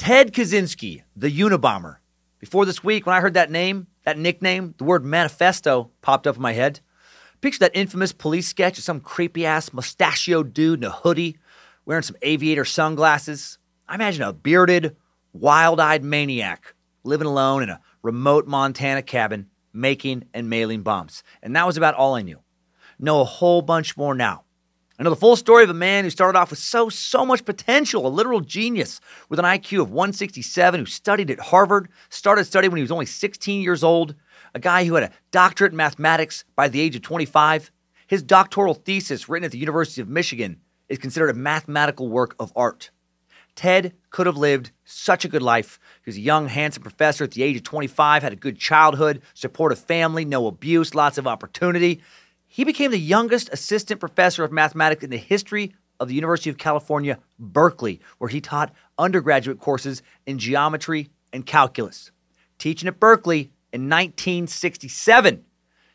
Ted Kaczynski, the Unabomber. Before this week, when I heard that name, that nickname, the word Manifesto popped up in my head. Picture that infamous police sketch of some creepy-ass mustachioed dude in a hoodie wearing some aviator sunglasses. I imagine a bearded, wild-eyed maniac living alone in a remote Montana cabin making and mailing bombs. And that was about all I knew. Know a whole bunch more now. I know the full story of a man who started off with so much potential, a literal genius with an IQ of 167 who studied at Harvard, started studying when he was only 16 years old, a guy who had a doctorate in mathematics by the age of 25. His doctoral thesis, written at the University of Michigan, is considered a mathematical work of art. Ted could have lived such a good life. He was a young, handsome professor at the age of 25, had a good childhood, supportive family, no abuse, lots of opportunity. He became the youngest assistant professor of mathematics in the history of the University of California, Berkeley, where he taught undergraduate courses in geometry and calculus. Teaching at Berkeley in 1967.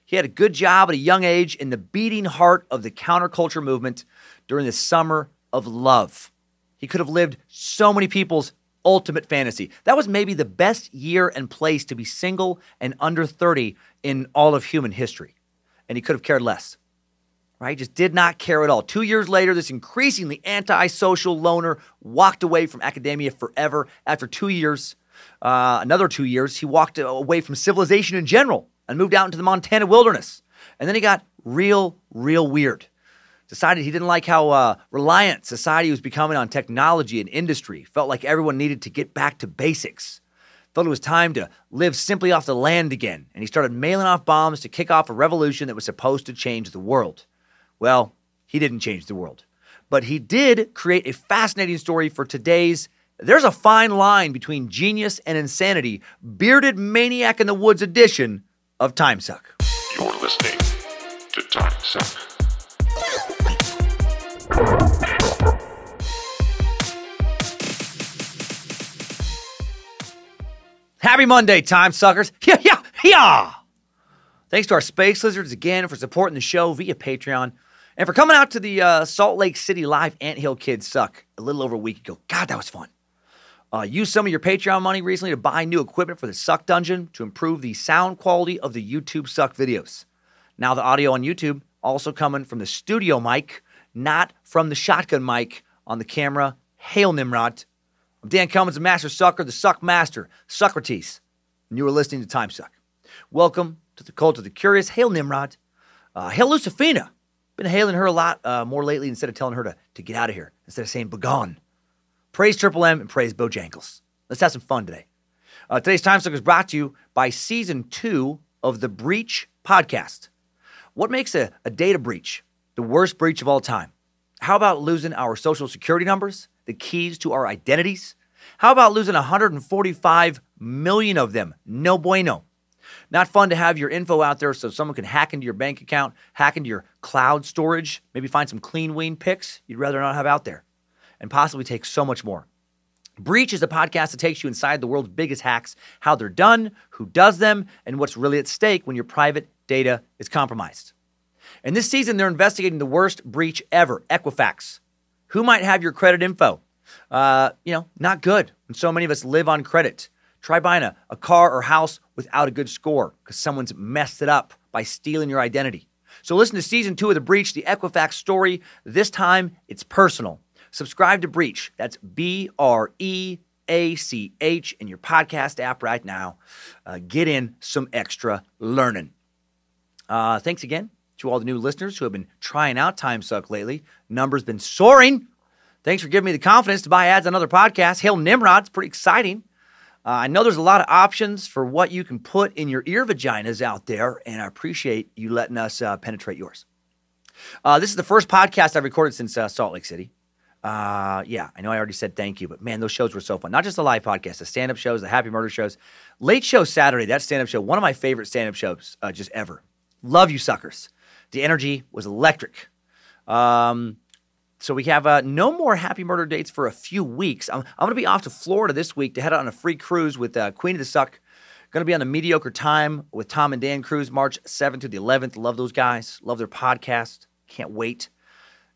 He had a good job at a young age in the beating heart of the counterculture movement during the summer of love. He could have lived so many people's ultimate fantasy. That was maybe the best year and place to be single and under 30 in all of human history. And he could have cared less, right? Just did not care at all. 2 years later, this increasingly antisocial loner walked away from academia forever. After 2 years, another 2 years, he walked away from civilization in general and moved out into the Montana wilderness. And then he got real weird. Decided he didn't like how reliant society was becoming on technology and industry. Felt like everyone needed to get back to basics. Felt it was time to live simply off the land again, and he started mailing off bombs to kick off a revolution that was supposed to change the world. Well, he didn't change the world, but he did create a fascinating story for today's There's a Fine Line Between Genius and Insanity, Bearded Maniac in the Woods edition of Timesuck. You're listening to Timesuck. Happy Monday, time suckers. Yeah. Thanks to our space lizards again for supporting the show via Patreon and for coming out to the Salt Lake City Live Anthill Kids Suck a little over a week ago. God, that was fun. Used some of your Patreon money recently to buy new equipment for the Suck Dungeon to improve the sound quality of the YouTube Suck videos. Now the audio on YouTube also coming from the studio mic, not from the shotgun mic on the camera. Hail Nimrod. I'm Dan Cummins, the Master Sucker, the Suck Master, Socrates, and you are listening to Timesuck. Welcome to the Cult of the Curious. Hail Nimrod. Hail Lucifina. Been hailing her a lot more lately instead of telling her to get out of here, instead of saying begone. Praise Triple M and praise Bojangles. Let's have some fun today. Today's Timesuck is brought to you by Season 2 of the Breach podcast. What makes a data breach the worst breach of all time? How about losing our social security numbers? The keys to our identities? How about losing 145 million of them? No bueno. Not fun to have your info out there so someone can hack into your bank account, hack into your cloud storage, maybe find some clean wean pics you'd rather not have out there, and possibly take so much more. Breach is a podcast that takes you inside the world's biggest hacks, how they're done, who does them, and what's really at stake when your private data is compromised. And this season, they're investigating the worst breach ever, Equifax. Who might have your credit info? Not good. And so many of us live on credit. Try buying a car or house without a good score because someone's messed it up by stealing your identity. So listen to Season 2 of The Breach, the Equifax story. This time, it's personal. Subscribe to Breach. That's BREACH in your podcast app right now. Get in some extra learning. Thanks again to all the new listeners who have been trying out Timesuck lately. Numbers been soaring. Thanks for giving me the confidence to buy ads on other podcasts. Hail Nimrod. It's pretty exciting. I know there's a lot of options for what you can put in your ear vaginas out there, and I appreciate you letting us penetrate yours. This is the first podcast I've recorded since Salt Lake City. I know I already said thank you, but man, those shows were so fun. Not just the live podcast, the stand-up shows, the Happy Murder shows. Late Show Saturday, that stand-up show, one of my favorite stand-up shows just ever. Love you suckers. The energy was electric. So we have no more Happy Murder dates for a few weeks. I'm going to be off to Florida this week to head out on a free cruise with Queen of the Suck. Going to be on the Mediocre Time with Tom and Dan cruise March 7th through the 11th. Love those guys. Love their podcast. Can't wait.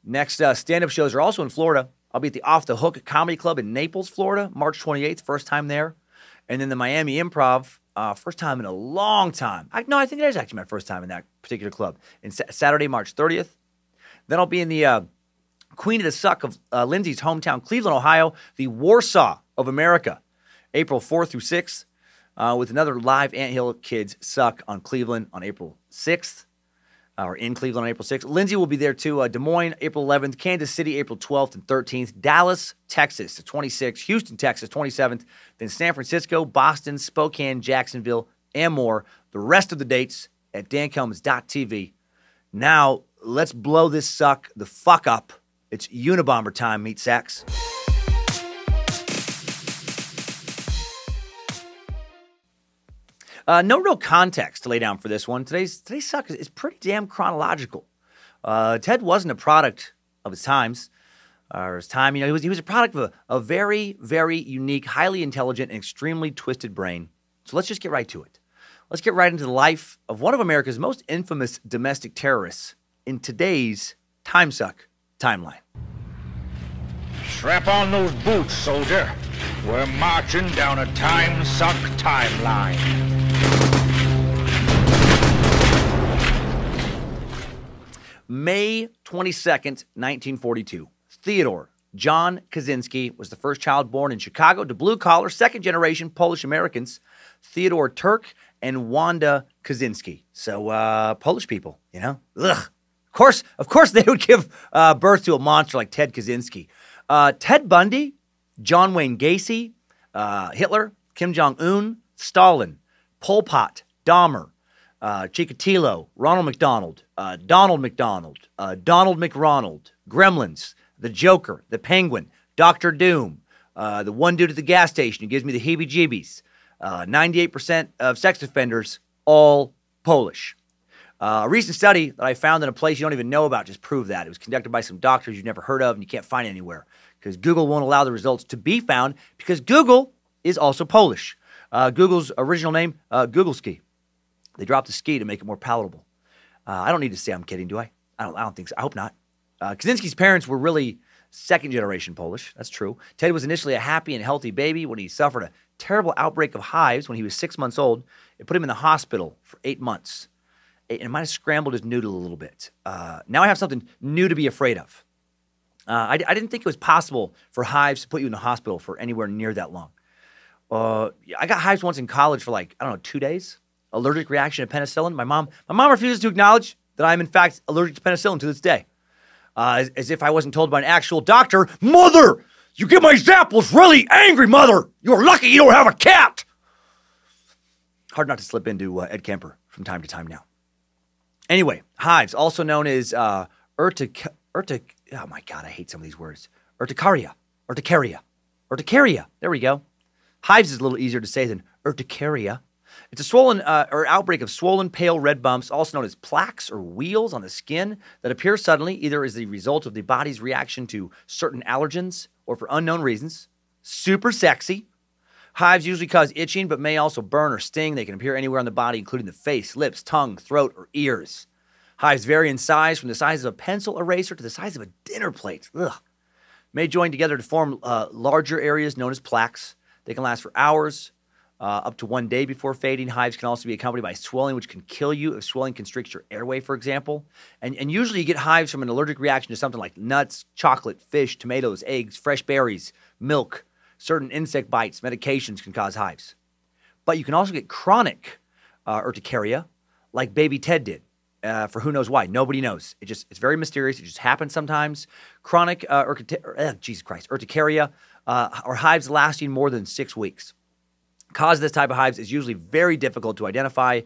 Next stand-up shows are also in Florida. I'll be at the Off the Hook Comedy Club in Naples, Florida, March 28th, first time there. And then the Miami Improv, first time in a long time. I think it is actually my first time in that particular club. And Saturday, March 30th. Then I'll be in the Queen of the Suck of Lindsay's hometown, Cleveland, Ohio, the Warsaw of America, April 4th through 6th, with another live Anthill Kids Suck on Cleveland on April 6th, or in Cleveland on April 6th. Lindsay will be there too. Des Moines, April 11th, Kansas City, April 12th and 13th, Dallas, Texas, the 26th, Houston, Texas, 27th, then San Francisco, Boston, Spokane, Jacksonville, and more. The rest of the dates at dancummins.tv. Now, let's blow this suck the fuck up. It's Unabomber time, meat sacks. No real context to lay down for this one. Today's suck is pretty damn chronological. Ted wasn't a product of his times, or his time. He was a product of a very, very unique, highly intelligent, and extremely twisted brain. So let's just get right to it. Let's get right into the life of one of America's most infamous domestic terrorists in today's Timesuck timeline. Strap on those boots, soldier. We're marching down a Timesuck timeline. May 22nd, 1942. Theodore John Kaczynski was the first child born in Chicago to blue-collar, second-generation Polish Americans, Theodore Turk and Wanda Kaczynski. So, Polish people, Ugh. Of course they would give birth to a monster like Ted Kaczynski. Ted Bundy, John Wayne Gacy, Hitler, Kim Jong-un, Stalin, Pol Pot, Dahmer, Chikatilo, Ronald McDonald, Donald McDonald, Donald McRonald, Gremlins, the Joker, the Penguin, Dr. Doom, the one dude at the gas station who gives me the heebie-jeebies, 98% of sex offenders, all Polish. A recent study that I found in a place you don't even know about just proved that. It was conducted by some doctors you've never heard of and you can't find anywhere because Google won't allow the results to be found because Google is also Polish. Google's original name, Googleski. They dropped the ski to make it more palatable. I don't need to say I'm kidding, do I? I don't think so. I hope not. Kaczynski's parents were really second-generation Polish. That's true. Ted was initially a happy and healthy baby when he suffered a terrible outbreak of hives when he was 6 months old. It put him in the hospital for 8 months. It might have scrambled his noodle a little bit. Now I have something new to be afraid of. I didn't think it was possible for hives to put you in the hospital for anywhere near that long. I got hives once in college for 2 days. Allergic reaction to penicillin. My mom refuses to acknowledge that I'm in fact allergic to penicillin to this day. As if I wasn't told by an actual doctor, Mother, you get my zapples really angry, Mother. You're lucky you don't have a cat. Hard not to slip into Ed Kemper from time to time now. Anyway, hives, also known as oh my God, I hate some of these words. Urticaria. There we go. Hives is a little easier to say than urticaria. It's a swollen or outbreak of swollen, pale red bumps, also known as plaques or wheals on the skin that appear suddenly, either as the result of the body's reaction to certain allergens or for unknown reasons. Super sexy. Hives usually cause itching, but may also burn or sting. They can appear anywhere on the body, including the face, lips, tongue, throat, or ears. Hives vary in size from the size of a pencil eraser to the size of a dinner plate. Ugh. May join together to form larger areas known as plaques. They can last for hours, up to 1 day before fading. Hives can also be accompanied by swelling, which can kill you if swelling constricts your airway, for example. And usually you get hives from an allergic reaction to something like nuts, chocolate, fish, tomatoes, eggs, fresh berries, milk. Certain insect bites, medications can cause hives. But you can also get chronic urticaria, like baby Ted did, for who knows why. Nobody knows. It's very mysterious. It just happens sometimes. Chronic urticaria or hives lasting more than 6 weeks. Cause of this type of hives is usually very difficult to identify,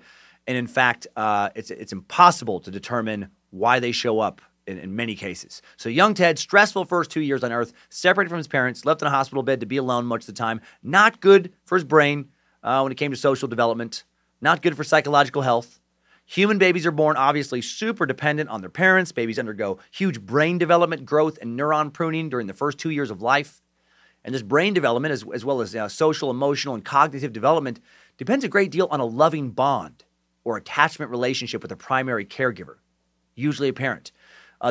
and in fact, it's impossible to determine why they show up in many cases. So young Ted, stressful first 2 years on Earth, separated from his parents, left in a hospital bed to be alone much of the time. Not good for his brain when it came to social development. Not good for psychological health. Human babies are born, obviously, super dependent on their parents. Babies undergo huge brain development, growth, and neuron pruning during the first 2 years of life. And this brain development, as well as social, emotional, and cognitive development, depends a great deal on a loving bond or attachment relationship with a primary caregiver, usually a parent.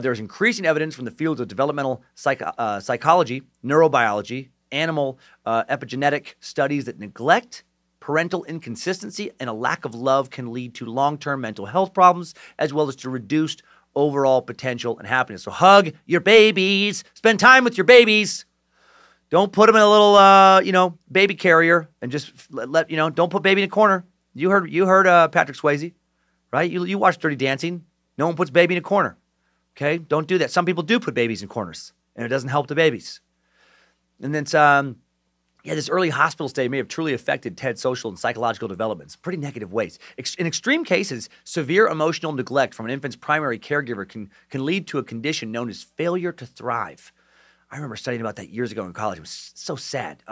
There's increasing evidence from the fields of developmental psychology, neurobiology, animal epigenetic studies that neglect, parental inconsistency, and a lack of love can lead to long-term mental health problems, as well as to reduced overall potential and happiness. So hug your babies. Spend time with your babies. Don't put them in a little, baby carrier and just don't put baby in a corner. You heard Patrick Swayze, right? You watch Dirty Dancing. No one puts baby in a corner, okay? Don't do that. Some people do put babies in corners, and it doesn't help the babies. And then, this early hospital stay may have truly affected Ted's social and psychological developments in pretty negative ways. In extreme cases, severe emotional neglect from an infant's primary caregiver can lead to a condition known as failure to thrive. I remember studying about that years ago in college. It was so sad.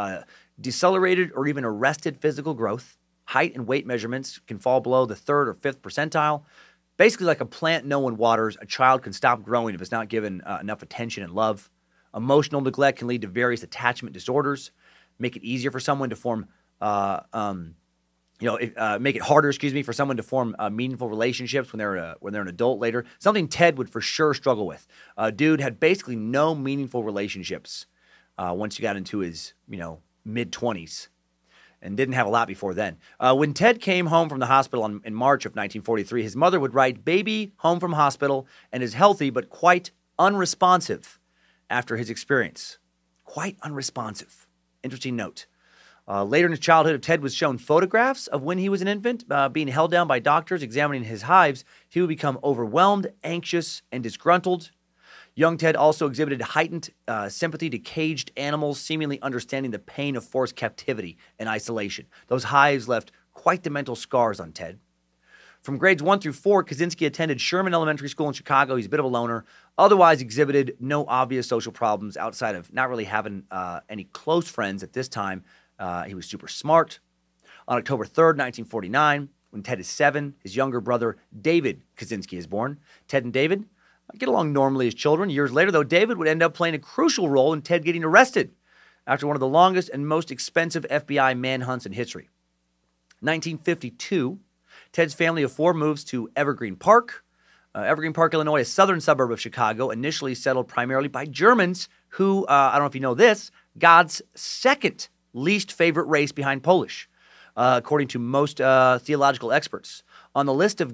Decelerated or even arrested physical growth. Height and weight measurements can fall below the 3rd or 5th percentile. Basically, like a plant no one waters, a child can stop growing if it's not given enough attention and love. Emotional neglect can lead to various attachment disorders, make it easier for someone to form, make it harder, for someone to form meaningful relationships when they're an adult later. Something Ted would for sure struggle with. Dude had basically no meaningful relationships once he got into his, mid-20s. And didn't have a lot before then. When Ted came home from the hospital in March of 1943, his mother would write, "Baby home from hospital and is healthy but quite unresponsive after his experience." Quite unresponsive. Interesting note. Later in his childhood, Ted was shown photographs of when he was an infant, being held down by doctors examining his hives. He would become overwhelmed, anxious, and disgruntled. Young Ted also exhibited heightened sympathy to caged animals, seemingly understanding the pain of forced captivity and isolation. Those hives left quite the mental scars on Ted. From grades 1 through 4, Kaczynski attended Sherman Elementary School in Chicago. He's a bit of a loner. Otherwise exhibited no obvious social problems outside of not really having any close friends at this time. He was super smart. On October 3rd, 1949, when Ted is 7, his younger brother David Kaczynski is born. Ted and David get along normally as children. Years later, though, David would end up playing a crucial role in Ted getting arrested after one of the longest and most expensive FBI manhunts in history. 1952, Ted's family of 4 moves to Evergreen Park. Evergreen Park, Illinois, a southern suburb of Chicago, initially settled primarily by Germans who, I don't know if you know this, God's second least favorite race behind Polish, according to most theological experts. On the list of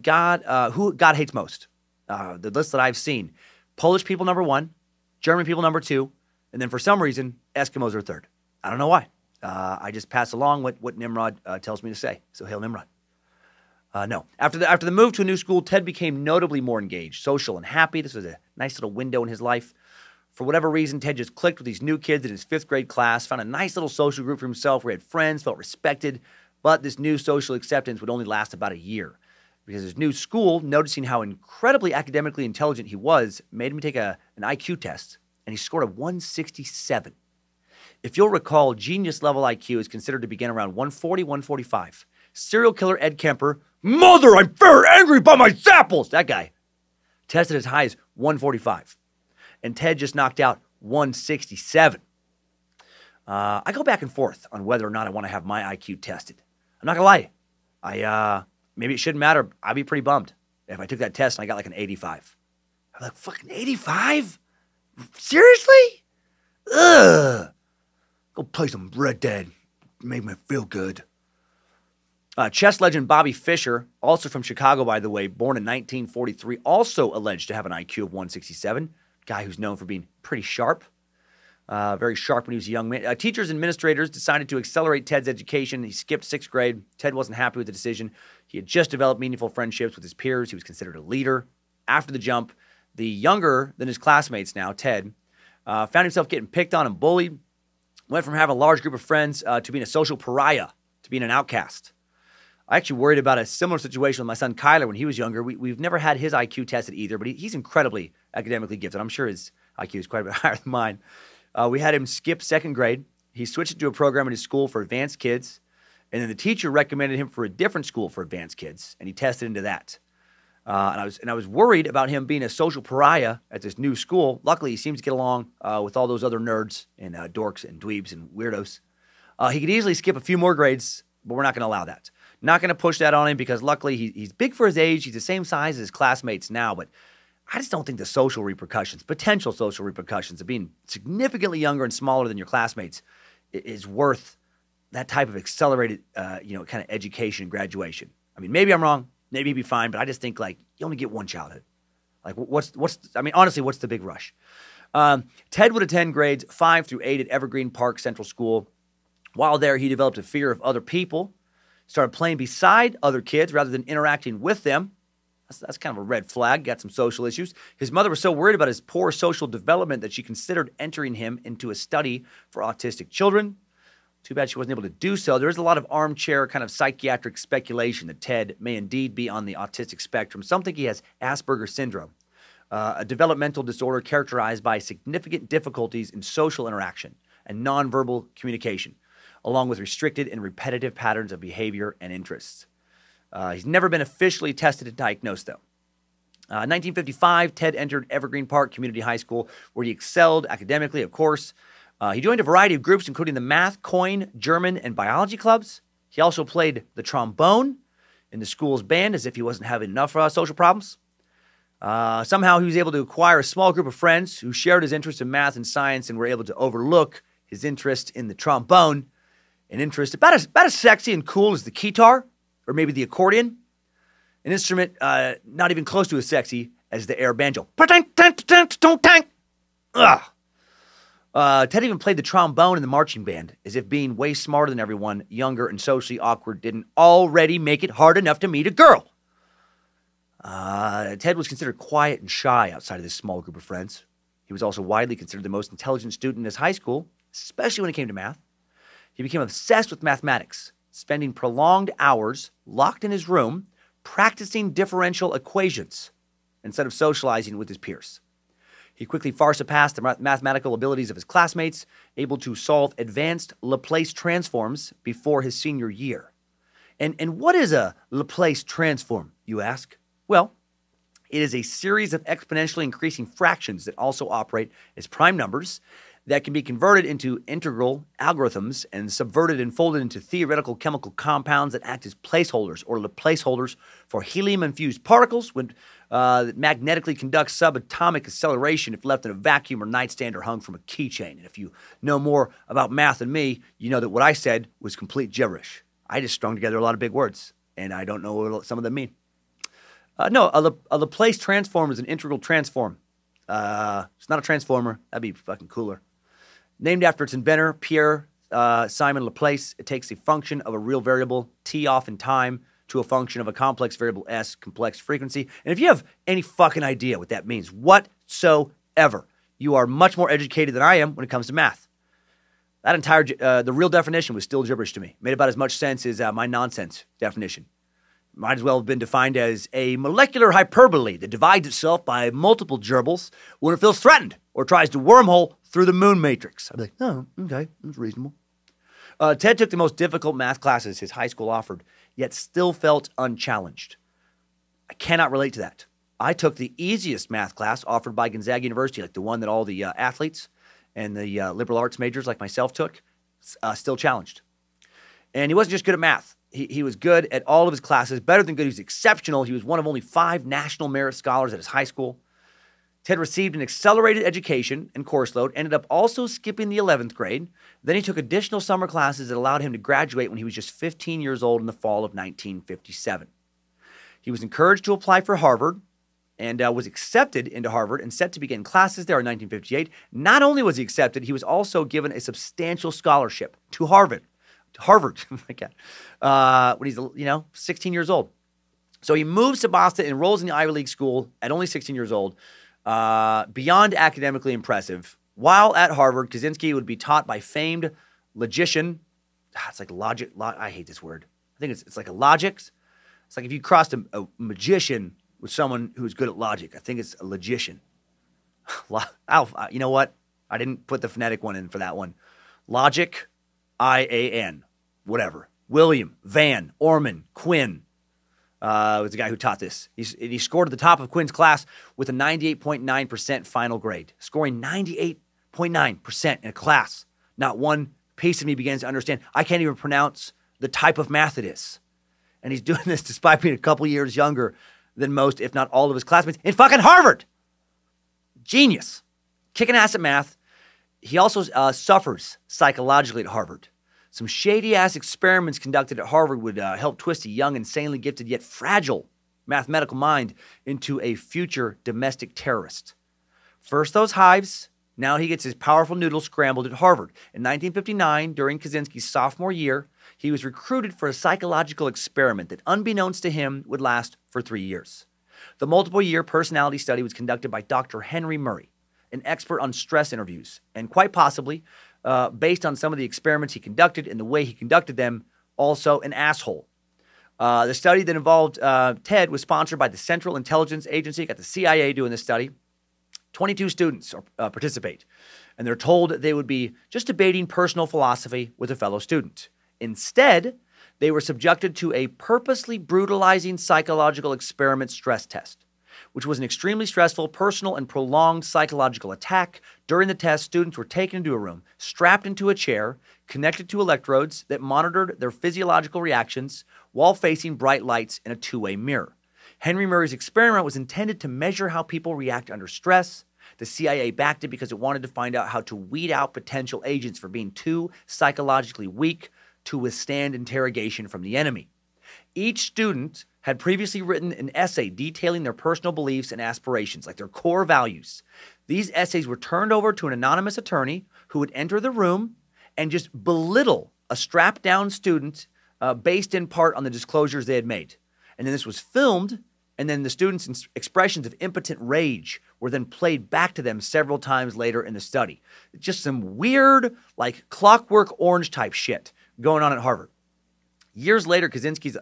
who God hates most, the list that I've seen, Polish people number 1, German people number 2, and then for some reason, Eskimos are 3rd. I don't know why. I just pass along what Nimrod tells me to say. So hail Nimrod. No. After the move to a new school, Ted became notably more engaged, social, and happy. This was a nice little window in his life. For whatever reason, Ted just clicked with these new kids in his 5th grade class, found a nice little social group for himself where he had friends, felt respected. But this new social acceptance would only last about a year, because his new school, noticing how incredibly academically intelligent he was, made him take an IQ test, and he scored a 167. If you'll recall, genius-level IQ is considered to begin around 140, 145. Serial killer Ed Kemper, "Mother, I'm very angry by my apples!" That guy tested as high as 145. And Ted just knocked out 167. I go back and forth on whether or not I want to have my IQ tested. I'm not going to lie. Maybe it shouldn't matter. I'd be pretty bummed if I took that test and I got like an 85. I'm like, fucking 85? Seriously? Ugh. Go play some Red Dead. Make me feel good. Chess legend Bobby Fischer, also from Chicago, by the way, born in 1943, also alleged to have an IQ of 167. Guy who's known for being pretty sharp. Very sharp when he was a young man. Teachers and administrators decided to accelerate Ted's education. He skipped 6th grade. Ted wasn't happy with the decision. He had just developed meaningful friendships with his peers. He was considered a leader. After the jump, the younger than his classmates now, Ted, found himself getting picked on and bullied. Went from having a large group of friends to being a social pariah, to being an outcast. I actually worried about a similar situation with my son Kyler when he was younger. We've never had his IQ tested either, but he's incredibly academically gifted. I'm sure his IQ is quite a bit higher than mine. We had him skip 2nd grade. He switched to a program in his school for advanced kids, and then the teacher recommended him for a different school for advanced kids, and he tested into that. And I was worried about him being a social pariah at this new school. Luckily, he seems to get along with all those other nerds and dorks and dweebs and weirdos. He could easily skip a few more grades, but we're not going to allow that. Not going to push that on him because luckily he's big for his age. He's the same size as his classmates now, but I just don't think the social repercussions, potential social repercussions of being significantly younger and smaller than your classmates is worth that type of accelerated, kind of education and graduation. I mean, maybe I'm wrong. Maybe he'd be fine, but I just think, like, you only get one childhood. Like, honestly, what's the big rush? Ted would attend grades 5 through 8 at Evergreen Park Central School. While there, he developed a fear of other people, started playing beside other kids rather than interacting with them. That's kind of a red flag, got some social issues. His mother was so worried about his poor social development that she considered entering him into a study for autistic children. Too bad she wasn't able to do so. There is a lot of armchair kind of psychiatric speculation that Ted may indeed be on the autistic spectrum. Some think he has Asperger's syndrome, a developmental disorder characterized by significant difficulties in social interaction and nonverbal communication, along with restricted and repetitive patterns of behavior and interests. He's never been officially tested and diagnosed, though. In 1955, Ted entered Evergreen Park Community High School, where he excelled academically, of course. He joined a variety of groups, including the math, coin, German, and biology clubs. He also played the trombone in the school's band, as if he wasn't having enough social problems. Somehow, he was able to acquire a small group of friends who shared his interest in math and science and were able to overlook his interest in the trombone, an interest about as sexy and cool as the guitar, or maybe the accordion, an instrument not even close to as sexy as the air banjo. Ted even played the trombone in the marching band, as if being way smarter than everyone, younger and socially awkward, didn't already make it hard enough to meet a girl. Ted was considered quiet and shy outside of this small group of friends. He was also widely considered the most intelligent student in his high school, especially when it came to math. He became obsessed with mathematics, spending prolonged hours locked in his room practicing differential equations instead of socializing with his peers. He quickly far surpassed the mathematical abilities of his classmates, able to solve advanced Laplace transforms before his senior year. And what is a Laplace transform, you ask? Well, it is a series of exponentially increasing fractions that also operate as prime numbers that can be converted into integral algorithms and subverted and folded into theoretical chemical compounds that act as placeholders or placeholders for helium-infused particles that magnetically conduct subatomic acceleration if left in a vacuum or nightstand or hung from a keychain. And if you know more about math than me, you know that what I said was complete gibberish. I just strung together a lot of big words, and I don't know what some of them mean. A Laplace transform is an integral transform. It's not a transformer. That'd be fucking cooler. Named after its inventor, Pierre Simon Laplace, it takes a function of a real variable, t off in time, to a function of a complex variable, s, complex frequency. And if you have any fucking idea what that means whatsoever, you are much more educated than I am when it comes to math. That entire, the real definition was still gibberish to me. Made about as much sense as my nonsense definition. Might as well have been defined as a molecular hyperbole that divides itself by multiple gerbils when it feels threatened or tries to wormhole through the moon matrix. I'd be like, oh, okay, that's reasonable. Ted took the most difficult math classes his high school offered, yet still felt unchallenged. I cannot relate to that. I took the easiest math class offered by Gonzaga University, like the one that all the athletes and the liberal arts majors like myself took, still challenged. And he wasn't just good at math. He was good at all of his classes, better than good. He was exceptional. He was one of only 5 national merit scholars at his high school. Ted received an accelerated education and course load, ended up also skipping the 11th grade. Then he took additional summer classes that allowed him to graduate when he was just 15 years old in the fall of 1957. He was encouraged to apply for Harvard and was accepted into Harvard and set to begin classes there in 1958. Not only was he accepted, he was also given a substantial scholarship to Harvard. Oh my God, when he's 16 years old. So he moves to Boston, enrolls in the Ivy League school at only 16 years old, beyond academically impressive. While at Harvard, Kaczynski would be taught by famed logician. It's like logic. I hate this word. I think it's like a logic. It's like if you crossed a magician with someone who's good at logic. I think it's a logician. You know what? I didn't put the phonetic one in for that one. Logic. I-A-N, whatever. William Van Orman Quinn was the guy who taught this. He scored at the top of Quinn's class with a 98.9% final grade. Scoring 98.9% in a class. Not one piece of me begins to understand. I can't even pronounce the type of math it is. And he's doing this despite being a couple years younger than most, if not all of his classmates in fucking Harvard. Genius. Kicking ass at math. He also suffers psychologically at Harvard. Some shady-ass experiments conducted at Harvard would help twist a young, insanely gifted, yet fragile mathematical mind into a future domestic terrorist. First those hives, now he gets his powerful noodle scrambled at Harvard. In 1959, during Kaczynski's sophomore year, he was recruited for a psychological experiment that, unbeknownst to him, would last for 3 years. The multiple-year personality study was conducted by Dr. Henry Murray, an expert on stress interviews, and quite possibly, based on some of the experiments he conducted and the way he conducted them, also an asshole. The study that involved Ted was sponsored by the Central Intelligence Agency. Got the CIA doing this study. 22 students participate, and they're told they would be just debating personal philosophy with a fellow student. Instead, they were subjected to a purposely brutalizing psychological experiment stress test, which was an extremely stressful, personal, and prolonged psychological attack. During the test, students were taken into a room, strapped into a chair, connected to electrodes that monitored their physiological reactions while facing bright lights in a two-way mirror. Henry Murray's experiment was intended to measure how people react under stress. The CIA backed it because it wanted to find out how to weed out potential agents for being too psychologically weak to withstand interrogation from the enemy. Each student had previously written an essay detailing their personal beliefs and aspirations, like their core values. These essays were turned over to an anonymous attorney who would enter the room and just belittle a strapped-down student based in part on the disclosures they had made. And then this was filmed, and then the students' expressions of impotent rage were then played back to them several times later in the study. Just some weird, like Clockwork Orange type shit going on at Harvard. Years later, Kaczynski's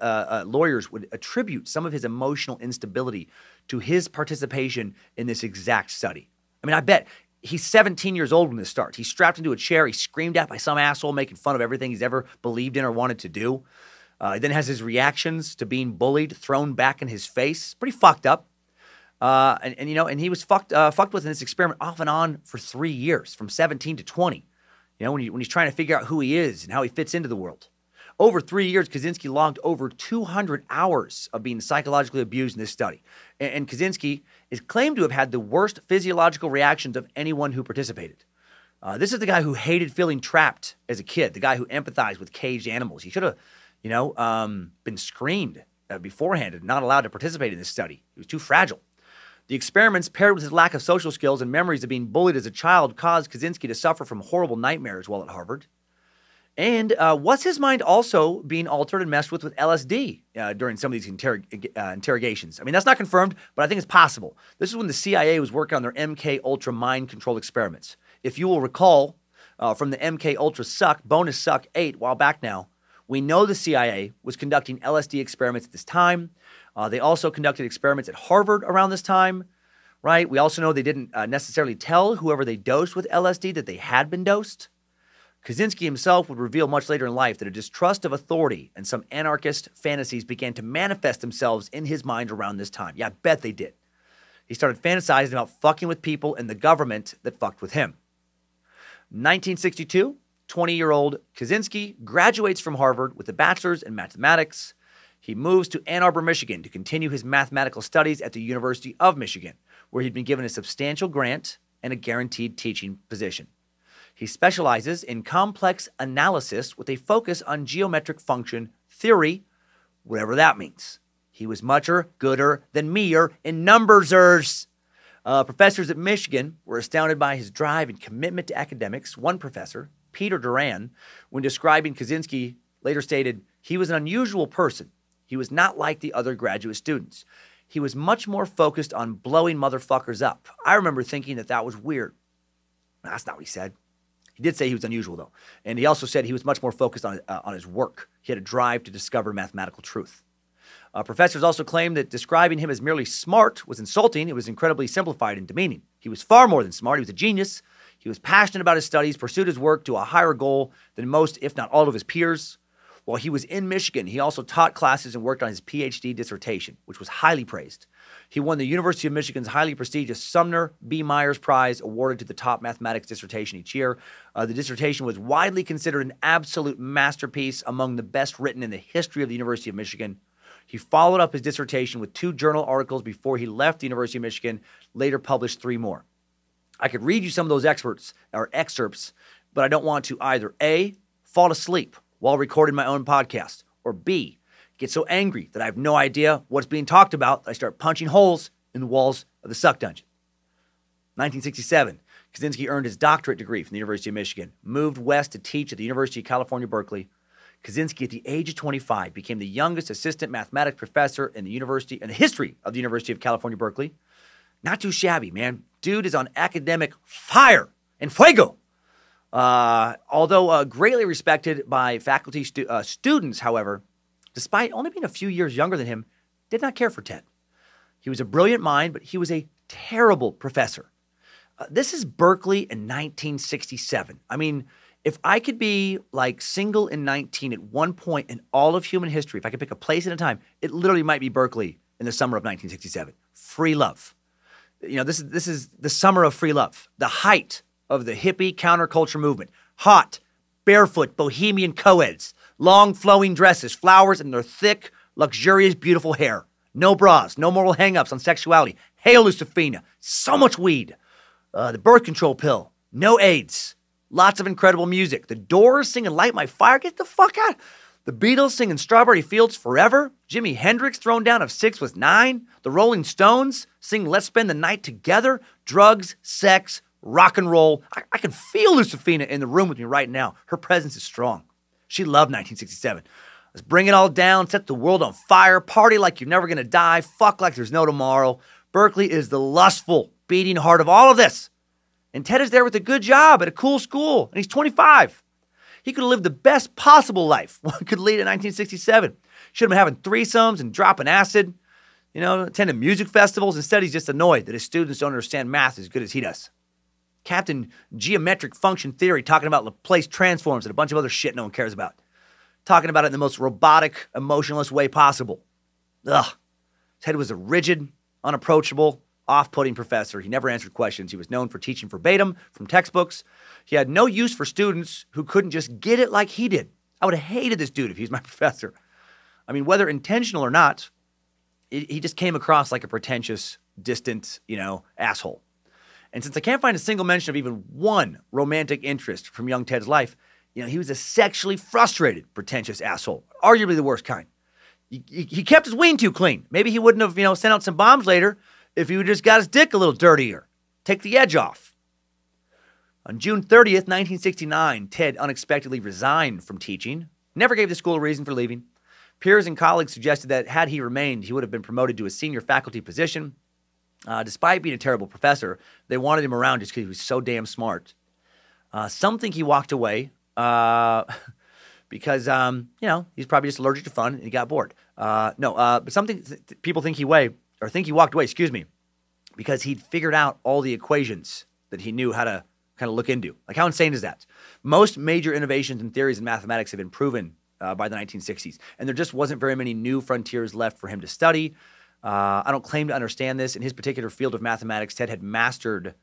lawyers would attribute some of his emotional instability to his participation in this exact study. I mean, I bet he's 17 years old when this starts. He's strapped into a chair. He's screamed at by some asshole making fun of everything he's ever believed in or wanted to do. He then has his reactions to being bullied thrown back in his face. Pretty fucked up. And he was fucked with in this experiment off and on for 3 years, from 17 to 20. You know, when he's trying to figure out who he is and how he fits into the world. Over 3 years, Kaczynski logged over 200 hours of being psychologically abused in this study. And Kaczynski is claimed to have had the worst physiological reactions of anyone who participated. This is the guy who hated feeling trapped as a kid, the guy who empathized with caged animals. He should have, been screened beforehand and not allowed to participate in this study. He was too fragile. The experiments, paired with his lack of social skills and memories of being bullied as a child, caused Kaczynski to suffer from horrible nightmares while at Harvard. And was his mind also being altered and messed with LSD during some of these interrogations? I mean, that's not confirmed, but I think it's possible. This is when the CIA was working on their MK Ultra mind control experiments. If you will recall from the MK Ultra Suck, Bonus Suck 8, a while back now, we know the CIA was conducting LSD experiments at this time. They also conducted experiments at Harvard around this time, right? We also know they didn't necessarily tell whoever they dosed with LSD that they had been dosed. Kaczynski himself would reveal much later in life that a distrust of authority and some anarchist fantasies began to manifest themselves in his mind around this time. Yeah, I bet they did. He started fantasizing about fucking with people in the government that fucked with him. 1962, 20-year-old Kaczynski graduates from Harvard with a bachelor's in mathematics. He moves to Ann Arbor, Michigan to continue his mathematical studies at the University of Michigan, where he'd been given a substantial grant and a guaranteed teaching position. He specializes in complex analysis with a focus on geometric function theory, whatever that means. He was mucher gooder than meer in numbersers. Professors at Michigan were astounded by his drive and commitment to academics. One professor, Peter Duran, when describing Kaczynski, later stated, he was an unusual person. He was not like the other graduate students. He was much more focused on blowing motherfuckers up. I remember thinking that was weird. That's not what he said. He did say he was unusual, though. And he also said he was much more focused on his work. He had a drive to discover mathematical truth. Professors also claimed that describing him as merely smart was insulting. It was incredibly simplified and demeaning. He was far more than smart. He was a genius. He was passionate about his studies, pursued his work to a higher goal than most, if not all, of his peers. While he was in Michigan, he also taught classes and worked on his PhD dissertation, which was highly praised. He won the University of Michigan's highly prestigious Sumner B. Myers Prize, awarded to the top mathematics dissertation each year. The dissertation was widely considered an absolute masterpiece, among the best written in the history of the University of Michigan. He followed up his dissertation with 2 journal articles before he left the University of Michigan, later published 3 more. I could read you some of those excerpts, but I don't want to either A, fall asleep while recording my own podcast, or B, get so angry that I have no idea what's being talked about that I start punching holes in the walls of the Suck Dungeon. 1967, Kaczynski earned his doctorate degree from the University of Michigan, moved west to teach at the University of California, Berkeley. Kaczynski, at the age of 25, became the youngest assistant mathematics professor in the history of the University of California, Berkeley. Not too shabby, man. Dude is on academic fire and fuego. Although greatly respected by faculty students, however, despite only being a few years younger than him, did not care for Ted. He was a brilliant mind, but he was a terrible professor. This is Berkeley in 1967. I mean, if I could be like single and 19 at one point in all of human history, if I could pick a place and a time, it literally might be Berkeley in the summer of 1967. Free love. You know, this is the summer of free love, the height of the hippie counterculture movement. Hot, barefoot, bohemian co-eds, long flowing dresses, flowers in their thick, luxurious, beautiful hair. No bras, no moral hang-ups on sexuality. Hail Lucifina, so much weed. The birth control pill, no AIDS. Lots of incredible music. The Doors singing Light My Fire. Get the fuck out. The Beatles singing Strawberry Fields Forever. Jimi Hendrix thrown down of 6 with 9. The Rolling Stones singing Let's Spend the Night Together. Drugs, sex, rock and roll. I can feel Lucifina in the room with me right now. Her presence is strong. She loved 1967. Let's bring it all down, set the world on fire, party like you're never going to die, fuck like there's no tomorrow. Berkeley is the lustful, beating heart of all of this. And Ted is there with a good job at a cool school, and he's 25. He could have lived the best possible life one could lead in 1967. Should have been having threesomes and dropping acid, attending music festivals. Instead, he's just annoyed that his students don't understand math as good as he does. Captain Geometric Function Theory talking about Laplace transforms and a bunch of other shit no one cares about. Talking about it in the most robotic, emotionless way possible. Ugh. Ted was a rigid, unapproachable, off-putting professor. He never answered questions. He was known for teaching verbatim from textbooks. He had no use for students who couldn't just get it like he did. I would have hated this dude if he was my professor. I mean, whether intentional or not, he just came across like a pretentious, distant, asshole. And since I can't find a single mention of even one romantic interest from young Ted's life, he was a sexually frustrated, pretentious asshole. Arguably the worst kind. He kept his ween too clean. Maybe he wouldn't have, sent out some bombs later if he would just got his dick a little dirtier. Take the edge off. On June 30th, 1969, Ted unexpectedly resigned from teaching. Never gave the school a reason for leaving. Peers and colleagues suggested that had he remained, he would have been promoted to a senior faculty position. Despite being a terrible professor, they wanted him around just because he was so damn smart. Some think he walked away because, he's probably just allergic to fun and he got bored. But people think he walked away, because he'd figured out all the equations that he knew how to kind of look into. Like, how insane is that? Most major innovations and theories in mathematics have been proven by the 1960s, and there just wasn't very many new frontiers left for him to study. I don't claim to understand this. In his particular field of mathematics, Ted had mastered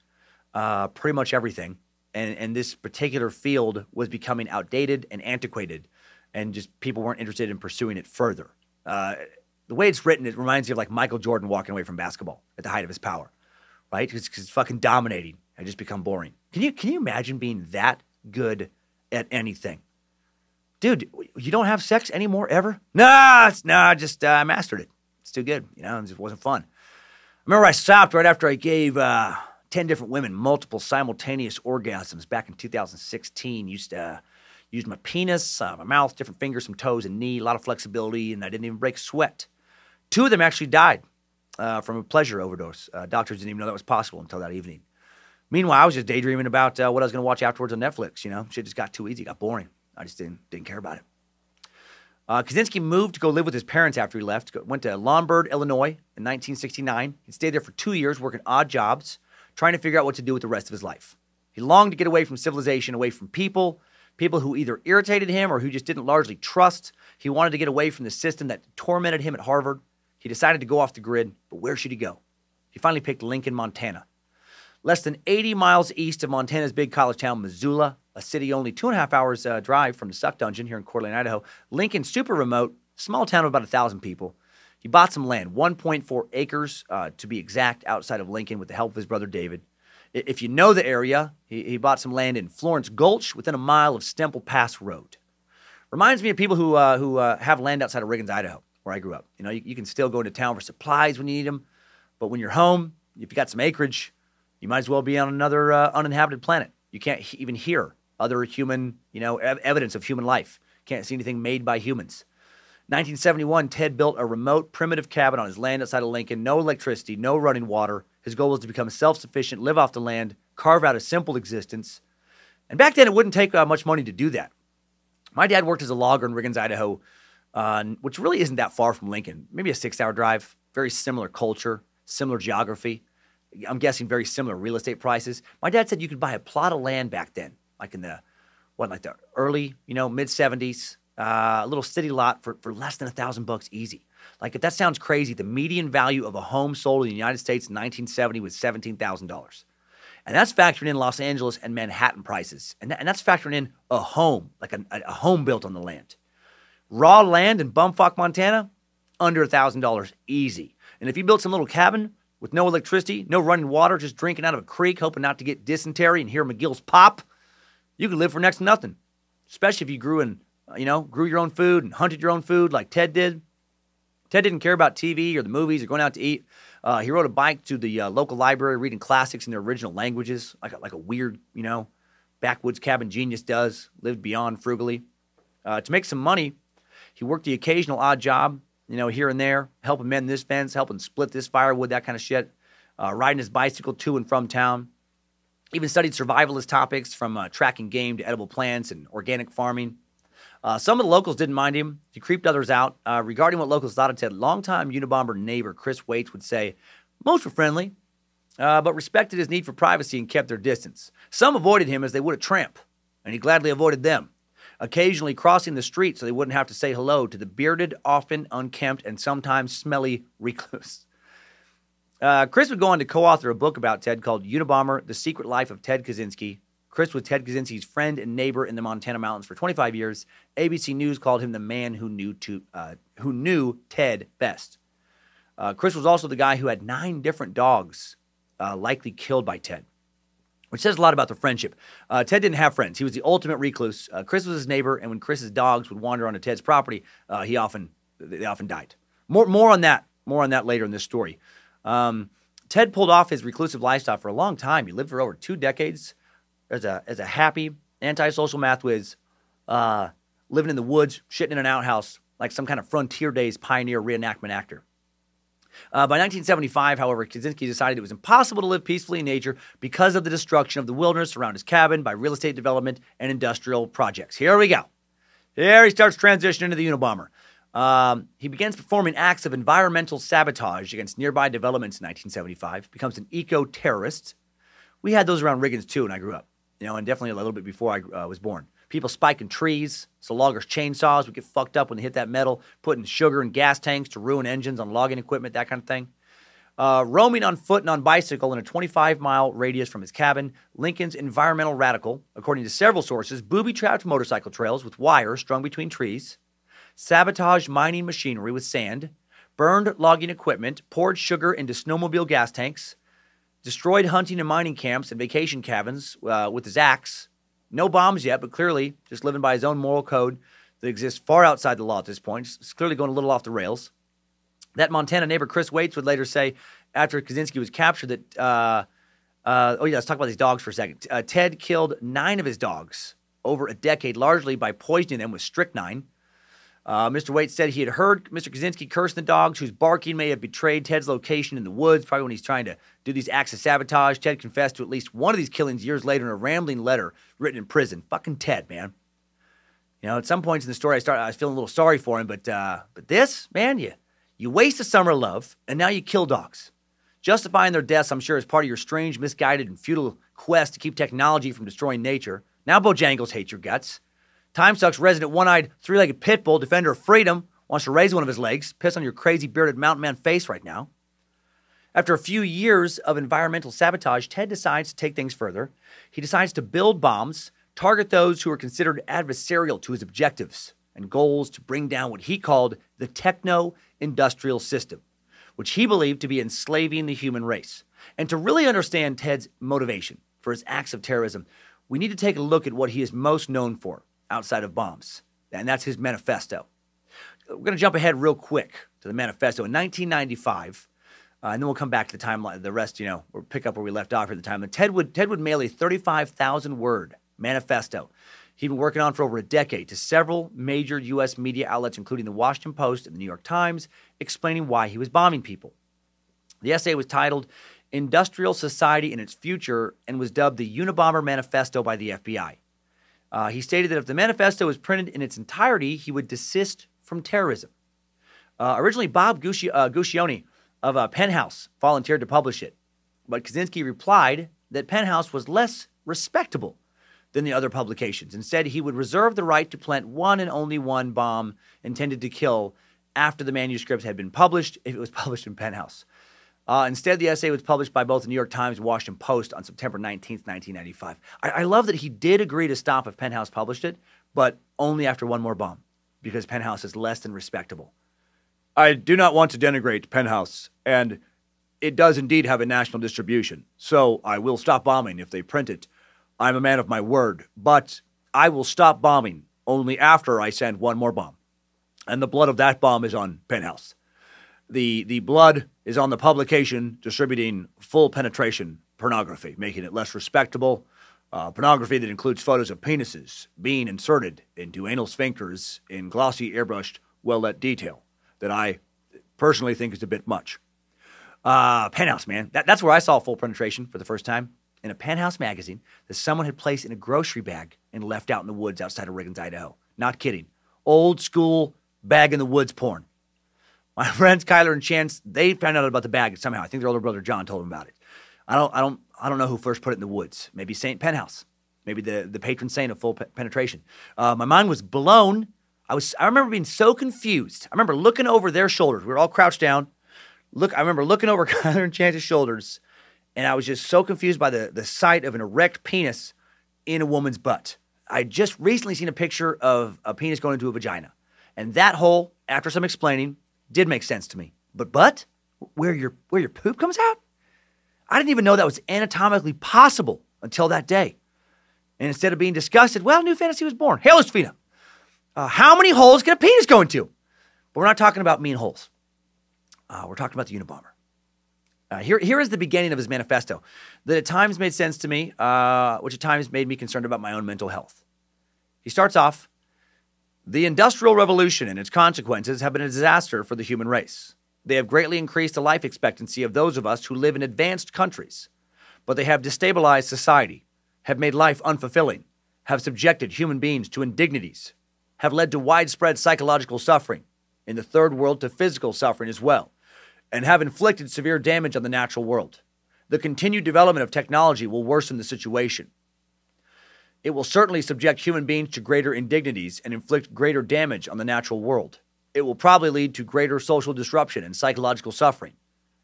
pretty much everything. And this particular field was becoming outdated and antiquated, and just people weren't interested in pursuing it further. The way it's written, it reminds you of like Michael Jordan walking away from basketball at the height of his power, right? Because it's fucking dominating and just become boring. Can you imagine being that good at anything? Dude, you don't have sex anymore ever? I mastered it. It's too good, it just wasn't fun. I remember I stopped right after I gave 10 different women multiple simultaneous orgasms back in 2016. Used to use my penis, my mouth, different fingers, some toes and knee, a lot of flexibility, and I didn't even break a sweat. 2 of them actually died from a pleasure overdose. Doctors didn't even know that was possible until that evening. Meanwhile, I was just daydreaming about what I was going to watch afterwards on Netflix. Shit just got too easy, got boring. I just didn't care about it. Kaczynski moved to go live with his parents after he left. Went to Lombard, Illinois in 1969. He stayed there for 2 years working odd jobs, trying to figure out what to do with the rest of his life. He longed to get away from civilization, away from people who either irritated him or who just didn't largely trust. He wanted to get away from the system that tormented him at Harvard. He decided to go off the grid, but where should he go? He finally picked Lincoln, Montana. Less than 80 miles east of Montana's big college town, Missoula, a city only 2.5 hours drive from the Suck Dungeon here in Coeur d'Alene, Idaho. Lincoln's super remote, small town of about 1,000 people. He bought some land, 1.4 acres to be exact, outside of Lincoln with the help of his brother David. If you know the area, he bought some land in Florence Gulch within a mile of Stemple Pass Road. Reminds me of people who have land outside of Riggins, Idaho, where I grew up. You know, you can still go into town for supplies when you need them, but when you're home, if you got some acreage, you might as well be on another uninhabited planet. You can't even hear other human, evidence of human life. Can't see anything made by humans. 1971, Ted built a remote, primitive cabin on his land outside of Lincoln. No electricity, no running water. His goal was to become self-sufficient, live off the land, carve out a simple existence. And back then, it wouldn't take much money to do that. My dad worked as a logger in Riggins, Idaho, which really isn't that far from Lincoln. Maybe a 6-hour drive. Very similar culture, similar geography. I'm guessing very similar real estate prices. My dad said you could buy a plot of land back then, like in the early, mid-70s, a little city lot for less than $1,000 easy. Like, if that sounds crazy, the median value of a home sold in the United States in 1970 was $17,000. And that's factoring in Los Angeles and Manhattan prices. And that's factoring in a home, like a home built on the land. Raw land in bumfuck Montana, under $1,000 easy. And if you built some little cabin with no electricity, no running water, just drinking out of a creek, hoping not to get dysentery and hear McGill's pop, you could live for next to nothing. Especially if you grew your own food and hunted your own food like Ted did. Ted didn't care about TV or the movies or going out to eat. He rode a bike to the local library, reading classics in their original languages, like a weird, backwoods cabin genius does. Lived beyond frugally. To make some money, he worked the occasional odd job, here and there, helping mend this fence, helping split this firewood, that kind of shit. Riding his bicycle to and from town. Even studied survivalist topics from tracking game to edible plants and organic farming. Some of the locals didn't mind him. He creeped others out. Regarding what locals thought of Ted, longtime Unabomber neighbor Chris Waits would say, most were friendly, but respected his need for privacy and kept their distance. Some avoided him as they would a tramp, and he gladly avoided them, occasionally crossing the street so they wouldn't have to say hello to the bearded, often unkempt, and sometimes smelly recluse. Chris would go on to co-author a book about Ted called Unabomber, The Secret Life of Ted Kaczynski. Chris was Ted Kaczynski's friend and neighbor in the Montana mountains for 25 years. ABC News called him the man who knew Ted best. Chris was also the guy who had 9 different dogs likely killed by Ted, which says a lot about their friendship. Ted didn't have friends. He was the ultimate recluse. Chris was his neighbor, and when Chris's dogs would wander onto Ted's property, they often died. More on that later in this story. Ted pulled off his reclusive lifestyle for a long time. He lived for over 2 decades. As a happy, antisocial math whiz, living in the woods, shitting in an outhouse, like some kind of Frontier Days pioneer reenactment actor. By 1975, however, Kaczynski decided it was impossible to live peacefully in nature because of the destruction of the wilderness around his cabin by real estate development and industrial projects. Here we go. Here he starts transitioning to the Unabomber. He begins performing acts of environmental sabotage against nearby developments in 1975, becomes an eco-terrorist. We had those around Riggins, too, when I grew up. And definitely a little bit before I was born. People spiking trees, so loggers' chainsaws would get fucked up when they hit that metal, putting sugar in gas tanks to ruin engines on logging equipment, that kind of thing. Roaming on foot and on bicycle in a 25-mile radius from his cabin, Lincoln's environmental radical, according to several sources, booby-trapped motorcycle trails with wire strung between trees, sabotaged mining machinery with sand, burned logging equipment, poured sugar into snowmobile gas tanks, destroyed hunting and mining camps and vacation cabins with his axe. No bombs yet, but clearly just living by his own moral code that exists far outside the law at this point. It's clearly going a little off the rails. That Montana neighbor, Chris Waits, would later say, after Kaczynski was captured, that, let's talk about these dogs for a second. Ted killed 9 of his dogs over a decade, largely by poisoning them with strychnine. Mr. Waits said he had heard Mr. Kaczynski curse the dogs, whose barking may have betrayed Ted's location in the woods, probably when he's trying to do these acts of sabotage. Ted confessed to at least one of these killings years later in a rambling letter written in prison. Fucking Ted, man. At some points in the story, I was feeling a little sorry for him, but this, man, you waste a summer of love, and now you kill dogs. Justifying their deaths, I'm sure, is part of your strange, misguided, and futile quest to keep technology from destroying nature. Now Bojangles hate your guts. Timesuck's resident one-eyed, three-legged pit bull, defender of freedom, wants to raise one of his legs. Piss on your crazy bearded mountain man face right now. After a few years of environmental sabotage, Ted decides to take things further. He decides to build bombs, target those who are considered adversarial to his objectives and goals to bring down what he called the techno-industrial system, which he believed to be enslaving the human race. And to really understand Ted's motivation for his acts of terrorism, we need to take a look at what he is most known for outside of bombs, and that's his manifesto. We're going to jump ahead real quick to the manifesto. In 1995, and then we'll come back to the timeline. The rest, we'll pick up where we left off at the time. And Ted would mail a 35,000-word manifesto he'd been working on for over a decade to several major U.S. media outlets, including the Washington Post and the New York Times, explaining why he was bombing people. The essay was titled Industrial Society and Its Future and was dubbed the Unabomber Manifesto by the FBI. He stated that if the manifesto was printed in its entirety, he would desist from terrorism. Originally, Bob Guccione of Penthouse volunteered to publish it, but Kaczynski replied that Penthouse was less respectable than the other publications. Instead, he would reserve the right to plant one and only one bomb intended to kill after the manuscript had been published, if it was published in Penthouse. Instead, the essay was published by both the New York Times and Washington Post on September 19th, 1995. I love that he did agree to stop if Penthouse published it, but only after one more bomb, because Penthouse is less than respectable. I do not want to denigrate Penthouse, and it does indeed have a national distribution, so I will stop bombing if they print it. I'm a man of my word, but I will stop bombing only after I send one more bomb. And the blood of that bomb is on Penthouse. The blood is on the publication distributing full penetration pornography, making it less respectable. Pornography that includes photos of penises being inserted into anal sphincters in glossy, airbrushed, well-lit detail that I personally think is a bit much. Penthouse, man. That's where I saw full penetration for the first time, in a Penthouse magazine that someone had placed in a grocery bag and left out in the woods outside of Riggins, Idaho. Not kidding. Old school bag in the woods porn. My friends Kyler and Chance, they found out about the bag somehow. I think their older brother John told them about it. I don't know who first put it in the woods. Maybe Saint Penthouse. Maybe the patron saint of full penetration. My mind was blown. I remember being so confused. I remember looking over their shoulders. We were all crouched down. I remember looking over Kyler and Chance's shoulders, and I was just so confused by the sight of an erect penis in a woman's butt. I just recently seen a picture of a penis going into a vagina, and that hole, after some explaining, did make sense to me. But butt? Where your poop comes out? I didn't even know that was anatomically possible until that day. And instead of being disgusted, well, new fantasy was born. Hail Josefina. How many holes can a penis go into? But we're not talking about mean holes. We're talking about the Unabomber. Here is the beginning of his manifesto that at times made sense to me, which at times made me concerned about my own mental health. He starts off, the Industrial Revolution and its consequences have been a disaster for the human race. They have greatly increased the life expectancy of those of us who live in advanced countries, but they have destabilized society, have made life unfulfilling, have subjected human beings to indignities, have led to widespread psychological suffering, in the third world to physical suffering as well, and have inflicted severe damage on the natural world. The continued development of technology will worsen the situation. It will certainly subject human beings to greater indignities and inflict greater damage on the natural world. It will probably lead to greater social disruption and psychological suffering,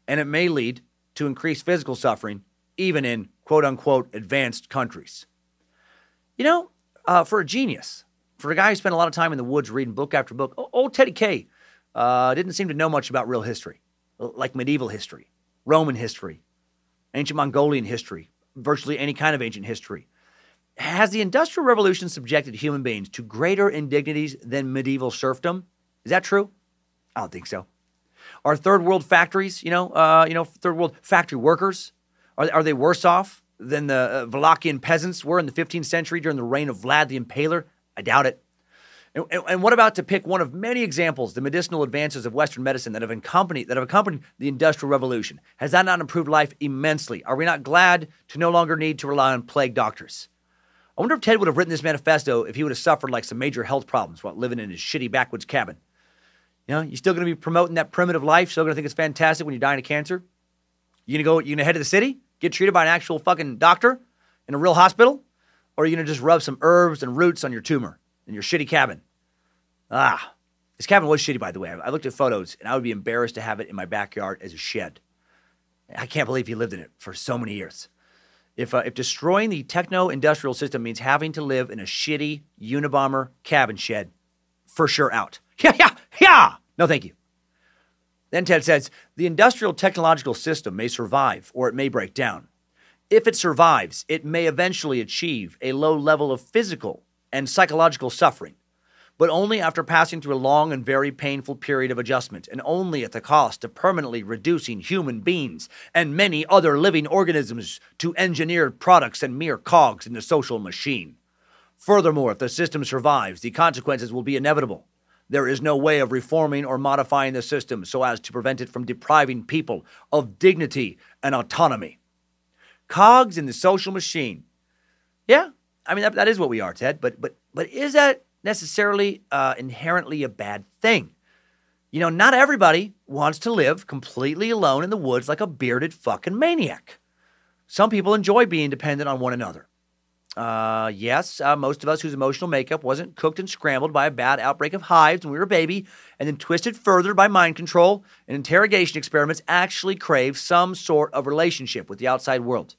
and it may lead to increased physical suffering, even in quote-unquote advanced countries. For a genius, for a guy who spent a lot of time in the woods reading book after book, old Teddy K didn't seem to know much about real history, like medieval history, Roman history, ancient Mongolian history, virtually any kind of ancient history. Has the Industrial Revolution subjected human beings to greater indignities than medieval serfdom? Is that true? I don't think so. Are third world factories, third world factory workers, are they worse off than the Wallachian peasants were in the 15th century during the reign of Vlad the Impaler? I doubt it. And what about, to pick one of many examples, the medicinal advances of Western medicine that have accompanied the Industrial Revolution? Has that not improved life immensely? Are we not glad to no longer need to rely on plague doctors? I wonder if Ted would have written this manifesto if he would have suffered like some major health problems while living in his shitty backwoods cabin. You still going to be promoting that primitive life? Still going to think it's fantastic when you're dying of cancer? You going to head to the city, get treated by an actual fucking doctor in a real hospital? Or are you going to just rub some herbs and roots on your tumor in your shitty cabin? This cabin was shitty, by the way. I looked at photos, and I would be embarrassed to have it in my backyard as a shed. I can't believe he lived in it for so many years. If destroying the techno-industrial system means having to live in a shitty Unabomber cabin shed, for sure out. Yeah. No, thank you. Then Ted says, the industrial technological system may survive or it may break down. If it survives, it may eventually achieve a low level of physical and psychological suffering, but only after passing through a long and very painful period of adjustment, and only at the cost of permanently reducing human beings and many other living organisms to engineered products and mere cogs in the social machine. Furthermore, if the system survives, the consequences will be inevitable. There is no way of reforming or modifying the system so as to prevent it from depriving people of dignity and autonomy. Cogs in the social machine. Yeah, I mean, that is what we are, Ted, but is that necessarily inherently a bad thing? You know, not everybody wants to live completely alone in the woods like a bearded fucking maniac. Some people enjoy being dependent on one another. Yes, most of us whose emotional makeup wasn't cooked and scrambled by a bad outbreak of hives when we were a baby and then twisted further by mind control and interrogation experiments actually crave some sort of relationship with the outside world.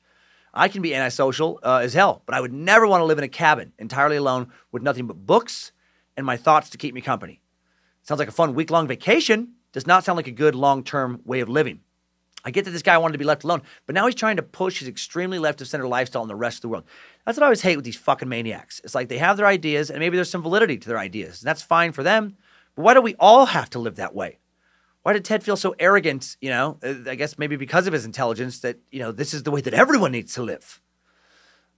I can be antisocial as hell, but I would never want to live in a cabin entirely alone with nothing but books and my thoughts to keep me company. Sounds like a fun week-long vacation. Does not sound like a good long-term way of living. I get that this guy wanted to be left alone, but now he's trying to push his extremely left-of-center lifestyle on the rest of the world. That's what I always hate with these fucking maniacs. It's like they have their ideas, and maybe there's some validity to their ideas, and that's fine for them. But why do we all have to live that way? Why did Ted feel so arrogant, you know, I guess maybe because of his intelligence that, you know, this is the way that everyone needs to live?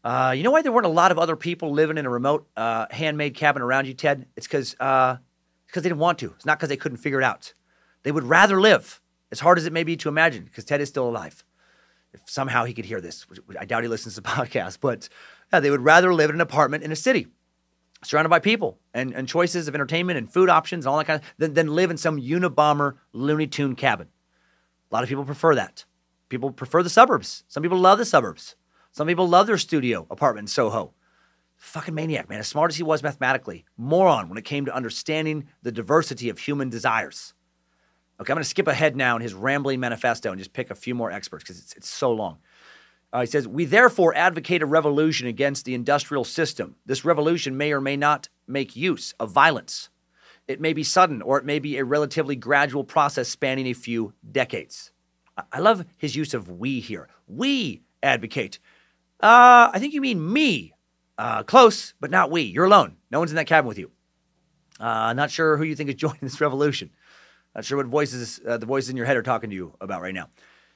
You know why there weren't a lot of other people living in a remote handmade cabin around you, Ted? It's because they didn't want to. It's not because they couldn't figure it out. They would rather live, as hard as it may be to imagine, because Ted is still alive. If somehow he could hear this, which I doubt he listens to the podcast, but yeah, they would rather live in an apartment in a city, surrounded by people and choices of entertainment and food options and all that kind of, than live in some Unabomber Looney Tune cabin. A lot of people prefer that. People prefer the suburbs. Some people love the suburbs. Some people love their studio apartment in Soho. Fucking maniac, man. As smart as he was mathematically, moron when it came to understanding the diversity of human desires. Okay, I'm going to skip ahead now in his rambling manifesto and just pick a few more experts because it's so long. He says, we therefore advocate a revolution against the industrial system. This revolution may or may not make use of violence. It may be sudden or it may be a relatively gradual process spanning a few decades. I love his use of we here. We advocate. I think you mean me. Close, but not we. You're alone. No one's in that cabin with you. Not sure who you think is joining this revolution. Not sure what voices the voices in your head are talking to you about right now.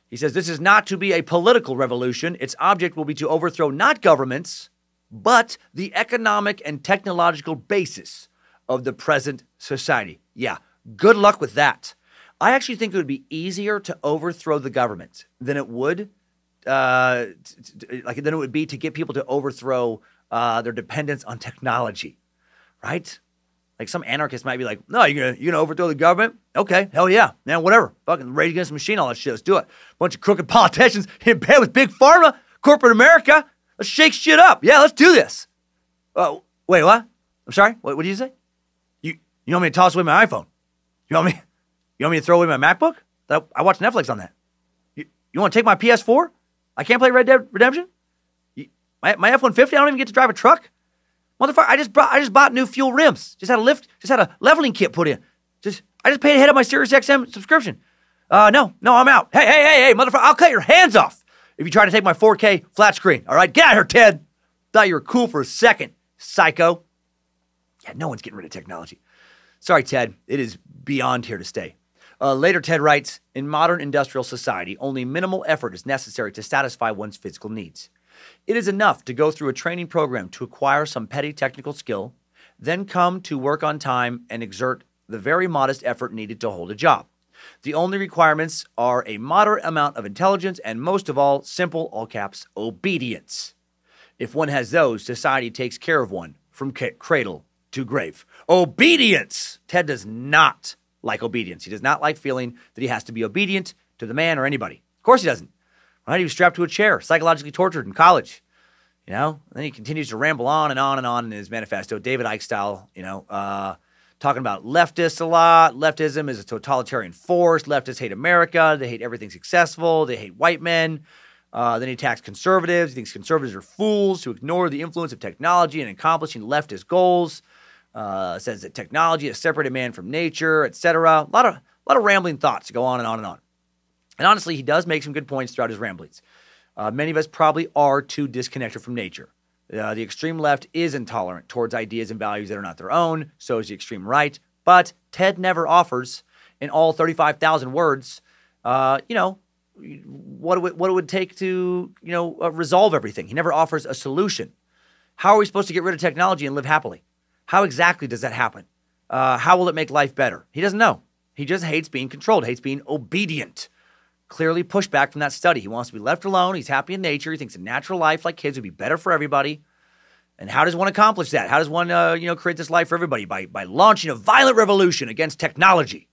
He says, this is not to be a political revolution. Its object will be to overthrow not governments, but the economic and technological basis of the present society. Yeah, good luck with that. I actually think it would be easier to overthrow the government than it would, than it would be to get people to overthrow their dependence on technology, right? Like some anarchist might be like, no, you're gonna overthrow the government? Okay, hell yeah. Man, whatever. Fucking Rage Against the Machine, all that shit. Let's do it. Bunch of crooked politicians in bed with Big Pharma, corporate America. Let's shake shit up. Yeah, let's do this. Wait, what? I'm sorry? What did you say? You want me to toss away my iPhone? You want me to throw away my MacBook? I watch Netflix on that. You want to take my PS4? I can't play Red Dead Redemption? My F-150, I don't even get to drive a truck? Motherfucker, I just bought new fuel rims. Just had a leveling kit put in. I just paid ahead of my Sirius XM subscription. No, I'm out. Hey, motherfucker, I'll cut your hands off if you try to take my 4K flat screen. All right, get out of here, Ted. Thought you were cool for a second, psycho. Yeah, no one's getting rid of technology. Sorry, Ted, it is beyond here to stay. Later, Ted writes, in modern industrial society, only minimal effort is necessary to satisfy one's physical needs. It is enough to go through a training program to acquire some petty technical skill, then come to work on time and exert the very modest effort needed to hold a job. The only requirements are a moderate amount of intelligence and, most of all, simple, all caps, obedience. If one has those, society takes care of one from cradle to grave. Obedience! Ted does not like obedience. He does not like feeling that he has to be obedient to the man or anybody. Of course he doesn't. Right? He was strapped to a chair, psychologically tortured in college. You know? And then he continues to ramble on and on and on in his manifesto, David Icke style, talking about leftists a lot. Leftism is a totalitarian force. Leftists hate America. They hate everything successful. They hate white men. Then he attacks conservatives. He thinks conservatives are fools who ignore the influence of technology in accomplishing leftist goals. Says that technology has separated man from nature, etc. A lot A lot of rambling thoughts go on and on and on. And honestly, he does make some good points throughout his ramblings. Many of us probably are too disconnected from nature. The extreme left is intolerant towards ideas and values that are not their own. So is the extreme right. But Ted never offers, in all 35,000 words, what it would take to, resolve everything. He never offers a solution. How are we supposed to get rid of technology and live happily? How exactly does that happen? How will it make life better? He doesn't know. He just hates being controlled, hates being obedient. Clearly pushed back from that study. He wants to be left alone. He's happy in nature. He thinks a natural life like kids would be better for everybody. And how does one accomplish that? How does one, create this life for everybody? By launching a violent revolution against technology.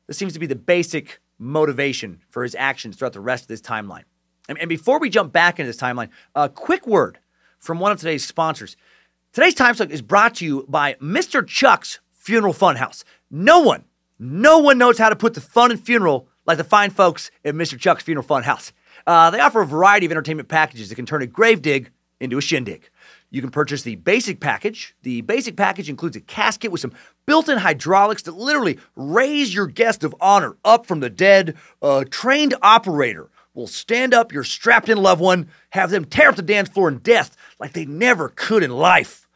This seems to be the basic motivation for his actions throughout the rest of this timeline. And before we jump back into this timeline, a quick word from one of today's sponsors. Today's Timesuck is brought to you by Mr. Chuck's Funeral Funhouse. No one knows how to put the fun in funeral like the fine folks at Mr. Chuck's Funeral Funhouse. They offer a variety of entertainment packages that can turn a grave dig into a shindig. You can purchase the basic package. The basic package includes a casket with some built-in hydraulics that literally raise your guest of honor up from the dead. A trained operator will stand up your strapped-in loved one, have them tear up the dance floor in death like they never could in life.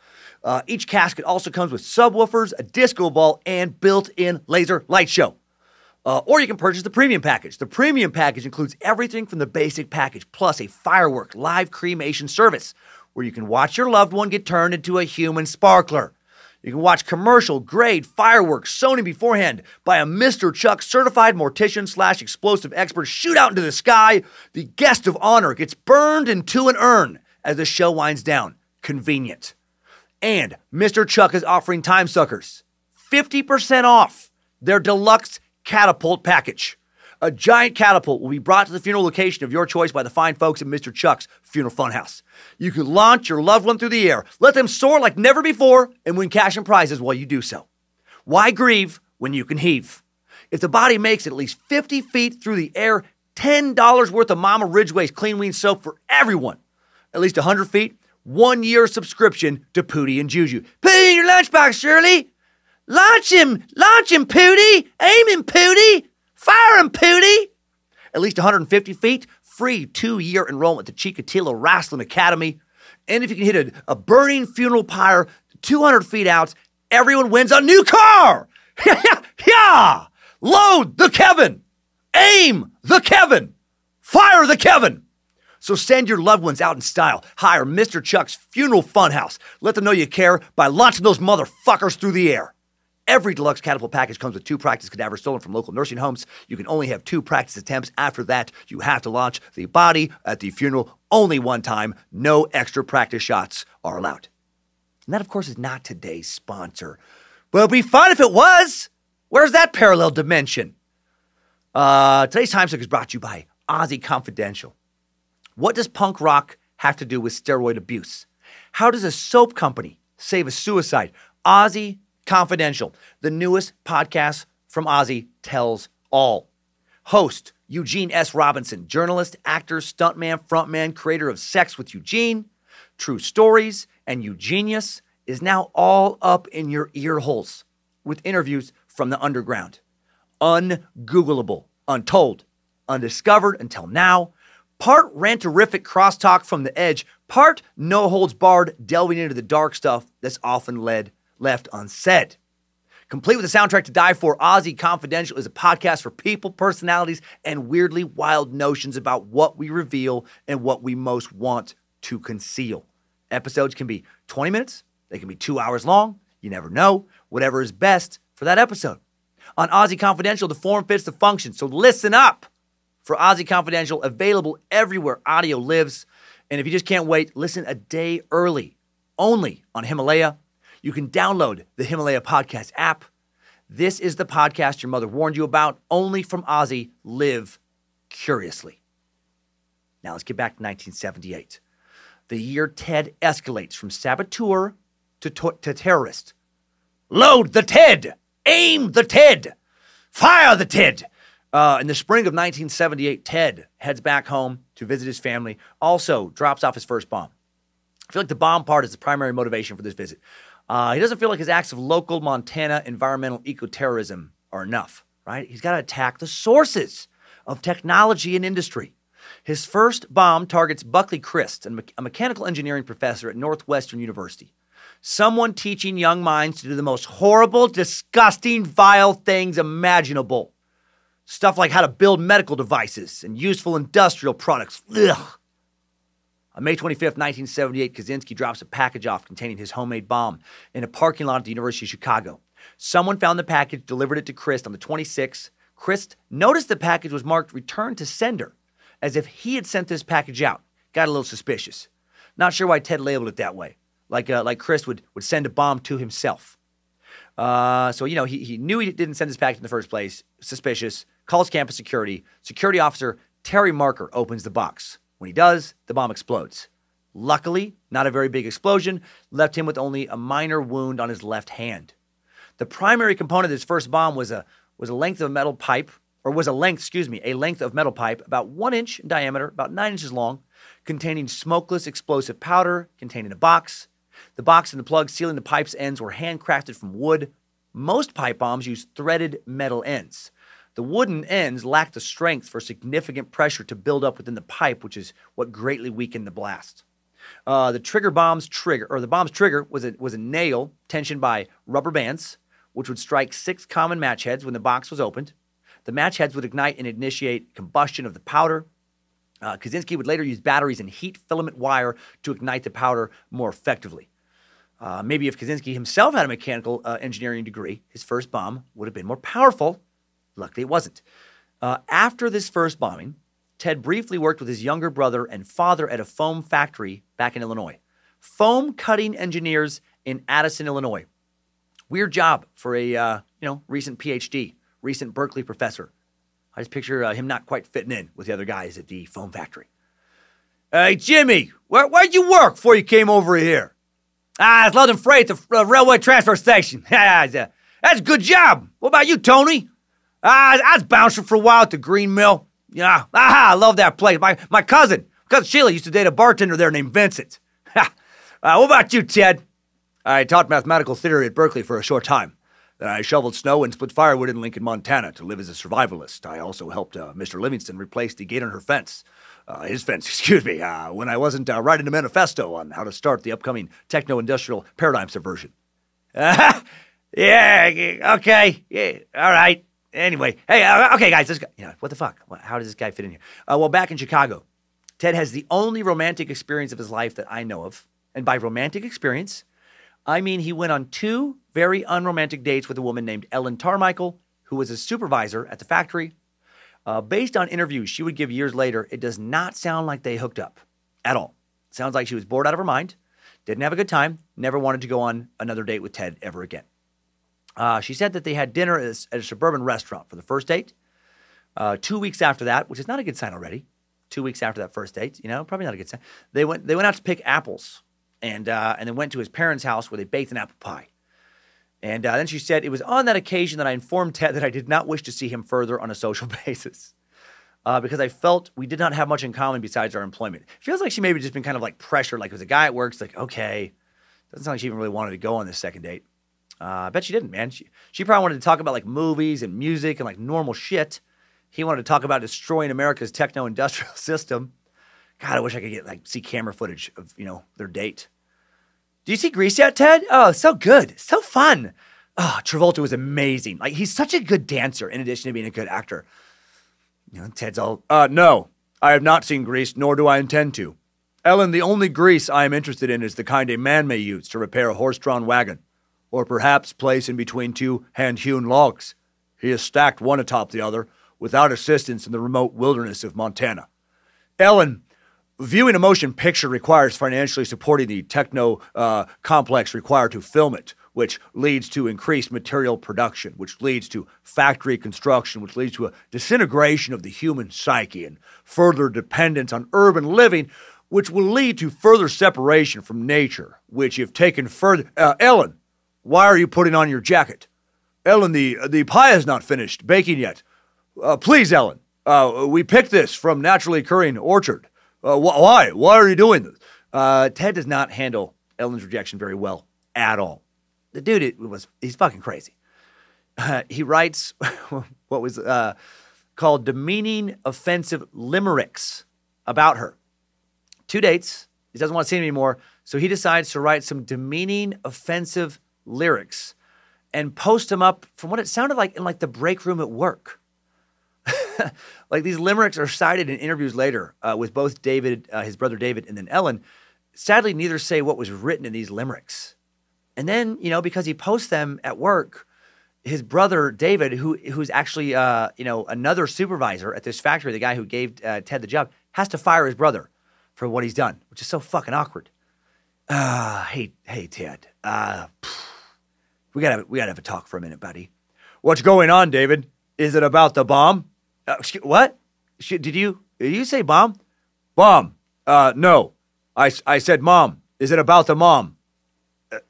Each casket also comes with subwoofers, a disco ball, and built-in laser light show. Or you can purchase the premium package. The premium package includes everything from the basic package, plus a firework live cremation service where you can watch your loved one get turned into a human sparkler. You can watch commercial-grade fireworks sewn in beforehand by a Mr. Chuck certified mortician/explosive expert shoot out into the sky. The guest of honor gets burned into an urn as the show winds down. Convenient. And Mr. Chuck is offering Timesuckers 50% off their deluxe catapult package. A giant catapult will be brought to the funeral location of your choice by the fine folks at Mr. Chuck's Funeral Funhouse. You can launch your loved one through the air, let them soar like never before, and win cash and prizes while you do so. Why grieve when you can heave? If the body makes it at least 50 feet through the air, $10 worth of Mama Ridgway's Clean Wean soap for everyone. At least 100 feet, 1 year subscription to Pootie and Juju. Put it in your lunchbox, Shirley. Launch him, Pootie. Aim him, Pootie. Fire him, Pootie. At least 150 feet, free 2-year enrollment to Chikatilo Wrestling Academy. And if you can hit a burning funeral pyre 200 feet out, everyone wins a new car. Yeah. Load the Kevin. Aim the Kevin. Fire the Kevin. So send your loved ones out in style. Hire Mr. Chuck's Funeral Funhouse. Let them know you care by launching those motherfuckers through the air. Every deluxe catapult package comes with 2 practice cadavers stolen from local nursing homes. You can only have 2 practice attempts. After that, you have to launch the body at the funeral only one time. No extra practice shots are allowed. And that, of course, is not today's sponsor. But it'd be fun if it was. Where's that parallel dimension? Today's Timesuck is brought to you by OZY Confidential. What does punk rock have to do with steroid abuse? How does a soap company save a suicide? OZY Confidential, the newest podcast from OZY, tells all. Host Eugene S. Robinson, journalist, actor, stuntman, frontman, creator of Sex with Eugene, True Stories, and Eugenius, is now all up in your ear holes with interviews from the underground. Ungoogleable, untold, undiscovered until now. Part rantorific crosstalk from the edge, part no-holds-barred delving into the dark stuff that's often left unsaid. Complete with a soundtrack to die for, OZY Confidential is a podcast for people, personalities, and weirdly wild notions about what we reveal and what we most want to conceal. Episodes can be 20 minutes. They can be 2 hours long. You never know. Whatever is best for that episode. On OZY Confidential, the form fits the function, so listen up for OZY Confidential, available everywhere audio lives. And if you just can't wait, listen a day early, only on Himalaya. You can download the Himalaya Podcast app. This is the podcast your mother warned you about, only from OZY. Live curiously. Now let's get back to 1978. The year Ted escalates from saboteur to terrorist. Load the Ted! Aim the Ted! Fire the Ted! In the spring of 1978, Ted heads back home to visit his family, also drops off his first bomb. I feel like the bomb part is the primary motivation for this visit. He doesn't feel like his acts of local Montana environmental eco-terrorism are enough. right? He's got to attack the sources of technology and industry. His first bomb targets Buckley Christ, a mechanical engineering professor at Northwestern University. Someone teaching young minds to do the most horrible, disgusting, vile things imaginable. Stuff like how to build medical devices and useful industrial products. Ugh. On May 25th, 1978, Kaczynski drops a package off containing his homemade bomb in a parking lot at the University of Chicago. Someone found the package, delivered it to Christ on the 26th. Christ noticed the package was marked return to sender, as if he had sent this package out. Got a little suspicious. Not sure why Ted labeled it that way. Like Chris would send a bomb to himself. So, he knew he didn't send this package in the first place. Suspicious. Calls campus security. Security officer Terry Marker opens the box. When he does, the bomb explodes. Luckily, not a very big explosion, left him with only a minor wound on his left hand. The primary component of this first bomb was a length of metal pipe, a length of metal pipe about 1 inch in diameter, about 9 inches long, containing smokeless explosive powder, contained in a box. The box and the plug sealing the pipe's ends were handcrafted from wood. Most pipe bombs use threaded metal ends. The wooden ends lacked the strength for significant pressure to build up within the pipe, which is what greatly weakened the blast. The bomb's trigger was a nail tensioned by rubber bands, which would strike 6 common match heads when the box was opened. The match heads would ignite and initiate combustion of the powder. Kaczynski would later use batteries and heat filament wire to ignite the powder more effectively. Maybe if Kaczynski himself had a mechanical engineering degree, his first bomb would have been more powerful. Luckily, it wasn't. After this first bombing, Ted briefly worked with his younger brother and father at a foam factory back in Illinois. Foam cutting engineers in Addison, Illinois. Weird job for a recent PhD, recent Berkeley professor. I just picture him not quite fitting in with the other guys at the foam factory. Hey, Jimmy, where'd you work before you came over here? I was loading freight at the railway transfer station. That's a good job. What about you, Tony? I was bouncing for a while at the Green Mill. Yeah, I love that place. My cousin Sheila used to date a bartender there named Vincent. What about you, Ted? I taught mathematical theory at Berkeley for a short time. Then I shoveled snow and split firewood in Lincoln, Montana to live as a survivalist. I also helped Mr. Livingston replace the gate on his fence, when I wasn't writing a manifesto on how to start the upcoming techno-industrial paradigm subversion. Yeah, okay, yeah, all right. Anyway, hey, okay, guys, let's go. What the fuck? How does this guy fit in here? Well, back in Chicago, Ted has the only romantic experience of his life that I know of. And by romantic experience, I mean he went on 2 very unromantic dates with a woman named Ellen Tarmichael, who was a supervisor at the factory. Based on interviews she would give years later, it does not sound like they hooked up at all. Sounds like she was bored out of her mind, didn't have a good time, never wanted to go on another date with Ted ever again. She said that they had dinner at a suburban restaurant for the first date. 2 weeks after that, which is not a good sign already. 2 weeks after that first date, probably not a good sign. They went out to pick apples, and then went to his parents' house where they baked an apple pie. And then she said, it was on that occasion that I informed Ted that I did not wish to see him further on a social basis because I felt we did not have much in common besides our employment. It feels like she maybe just been kind of like pressured, like it was a guy at work. It's like, okay, doesn't sound like she even really wanted to go on this second date. I bet she didn't, man. She probably wanted to talk about like movies and music and like normal shit. He wanted to talk about destroying America's techno-industrial system. God, I wish I could see camera footage of, their date. Do you see Grease yet, Ted? Oh, so good. So fun. Oh, Travolta was amazing. Like, he's such a good dancer in addition to being a good actor. Ted's all, no, I have not seen Grease, nor do I intend to. Ellen, the only grease I am interested in is the kind a man may use to repair a horse-drawn wagon, or perhaps place in between 2 hand-hewn logs. He is stacked one atop the other, without assistance in the remote wilderness of Montana. Ellen, viewing a motion picture requires financially supporting the techno complex required to film it, which leads to increased material production, which leads to factory construction, which leads to a disintegration of the human psyche and further dependence on urban living, which will lead to further separation from nature, which if taken further... Ellen, why are you putting on your jacket? Ellen, the pie is not finished baking yet. Please, Ellen, we picked this from naturally occurring orchard. Why? Why are you doing this? Ted does not handle Ellen's rejection very well at all. The dude, he's fucking crazy. He writes, what was called demeaning, offensive limericks about her. 2 dates. He doesn't want to see them anymore, so he decides to write some demeaning, offensive lyrics and post them up from what it sounded like in like the break room at work. Like these limericks are cited in interviews later with both David, his brother David, and then Ellen. Sadly, neither say what was written in these limericks. And then, you know, because he posts them at work, his brother David, who's actually, another supervisor at this factory, the guy who gave Ted the job, has to fire his brother for what he's done, which is so fucking awkward. Hey, Ted. We gotta have a talk for a minute, buddy. What's going on, David? Is it about the bomb? What? Did you say bomb? Bomb. No. I said mom. Is it about the mom?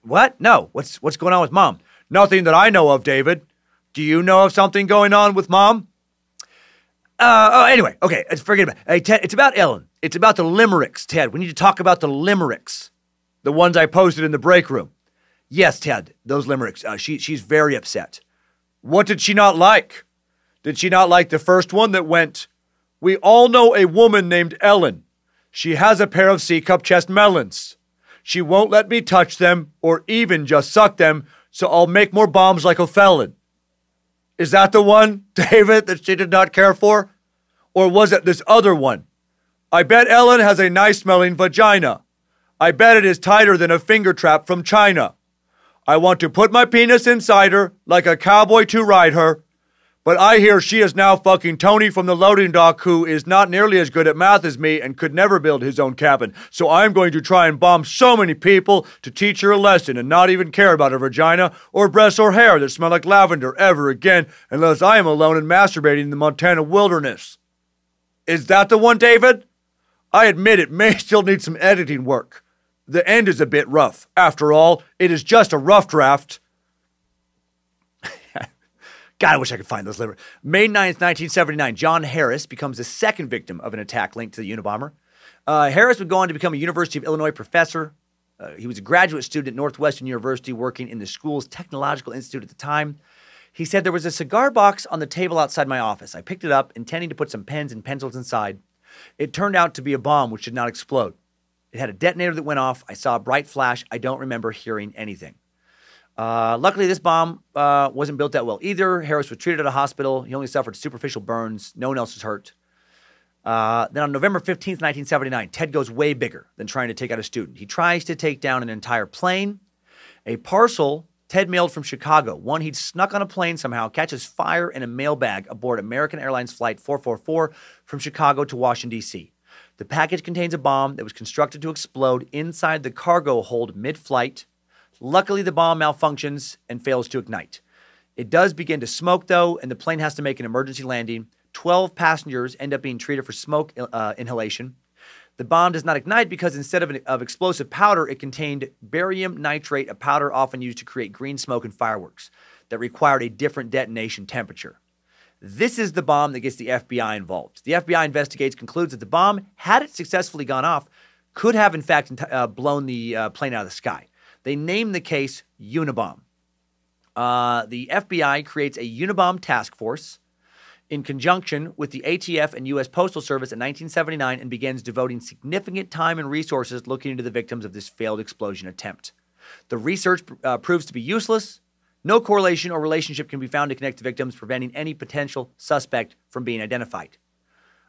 What? No. What's going on with mom? Nothing that I know of, David. Do you know of something going on with mom? Anyway. Okay. Forget about it. Hey, Ted, it's about Ellen. It's about the limericks, Ted. We need to talk about the limericks. The ones I posted in the break room. Yes, Ted. Those limericks. She's very upset. What did she not like? Did she not like the first one that went, we all know a woman named Ellen. She has a pair of C-cup chest melons. She won't let me touch them or even just suck them, so I'll make more bombs like a felon. Is that the one, David, that she did not care for? Or was it this other one? I bet Ellen has a nice-smelling vagina. I bet it is tighter than a finger trap from China. I want to put my penis inside her like a cowboy to ride her. But I hear she is now fucking Tony from the loading dock, who is not nearly as good at math as me and could never build his own cabin. So I'm going to try and bomb so many people to teach her a lesson and not even care about her vagina or breasts or hair that smell like lavender ever again unless I am alone and masturbating in the Montana wilderness. Is that the one, David? I admit it may still need some editing work. The end is a bit rough. After all, it is just a rough draft. God, I wish I could find those limericks. May 9th, 1979, John Harris becomes the second victim of an attack linked to the Unabomber. Harris would go on to become a University of Illinois professor. He was a graduate student at Northwestern University working in the school's technological institute at the time. He said, there was a cigar box on the table outside my office. I picked it up, intending to put some pens and pencils inside. It turned out to be a bomb which did not explode. It had a detonator that went off. I saw a bright flash. I don't remember hearing anything. Luckily, this bomb wasn't built that well either. Harris was treated at a hospital. He only suffered superficial burns. No one else was hurt. Then on November 15th, 1979, Ted goes way bigger than trying to take out a student. He tries to take down an entire plane. A parcel Ted mailed from Chicago, one he'd snuck on a plane somehow, catches fire in a mailbag aboard American Airlines Flight 444 from Chicago to Washington, D.C. The package contains a bomb that was constructed to explode inside the cargo hold mid-flight. Luckily, the bomb malfunctions and fails to ignite. It does begin to smoke, though, and the plane has to make an emergency landing. 12 passengers end up being treated for smoke inhalation. The bomb does not ignite because instead of explosive powder, it contained barium nitrate, a powder often used to create green smoke in fireworks that required a different detonation temperature. This is the bomb that gets the FBI involved. The FBI investigates, concludes that the bomb, had it successfully gone off, could have in fact blown the plane out of the sky. They name the case Unabomber. The FBI creates a Unabomber task force in conjunction with the ATF and U.S. Postal Service in 1979 and begins devoting significant time and resources looking into the victims of this failed explosion attempt. The research proves to be useless. No correlation or relationship can be found to connect the victims, preventing any potential suspect from being identified.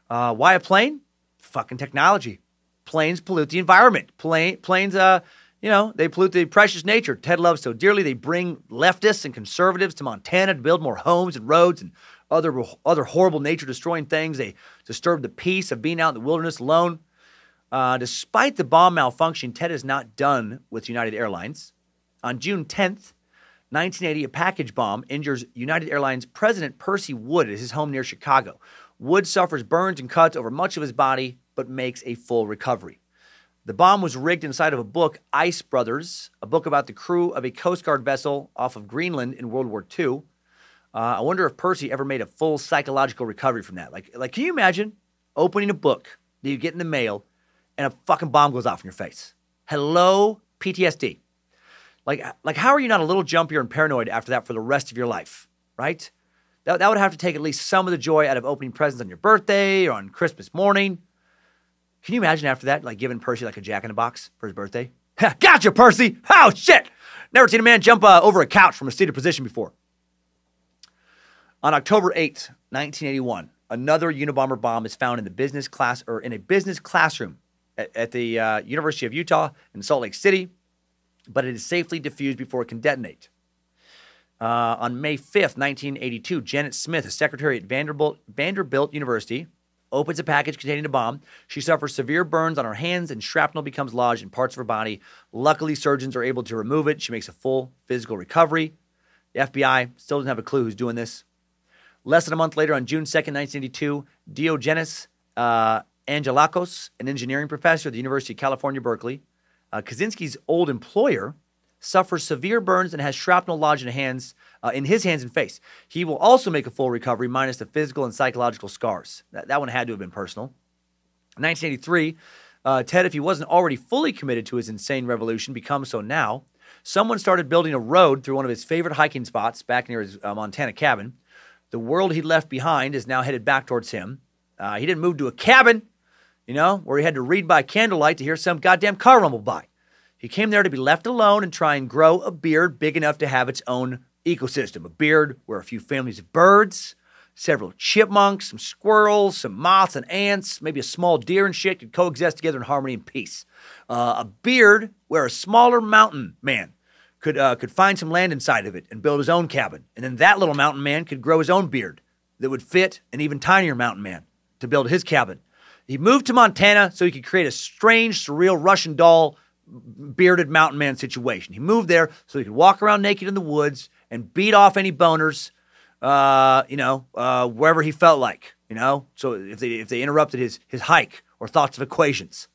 Why a plane? Fucking technology. Planes pollute the environment. Planes, they pollute the precious nature Ted loves so dearly. They bring leftists and conservatives to Montana to build more homes and roads and other horrible nature-destroying things. They disturb the peace of being out in the wilderness alone. Despite the bomb malfunction, Ted is not done with United Airlines. On June 10th, 1980, a package bomb injures United Airlines President Percy Wood at his home near Chicago. Wood suffers burns and cuts over much of his body, but makes a full recovery. The bomb was rigged inside of a book, Ice Brothers, a book about the crew of a Coast Guard vessel off of Greenland in World War II. I wonder if Percy ever made a full psychological recovery from that. Like, can you imagine opening a book that you get in the mail and a fucking bomb goes off in your face? Hello, PTSD. Like, how are you not a little jumpier and paranoid after that for the rest of your life, right? That would have to take at least some of the joy out of opening presents on your birthday or on Christmas morning. Can you imagine after that, like giving Percy like a Jack-in-the-Box for his birthday? Gotcha, Percy! Oh, shit! Never seen a man jump over a couch from a seated position before. On October 8th, 1981, another Unabomber bomb is found in a business classroom at the University of Utah in Salt Lake City, but it is safely defused before it can detonate. On May 5th, 1982, Janet Smith, a secretary at Vanderbilt University, opens a package containing a bomb. She suffers severe burns on her hands and shrapnel becomes lodged in parts of her body. Luckily, surgeons are able to remove it. She makes a full physical recovery. The FBI still doesn't have a clue who's doing this. Less than a month later, on June 2nd, 1982, Diogenes Angelakos, an engineering professor at the University of California, Berkeley, Kaczynski's old employer, suffers severe burns and has shrapnel lodged in his hands and face. He will also make a full recovery, minus the physical and psychological scars. That one had to have been personal. In 1983, Ted, if he wasn't already fully committed to his insane revolution, becomes so now. Someone started building a road through one of his favorite hiking spots back near his Montana cabin. The world he left behind is now headed back towards him. He didn't move to a cabin, where he had to read by candlelight to hear some goddamn car rumble by. He came there to be left alone and try and grow a beard big enough to have its own ecosystem. A beard where a few families of birds, several chipmunks, some squirrels, some moths and ants, maybe a small deer and shit could coexist together in harmony and peace. A beard where a smaller mountain man could find some land inside of it and build his own cabin. And then that little mountain man could grow his own beard that would fit an even tinier mountain man to build his cabin. He moved to Montana so he could create a strange, surreal Russian doll bearded mountain man situation. He moved there so he could walk around naked in the woods and beat off any boners, wherever he felt like, so if they interrupted his hike or thoughts of equations.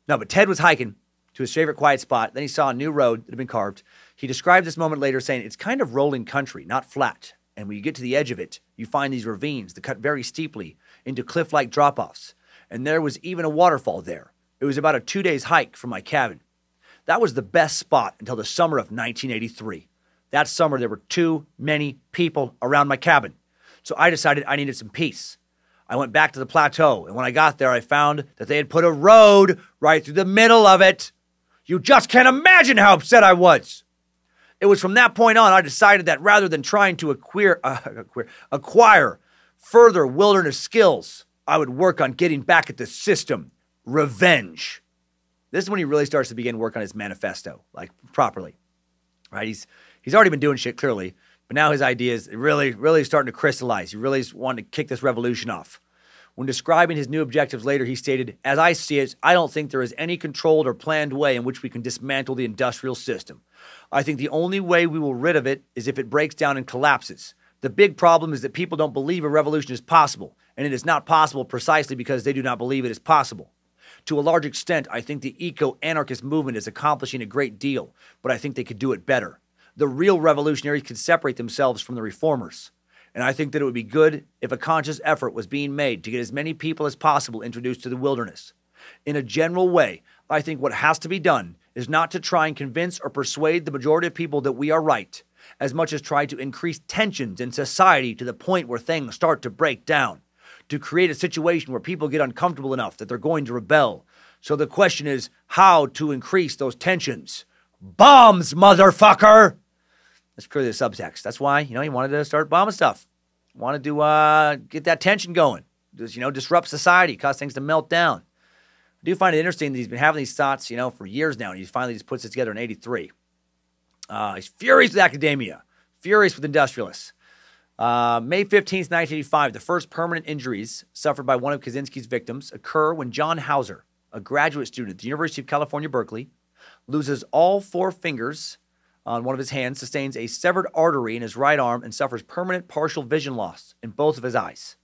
No, but Ted was hiking to his favorite quiet spot. Then he saw a new road that had been carved. He described this moment later saying, it's kind of rolling country, not flat. And when you get to the edge of it, you find these ravines that cut very steeply into cliff-like drop-offs. And there was even a waterfall there. It was about a 2 days hike from my cabin. That was the best spot until the summer of 1983. That summer, there were too many people around my cabin. So I decided I needed some peace. I went back to the plateau, and when I got there, I found that they had put a road right through the middle of it. You just can't imagine how upset I was. It was from that point on I decided that rather than trying to acquire further wilderness skills, I would work on getting back at the system. Revenge. This is when he really starts to begin work on his manifesto, like properly. Right? He's already been doing shit clearly, but now his ideas really starting to crystallize. He really wanted to kick this revolution off. When describing his new objectives later, he stated, as I see it, I don't think there is any controlled or planned way in which we can dismantle the industrial system. I think the only way we will rid of it is if it breaks down and collapses. The big problem is that people don't believe a revolution is possible, and it is not possible precisely because they do not believe it is possible. To a large extent, I think the eco-anarchist movement is accomplishing a great deal, but I think they could do it better. The real revolutionaries could separate themselves from the reformers. And I think that it would be good if a conscious effort was being made to get as many people as possible introduced to the wilderness. In a general way, I think what has to be done is not to try and convince or persuade the majority of people that we are right, as much as try to increase tensions in society to the point where things start to break down, to create a situation where people get uncomfortable enough that they're going to rebel. So the question is how to increase those tensions. Bombs, motherfucker! That's clearly the subtext. That's why, he wanted to start bombing stuff. Wanted to get that tension going. Just, disrupt society, cause things to melt down. I do find it interesting that he's been having these thoughts, for years now, and he finally just puts it together in 83. He's furious with academia, furious with industrialists. May 15th, 1985, the first permanent injuries suffered by one of Kaczynski's victims occur when John Hauser, a graduate student at the University of California, Berkeley, loses all 4 fingers on one of his hands, sustains a severed artery in his right arm, and suffers permanent partial vision loss in both of his eyes.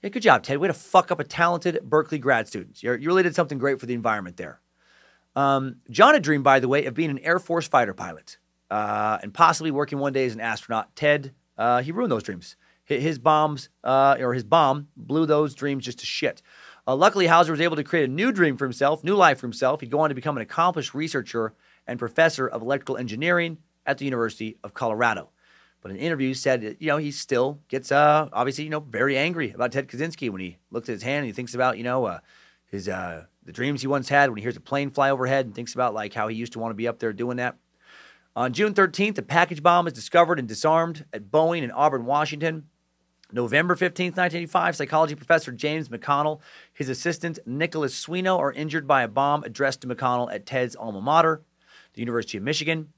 Yeah, good job, Ted. Way to fuck up a talented Berkeley grad student. You really did something great for the environment there. John had dreamed, by the way, of being an Air Force fighter pilot and possibly working one day as an astronaut. Ted, he ruined those dreams. His bomb blew those dreams just to shit. Luckily, Hauser was able to create a new dream for himself, new life for himself. He'd go on to become an accomplished researcher and professor of electrical engineering at the University of Colorado. But in interviews said that, he still gets, obviously, very angry about Ted Kaczynski when he looks at his hand and he thinks about, his the dreams he once had when he hears a plane fly overhead and thinks about, like, how he used to want to be up there doing that. On June 13th, a package bomb is discovered and disarmed at Boeing in Auburn, Washington. November 15th, 1985, psychology professor James McConnell, his assistant Nicholas Sweeney are injured by a bomb addressed to McConnell at Ted's alma mater, the University of Michigan.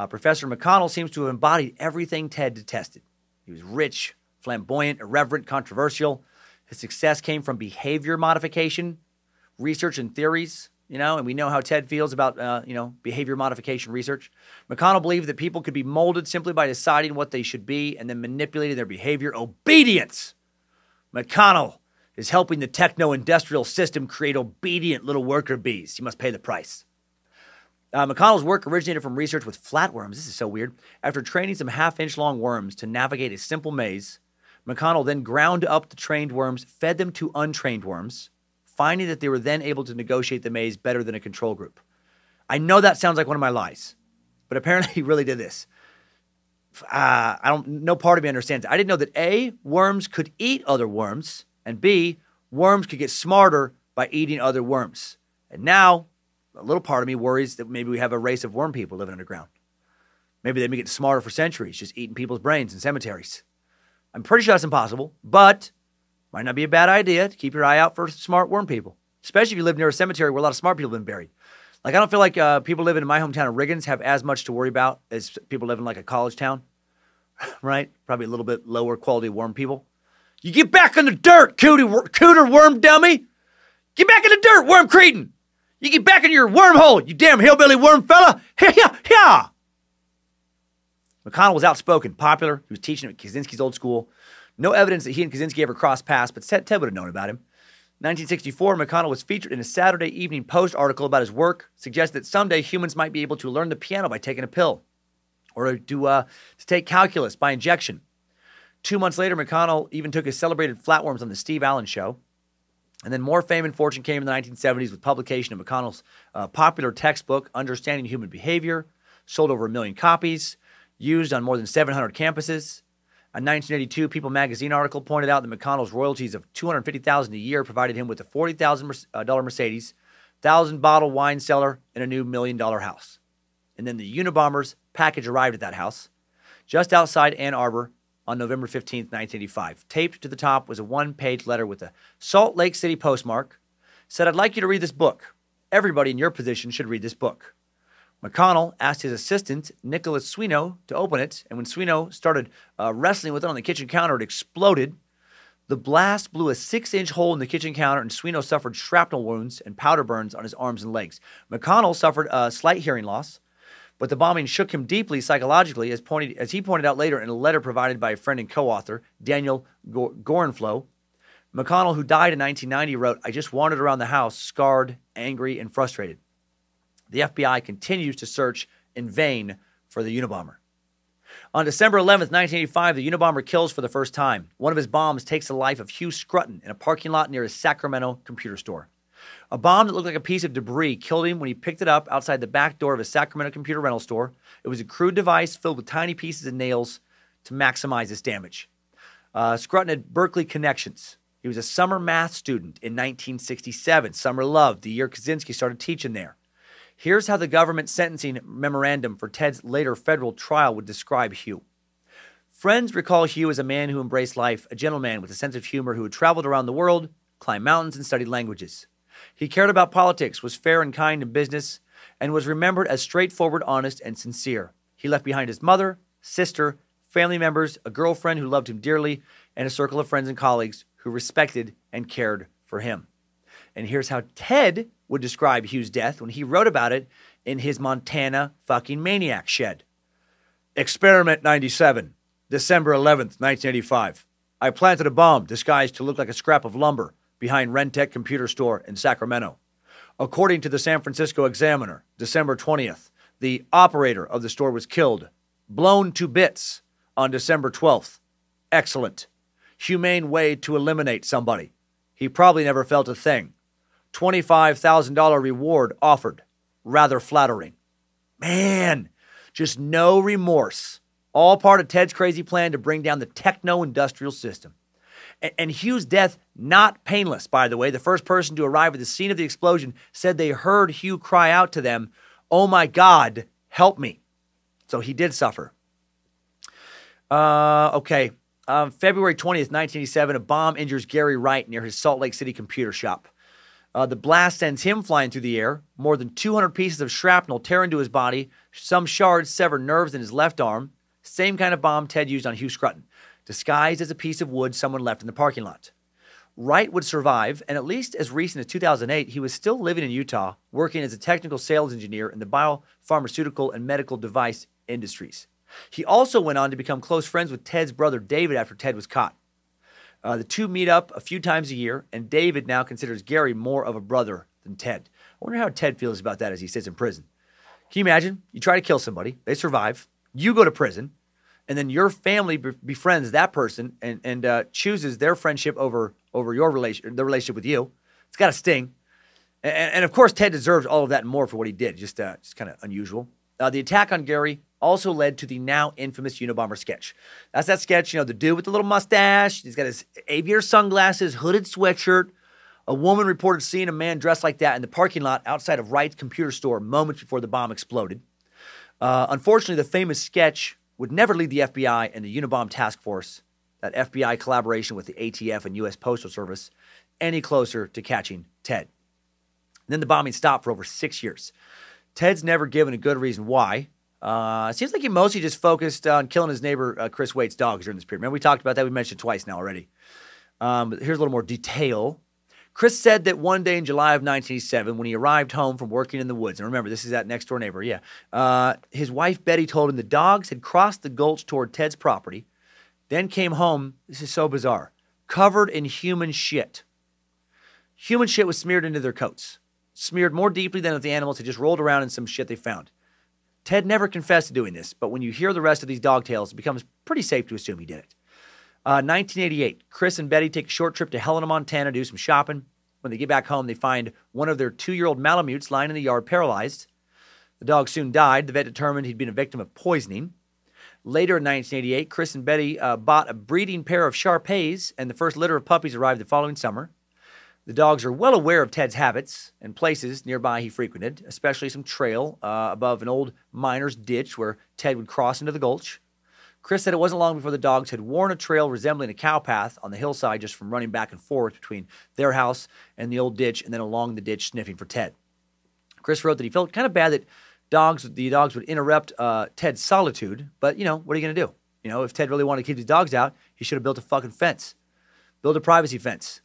Professor McConnell seems to have embodied everything Ted detested. He was rich, flamboyant, irreverent, controversial. His success came from behavior modification, research and theories, and we know how Ted feels about, behavior modification research. McConnell believed that people could be molded simply by deciding what they should be and then manipulating their behavior. Obedience! McConnell is helping the techno-industrial system create obedient little worker bees. You must pay the price. McConnell's work originated from research with flatworms. This is so weird. After training some half-inch long worms to navigate a simple maze, McConnell then ground up the trained worms, fed them to untrained worms, finding that they were then able to negotiate the maze better than a control group. I know that sounds like one of my lies, but apparently he really did this. No part of me understands it. I didn't know that A, worms could eat other worms, and B, worms could get smarter by eating other worms. And now, a little part of me worries that maybe we have a race of worm people living underground. Maybe they've been getting smarter for centuries, just eating people's brains in cemeteries. I'm pretty sure that's impossible, but might not be a bad idea to keep your eye out for smart worm people, especially if you live near a cemetery where a lot of smart people have been buried. Like, I don't feel like people living in my hometown of Riggins have as much to worry about as people living in like a college town, right? Probably a little bit lower quality worm people. You get back in the dirt, cooter worm dummy. Get back in the dirt, worm cretin. You get back in your wormhole, you damn hillbilly worm fella. Yeah. McConnell was outspoken, popular. He was teaching at Kaczynski's old school. No evidence that he and Kaczynski ever crossed paths, but Ted would have known about him. 1964, McConnell was featured in a Saturday Evening Post article about his work, suggested that someday humans might be able to learn the piano by taking a pill, or to take calculus by injection. 2 months later, McConnell even took his celebrated flatworms on the Steve Allen Show. And then more fame and fortune came in the 1970s with publication of McConnell's popular textbook, Understanding Human Behavior, sold over 1 million copies, used on more than 700 campuses. A 1982 People magazine article pointed out that McConnell's royalties of $250,000 a year provided him with a $40,000 Mercedes, 1,000-bottle wine cellar, and a new $1 million house. And then the Unabomber's package arrived at that house just outside Ann Arbor on November 15th, 1985. Taped to the top was a one-page letter with a Salt Lake City postmark. Said, "I'd like you to read this book. Everybody in your position should read this book." McConnell asked his assistant, Nicholas Sweeney, to open it, and when Sweeney started wrestling with it on the kitchen counter, it exploded. The blast blew a 6-inch hole in the kitchen counter, and Sweeney suffered shrapnel wounds and powder burns on his arms and legs. McConnell suffered a slight hearing loss, but the bombing shook him deeply psychologically, as he pointed out later in a letter provided by a friend and co-author, Daniel Gorenflow. McConnell, who died in 1990, wrote, "I just wandered around the house, scarred, angry, and frustrated." The FBI continues to search in vain for the Unabomber. On December 11th, 1985, the Unabomber kills for the first time. One of his bombs takes the life of Hugh Scruton in a parking lot near his Sacramento computer store. A bomb that looked like a piece of debris killed him when he picked it up outside the back door of his Sacramento computer rental store. It was a crude device filled with tiny pieces of nails to maximize its damage. Scruton had Berkeley connections. He was a summer math student in 1967. Summer loved, the year Kaczynski started teaching there. Here's how the government sentencing memorandum for Ted's later federal trial would describe Hugh. Friends recall Hugh as a man who embraced life, a gentleman with a sense of humor who had traveled around the world, climbed mountains, and studied languages. He cared about politics, was fair and kind in business, and was remembered as straightforward, honest, and sincere. He left behind his mother, sister, family members, a girlfriend who loved him dearly, and a circle of friends and colleagues who respected and cared for him. And here's how Ted would describe Hugh's death when he wrote about it in his Montana fucking maniac shed. Experiment 97, December 11th, 1985. I planted a bomb disguised to look like a scrap of lumber behind Rentec Computer Store in Sacramento. According to the San Francisco Examiner, December 20th, the operator of the store was killed, blown to bits on December 12th. Excellent. Humane way to eliminate somebody. He probably never felt a thing. $25,000 reward offered. Rather flattering. Man, just no remorse All part of Ted's crazy plan to bring down the techno-industrial system. And Hugh's death, not painless, by the way. The first person to arrive at the scene of the explosion said they heard Hugh cry out to them, "Oh my God, help me." So he did suffer. February 20th, 1987, a bomb injures Gary Wright near his Salt Lake City computer shop. The blast sends him flying through the air. More than 200 pieces of shrapnel tear into his body. Some shards sever nerves in his left arm. Same kind of bomb Ted used on Hugh Scruton, disguised as a piece of wood someone left in the parking lot. Wright would survive, and at least as recent as 2008, he was still living in Utah, working as a technical sales engineer in the biopharmaceutical and medical device industries. He also went on to become close friends with Ted's brother David after Ted was caught. The two meet up a few times a year, and David now considers Gary more of a brother than Ted. I wonder how Ted feels about that as he sits in prison. Can you imagine? You try to kill somebody, they survive, you go to prison, and then your family befriends that person and chooses their friendship over your the relationship with you. It's got to sting. And of course, Ted deserves all of that and more for what he did. Just kind of unusual. The attack on Gary also led to the now infamous Unabomber sketch. That's that sketch, the dude with the little mustache. He's got his aviator sunglasses, hooded sweatshirt. A woman reported seeing a man dressed like that in the parking lot outside of Wright's computer store moments before the bomb exploded. Unfortunately, the famous sketch would never lead the FBI and the Unabomber task force, that FBI collaboration with the ATF and U.S. Postal Service, any closer to catching Ted. And then the bombing stopped for over 6 years. Ted's never given a good reason why. It seems like he mostly just focused on killing his neighbor Chris Waite's dogs during this period. Remember, we talked about that. We mentioned it twice now already. But here's a little more detail. Chris said that one day in July of 1987, when he arrived home from working in the woods, and remember, this is that next-door neighbor, his wife Betty told him the dogs had crossed the gulch toward Ted's property, then came home, this is so bizarre, covered in human shit. Human shit was smeared into their coats, smeared more deeply than if the animals had just rolled around in some shit they found. Ted never confessed to doing this, but when you hear the rest of these dog tales, it becomes pretty safe to assume he did it. 1988, Chris and Betty take a short trip to Helena, Montana to do some shopping. When they get back home, they find one of their 2-year-old Malamutes lying in the yard paralyzed. The dog soon died. The vet determined he'd been a victim of poisoning. Later in 1988, Chris and Betty bought a breeding pair of Shar-Peis, and the first litter of puppies arrived the following summer. The dogs are well aware of Ted's habits and places nearby he frequented, especially some trail above an old miner's ditch where Ted would cross into the gulch. Chris said it wasn't long before the dogs had worn a trail resembling a cow path on the hillside just from running back and forth between their house and the old ditch and then along the ditch sniffing for Ted. Chris wrote that he felt kind of bad that the dogs would interrupt Ted's solitude, but, what are you going to do? If Ted really wanted to keep these dogs out, he should have built a fucking fence. Build a privacy fence.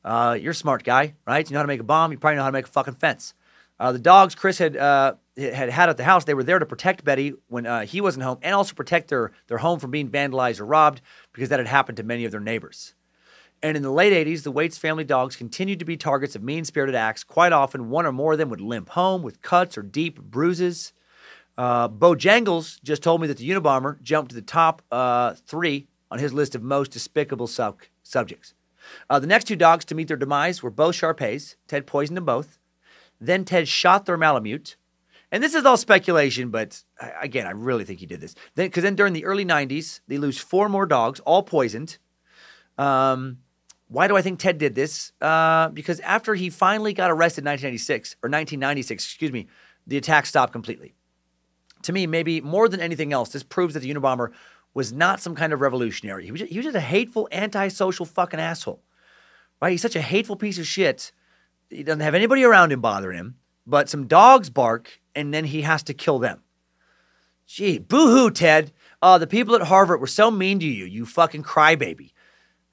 You're a smart guy, right? You know how to make a bomb. You probably know how to make a fucking fence. The dogs Chris had at the house, they were there to protect Betty when he wasn't home and also protect their home from being vandalized or robbed because that had happened to many of their neighbors. And in the late 80s, the Waits family dogs continued to be targets of mean-spirited acts. Quite often, one or more of them would limp home with cuts or deep bruises. Bojangles just told me that the Unabomber jumped to the top 3 on his list of most despicable subjects. The next 2 dogs to meet their demise were both Shar-Peis. Ted poisoned them both. Then Ted shot their Malamute. And this is all speculation, but again, I really think he did this. Because then during the early 90s, they lose 4 more dogs, all poisoned. Why do I think Ted did this? Because after he finally got arrested in 1996, the attack stopped completely. To me, maybe more than anything else, this proves that the Unabomber was not some kind of revolutionary. He was just a hateful, antisocial fucking asshole. Right? He's such a hateful piece of shit. He doesn't have anybody around him bothering him, but some dogs bark, and then he has to kill them. Gee, boo-hoo, Ted. The people at Harvard were so mean to you, you fucking crybaby.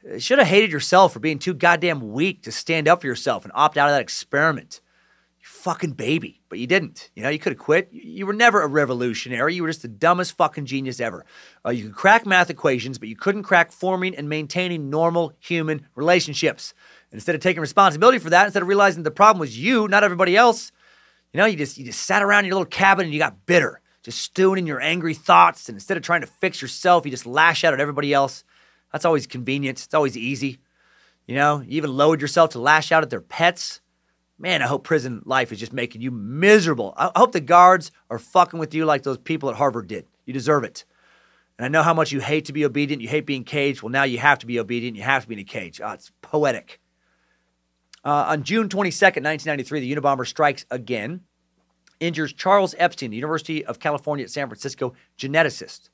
You should have hated yourself for being too goddamn weak to stand up for yourself and opt out of that experiment. You fucking baby. But you didn't. You could have quit. You were never a revolutionary. You were just the dumbest fucking genius ever. You could crack math equations, but you couldn't crack forming and maintaining normal human relationships. And instead of taking responsibility for that, instead of realizing the problem was you, not everybody else, you just sat around in your little cabin and you got bitter, just stewing in your angry thoughts. And instead of trying to fix yourself, you just lash out at everybody else. That's always convenient. It's always easy. You even lowered yourself to lash out at their pets. Man, I hope prison life is just making you miserable. I hope the guards are fucking with you like those people at Harvard did. You deserve it. And I know how much you hate to be obedient. You hate being caged. Well, now you have to be obedient. You have to be in a cage. It's poetic. On June 22nd, 1993, the Unabomber strikes again, injures Charles Epstein, the University of California at San Francisco geneticist.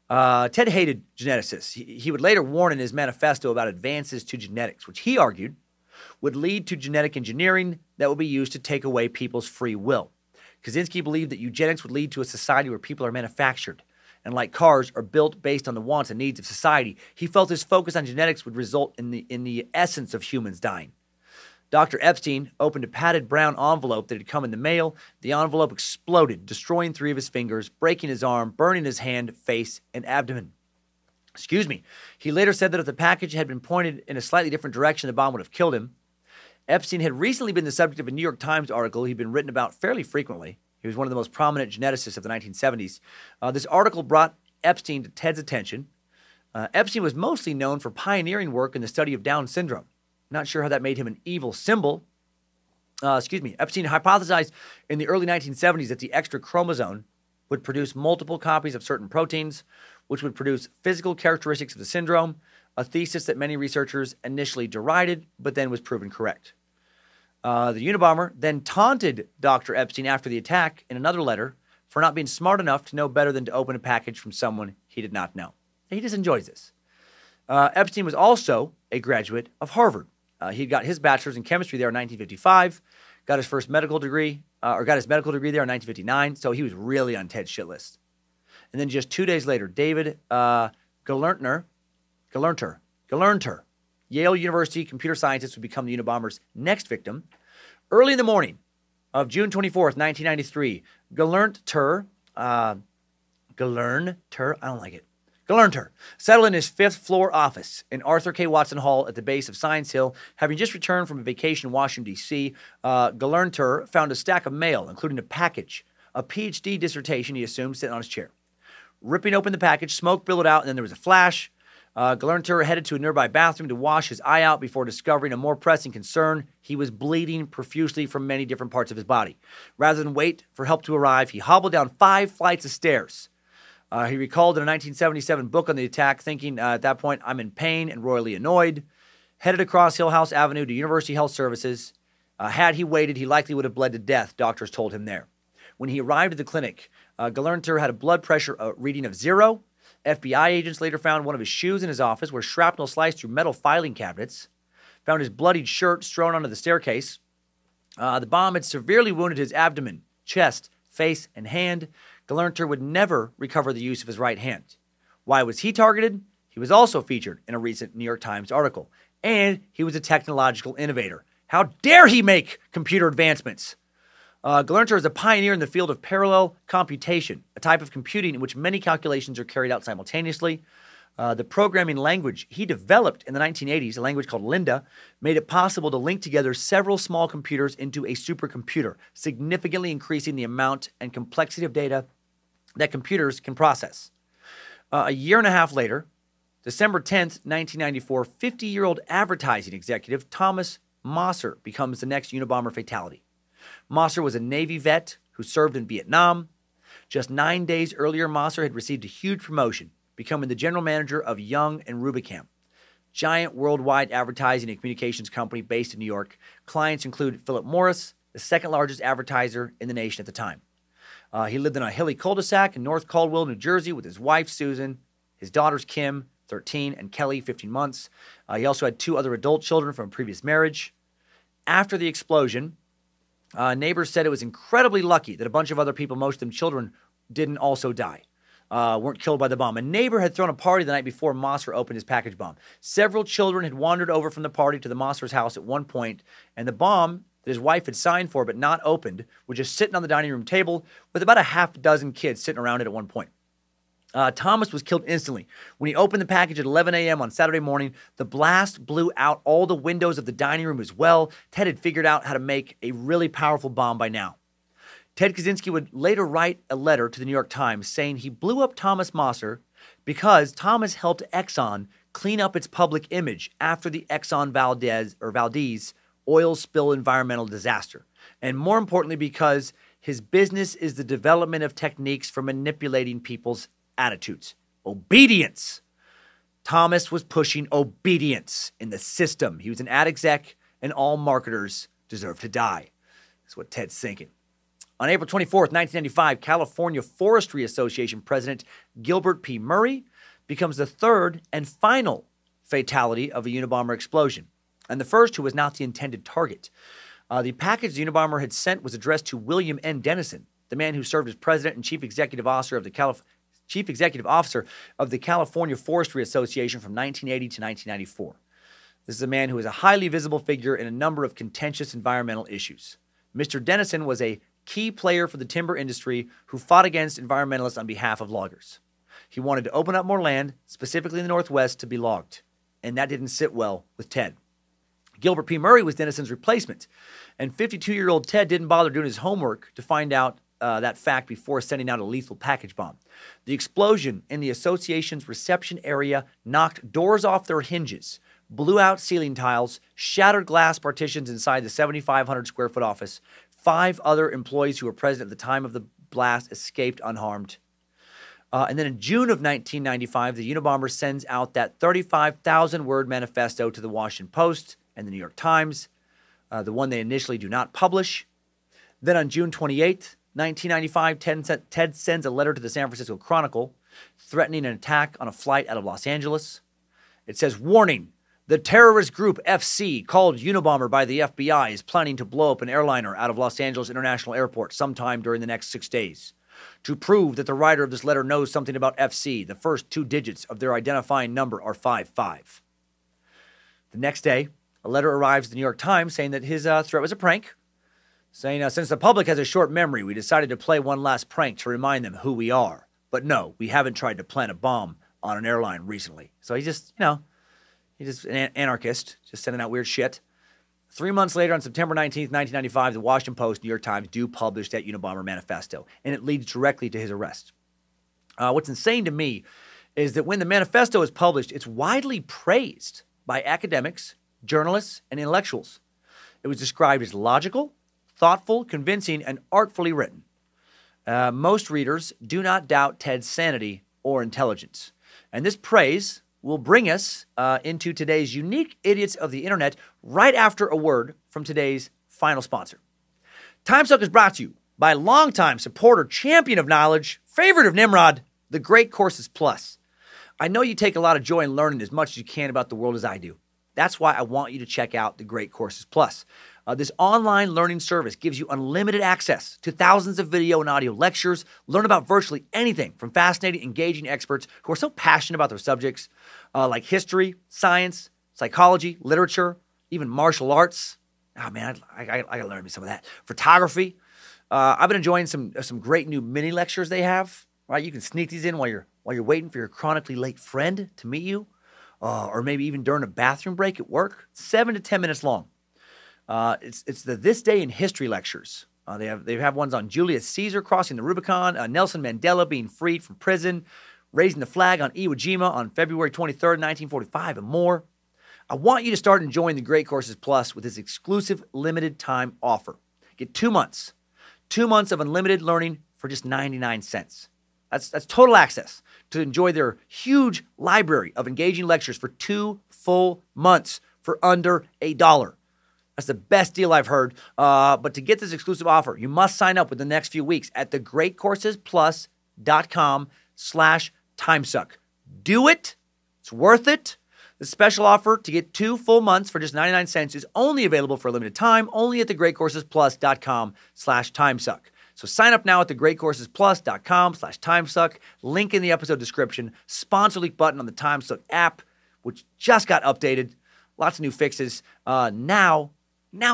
Ted hated geneticists. He would later warn in his manifesto about advances to genetics, which he argued would lead to genetic engineering that would be used to take away people's free will. Kaczynski believed that eugenics would lead to a society where people are manufactured and, like cars, are built based on the wants and needs of society. He felt his focus on genetics would result in the essence of humans dying. Dr. Epstein opened a padded brown envelope that had come in the mail. The envelope exploded, destroying 3 of his fingers, breaking his arm, burning his hand, face, and abdomen. He later said that if the package had been pointed in a slightly different direction, the bomb would have killed him. Epstein had recently been the subject of a New York Times article he'd been written about fairly frequently. He was one of the most prominent geneticists of the 1970s. This article brought Epstein to Ted's attention. Epstein was mostly known for pioneering work in the study of Down syndrome. Not sure how that made him an evil symbol. Epstein hypothesized in the early 1970s that the extra chromosome would produce multiple copies of certain proteins, which would produce physical characteristics of the syndrome, a thesis that many researchers initially derided, but then was proven correct. The Unabomber then taunted Dr. Epstein after the attack in another letter for not being smart enough to know better than to open a package from someone he did not know. He just enjoys this. Epstein was also a graduate of Harvard. He got his bachelor's in chemistry there in 1955, got his medical degree there in 1959, so he was really on Ted's shit list. And then just 2 days later, David Gelernter, Yale University computer scientist, would become the Unabomber's next victim. Early in the morning of June 24th, 1993, Gelernter, I don't like it. Gelernter settled in his 5th floor office in Arthur K. Watson Hall at the base of Science Hill. Having just returned from a vacation in Washington, D.C., Gelernter found a stack of mail, including a package, a PhD dissertation he assumed, sitting on his chair. Ripping open the package, smoke billowed out, and then there was a flash. Gelernter headed to a nearby bathroom to wash his eye out before discovering a more pressing concern. He was bleeding profusely from many different parts of his body. Rather than wait for help to arrive, he hobbled down 5 flights of stairs. He recalled in a 1977 book on the attack, thinking at that point, I'm in pain and royally annoyed. Headed across Hill House Avenue to University Health Services. Had he waited, he likely would have bled to death, doctors told him there. When he arrived at the clinic, Gelernter had a blood pressure reading of 0. FBI agents later found one of his shoes in his office where shrapnel sliced through metal filing cabinets. Found his bloodied shirt strewn onto the staircase. The bomb had severely wounded his abdomen, chest, face, and hand. Gelernter would never recover the use of his right hand. Why was he targeted? He was also featured in a recent New York Times article. And he was a technological innovator. How dare he make computer advancements? Gelernter is a pioneer in the field of parallel computation, a type of computing in which many calculations are carried out simultaneously. The programming language he developed in the 1980s, a language called Linda, made it possible to link together several small computers into a supercomputer, significantly increasing the amount and complexity of data that computers can process. A year and a half later, December 10th, 1994, 50-year-old advertising executive Thomas Mosser becomes the next Unabomber fatality. Mosser was a Navy vet who served in Vietnam. Just 9 days earlier, Mosser had received a huge promotion, becoming the general manager of Young and Rubicam, giant worldwide advertising and communications company based in New York. Clients include Philip Morris, the second largest advertiser in the nation at the time. He lived in a hilly cul-de-sac in North Caldwell, New Jersey, with his wife, Susan, his daughters, Kim, 13, and Kelly, 15 months. He also had 2 other adult children from a previous marriage. After the explosion, neighbors said it was incredibly lucky that a bunch of other people, most of them children, didn't also die, weren't killed by the bomb. A neighbor had thrown a party the night before Mosser opened his package bomb. Several children had wandered over from the party to the Mosser's house at one point, and the bomb that his wife had signed for but not opened was just sitting on the dining room table with about a half dozen kids sitting around it at one point. Thomas was killed instantly. When he opened the package at 11 a.m. on Saturday morning, the blast blew out all the windows of the dining room as well. Ted had figured out how to make a really powerful bomb by now. Ted Kaczynski would later write a letter to the New York Times saying he blew up Thomas Mosser because Thomas helped Exxon clean up its public image after the Exxon Valdez oil spill environmental disaster. And more importantly, because his business is the development of techniques for manipulating people's attitudes. Obedience. Thomas was pushing obedience in the system. He was an ad exec, and all marketers deserve to die. That's what Ted's thinking. On April 24th, 1995, California Forestry Association President Gilbert P. Murray becomes the third and final fatality of a Unabomber explosion, and the first who was not the intended target. The package the Unabomber had sent was addressed to William N. Dennison, the man who served as president and chief executive officer of the California Forestry Association from 1980 to 1994. This is a man who is a highly visible figure in a number of contentious environmental issues. Mr. Dennison was a key player for the timber industry who fought against environmentalists on behalf of loggers. He wanted to open up more land, specifically in the Northwest, to be logged, and that didn't sit well with Ted. Gilbert P. Murray was Dennison's replacement, and 52-year-old Ted didn't bother doing his homework to find out that fact before sending out a lethal package bomb. The explosion in the association's reception area knocked doors off their hinges, blew out ceiling tiles, shattered glass partitions inside the 7,500-square-foot office. 5 other employees who were present at the time of the blast escaped unharmed. And then in June of 1995, the Unabomber sends out that 35,000-word manifesto to the Washington Post and the New York Times, the one they initially do not publish. Then on June 28th, 1995, Ted sends a letter to the San Francisco Chronicle threatening an attack on a flight out of Los Angeles. It says, "Warning, the terrorist group FC, called Unabomber by the FBI, is planning to blow up an airliner out of Los Angeles International Airport sometime during the next 6 days. To prove that the writer of this letter knows something about FC, the first 2 digits of their identifying number are 55. The next day, a letter arrives at the New York Times saying that his threat was a prank, saying, since the public has a short memory, we decided to play one last prank to remind them who we are. But no, we haven't tried to plant a bomb on an airline recently. So he's just, he's just an anarchist, just sending out weird shit. 3 months later, on September 19th, 1995, the Washington Post, New York Times do publish that Unabomber manifesto, and it leads directly to his arrest. What's insane to me is that when the manifesto is published, it's widely praised by academics, journalists, and intellectuals. It was described as logical, thoughtful, convincing, and artfully written. Most readers do not doubt Ted's sanity or intelligence. And this praise will bring us into today's unique idiots of the internet right after a word from today's final sponsor. Timesuck is brought to you by longtime supporter, champion of knowledge, favorite of Nimrod, the Great Courses Plus. I know you take a lot of joy in learning as much as you can about the world as I do. That's why I want you to check out the Great Courses Plus. This online learning service gives you unlimited access to thousands of video and audio lectures. Learn about virtually anything from fascinating, engaging experts who are so passionate about their subjects, like history, science, psychology, literature, even martial arts. Oh, man, I got to learn some of that. Photography. I've been enjoying some great new mini lectures they have. Right, you can sneak these in while you're waiting for your chronically late friend to meet you, or maybe even during a bathroom break at work. 7 to 10 minutes long. It's the This Day in History lectures. They have ones on Julius Caesar crossing the Rubicon, Nelson Mandela being freed from prison, raising the flag on Iwo Jima on February 23rd, 1945, and more. I want you to start enjoying the Great Courses Plus with this exclusive limited time offer. Get 2 months. 2 months of unlimited learning for just 99 cents. That's total access to enjoy their huge library of engaging lectures for 2 full months for under $1. That's the best deal I've heard. But to get this exclusive offer, you must sign up within the next few weeks at thegreatcoursesplus.com/timesuck. Do it. It's worth it. The special offer to get 2 full months for just 99 cents is only available for a limited time, only at thegreatcoursesplus.com/timesuck. So sign up now at thegreatcoursesplus.com/timesuck. Link in the episode description. Sponsor link button on the Timesuck app, which just got updated. Lots of new fixes. Now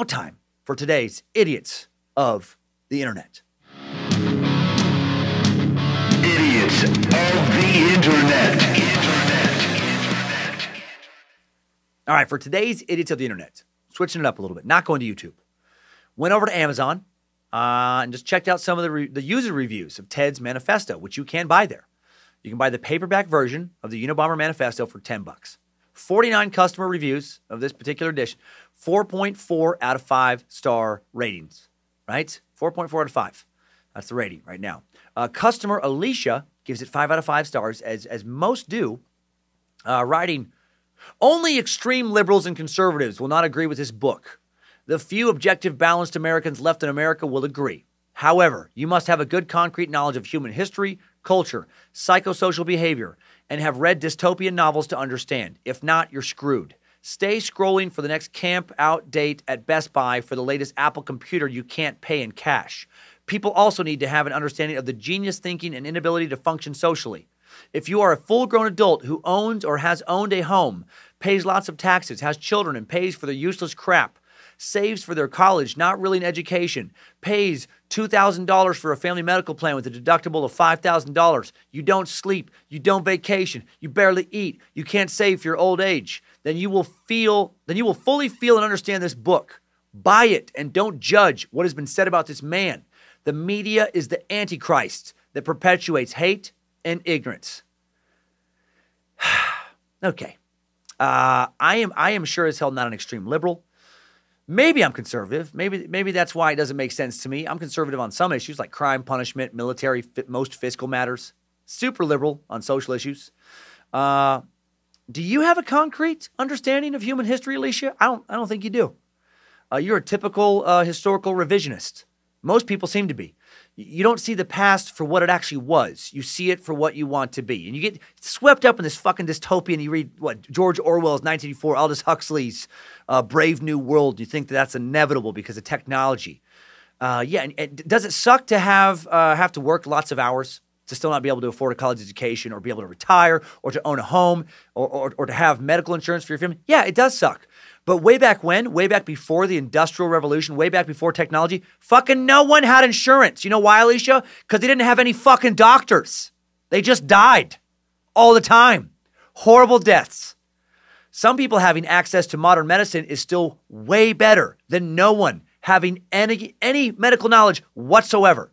time for today's idiots of the internet. Idiots of the internet. All right, for today's idiots of the internet, switching it up a little bit, not going to YouTube. Went over to Amazon and just checked out some of the user reviews of Ted's Manifesto, which you can buy there. You can buy the paperback version of the Unabomber Manifesto for $10. 49 customer reviews of this particular edition, 4.4 out of 5 star ratings, right? 4.4 out of 5. That's the rating right now. Customer Alicia gives it 5 out of 5 stars, as most do, writing, only extreme liberals and conservatives will not agree with this book. The few objective, balanced Americans left in America will agree. However, you must have a good concrete knowledge of human history, culture, psychosocial behavior, and have read dystopian novels to understand. If not, you're screwed. Stay scrolling for the next camp out date at Best Buy for the latest Apple computer you can't pay in cash. People also need to have an understanding of the genius thinking and inability to function socially. If you are a full-grown adult who owns or has owned a home, pays lots of taxes, has children, and pays for their useless crap, saves for their college, not really an education, pays $2,000 for a family medical plan with a deductible of $5,000, you don't sleep, you don't vacation, you barely eat, you can't save for your old age, then you will fully feel and understand this book. Buy it and don't judge what has been said about this man. The media is the Antichrist that perpetuates hate and ignorance. Okay. I am sure as hell not an extreme liberal. Maybe I'm conservative. Maybe that's why it doesn't make sense to me. I'm conservative on some issues like crime, punishment, military, most fiscal matters. Super liberal on social issues. Do you have a concrete understanding of human history, Alicia? I don't think you do. You're a typical historical revisionist. Most people seem to be. You don't see the past for what it actually was. You see it for what you want to be. And you get swept up in this fucking dystopia and you read, George Orwell's 1984, Aldous Huxley's Brave New World. You think that that's inevitable because of technology. And does it suck to have to work lots of hours to still not be able to afford a college education or be able to retire or to own a home or to have medical insurance for your family? Yeah, it does suck. But way back when, way back before the Industrial Revolution, way back before technology, fucking no one had insurance. You know why, Alicia? Because they didn't have any fucking doctors. They just died all the time. Horrible deaths. Some people having access to modern medicine is still way better than no one having any medical knowledge whatsoever.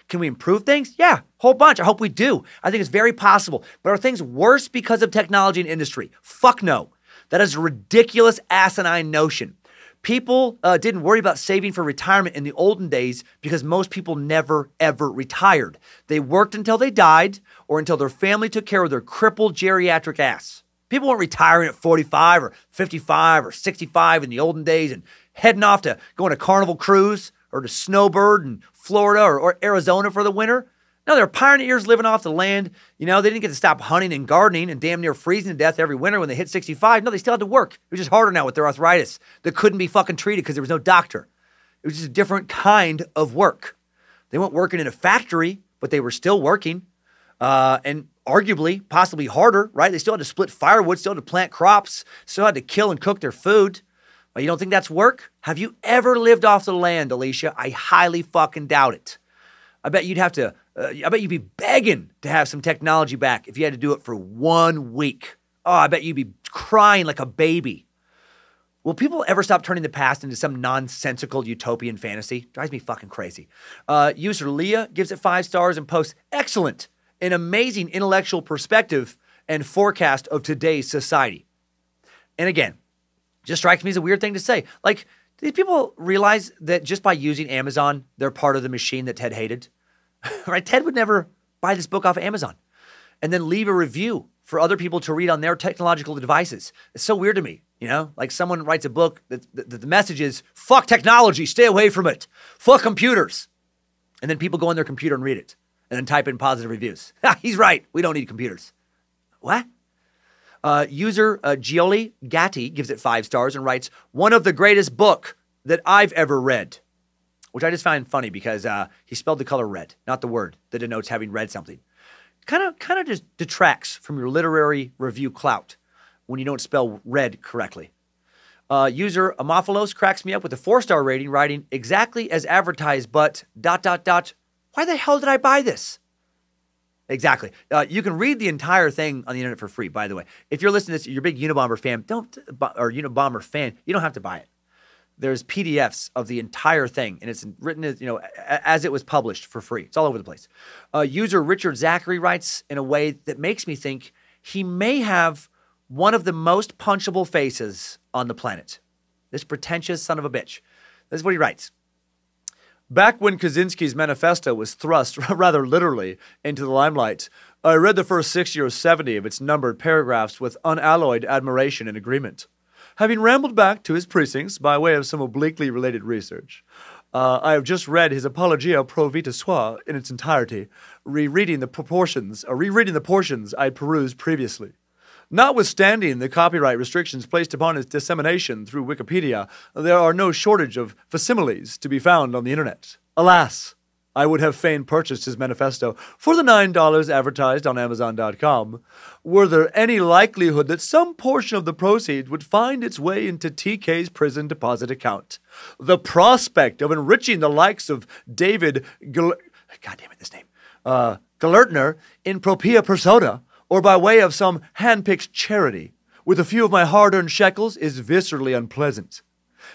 Can we improve things? Yeah, whole bunch. I hope we do. I think it's very possible. But are things worse because of technology and industry? Fuck no. That is a ridiculous, asinine notion. People didn't worry about saving for retirement in the olden days because most people never, ever retired. They worked until they died or until their family took care of their crippled geriatric ass. People weren't retiring at 45 or 55 or 65 in the olden days and heading off to go on a Carnival cruise or to snowbird in Florida or Arizona for the winter. No, they're pioneers living off the land. You know, they didn't get to stop hunting and gardening and damn near freezing to death every winter when they hit 65. No, they still had to work. It was just harder now with their arthritis that couldn't be fucking treated because there was no doctor. It was just a different kind of work. They weren't working in a factory, but they were still working. And arguably, possibly harder, right? They still had to split firewood, still had to plant crops, still had to kill and cook their food. You don't think that's work? Have you ever lived off the land, Alicia? I highly fucking doubt it. I bet you'd have to, I bet you'd be begging to have some technology back if you had to do it for 1 week. Oh, I bet you'd be crying like a baby. Will people ever stop turning the past into some nonsensical utopian fantasy? Drives me fucking crazy. User Leah gives it 5 stars and posts, excellent, an amazing intellectual perspective and forecast of today's society. And again, just strikes me as a weird thing to say. Like, do these people realize that just by using Amazon, they're part of the machine that Ted hated? Right? Ted would never buy this book off of Amazon and then leave a review for other people to read on their technological devices. It's so weird to me, you know? Like someone writes a book that the message is, fuck technology, stay away from it. Fuck computers. And then people go on their computer and read it and then type in positive reviews. He's right. We don't need computers. What? User Gioli Gatti gives it 5 stars and writes, one of the greatest book that I've ever read, which I just find funny because he spelled the color red, not the word that denotes having read something. Kind of just detracts from your literary review clout when you don't spell red correctly. User Amophilos cracks me up with a 4-star rating, writing, exactly as advertised, but ... Why the hell did I buy this? Exactly. You can read the entire thing on the internet for free, by the way. If you're listening to this, you're a big Unabomber fan, Unabomber fan, you don't have to buy it. There's PDFs of the entire thing, and it's written as, as it was published for free. It's all over the place. User Richard Zachary writes in a way that makes me think he may have one of the most punchable faces on the planet. This pretentious son of a bitch. This is what he writes. Back when Kaczynski's Manifesto was thrust, rather literally, into the limelight, I read the first 60 or 70 of its numbered paragraphs with unalloyed admiration and agreement. Having rambled back to his precincts by way of some obliquely related research, I have just read his Apologia pro vita sua in its entirety, rereading the portions I had perused previously. Notwithstanding the copyright restrictions placed upon its dissemination through Wikipedia, there are no shortage of facsimiles to be found on the internet. Alas, I would have fain purchased his manifesto for the $9 advertised on Amazon.com, were there any likelihood that some portion of the proceeds would find its way into TK's prison deposit account. The prospect of enriching the likes of David Galertner in propria persona, or by way of some hand-picked charity, with a few of my hard-earned shekels is viscerally unpleasant.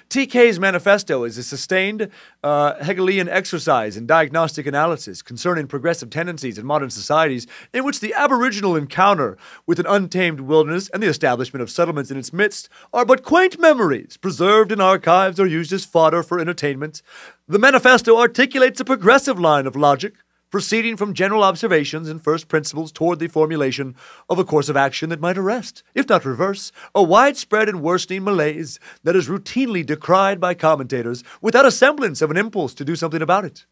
TK's manifesto is a sustained Hegelian exercise in diagnostic analysis concerning progressive tendencies in modern societies in which the aboriginal encounter with an untamed wilderness and the establishment of settlements in its midst are but quaint memories preserved in archives or used as fodder for entertainment. The manifesto articulates a progressive line of logic, proceeding from general observations and first principles toward the formulation of a course of action that might arrest, if not reverse, a widespread and worsening malaise that is routinely decried by commentators without a semblance of an impulse to do something about it.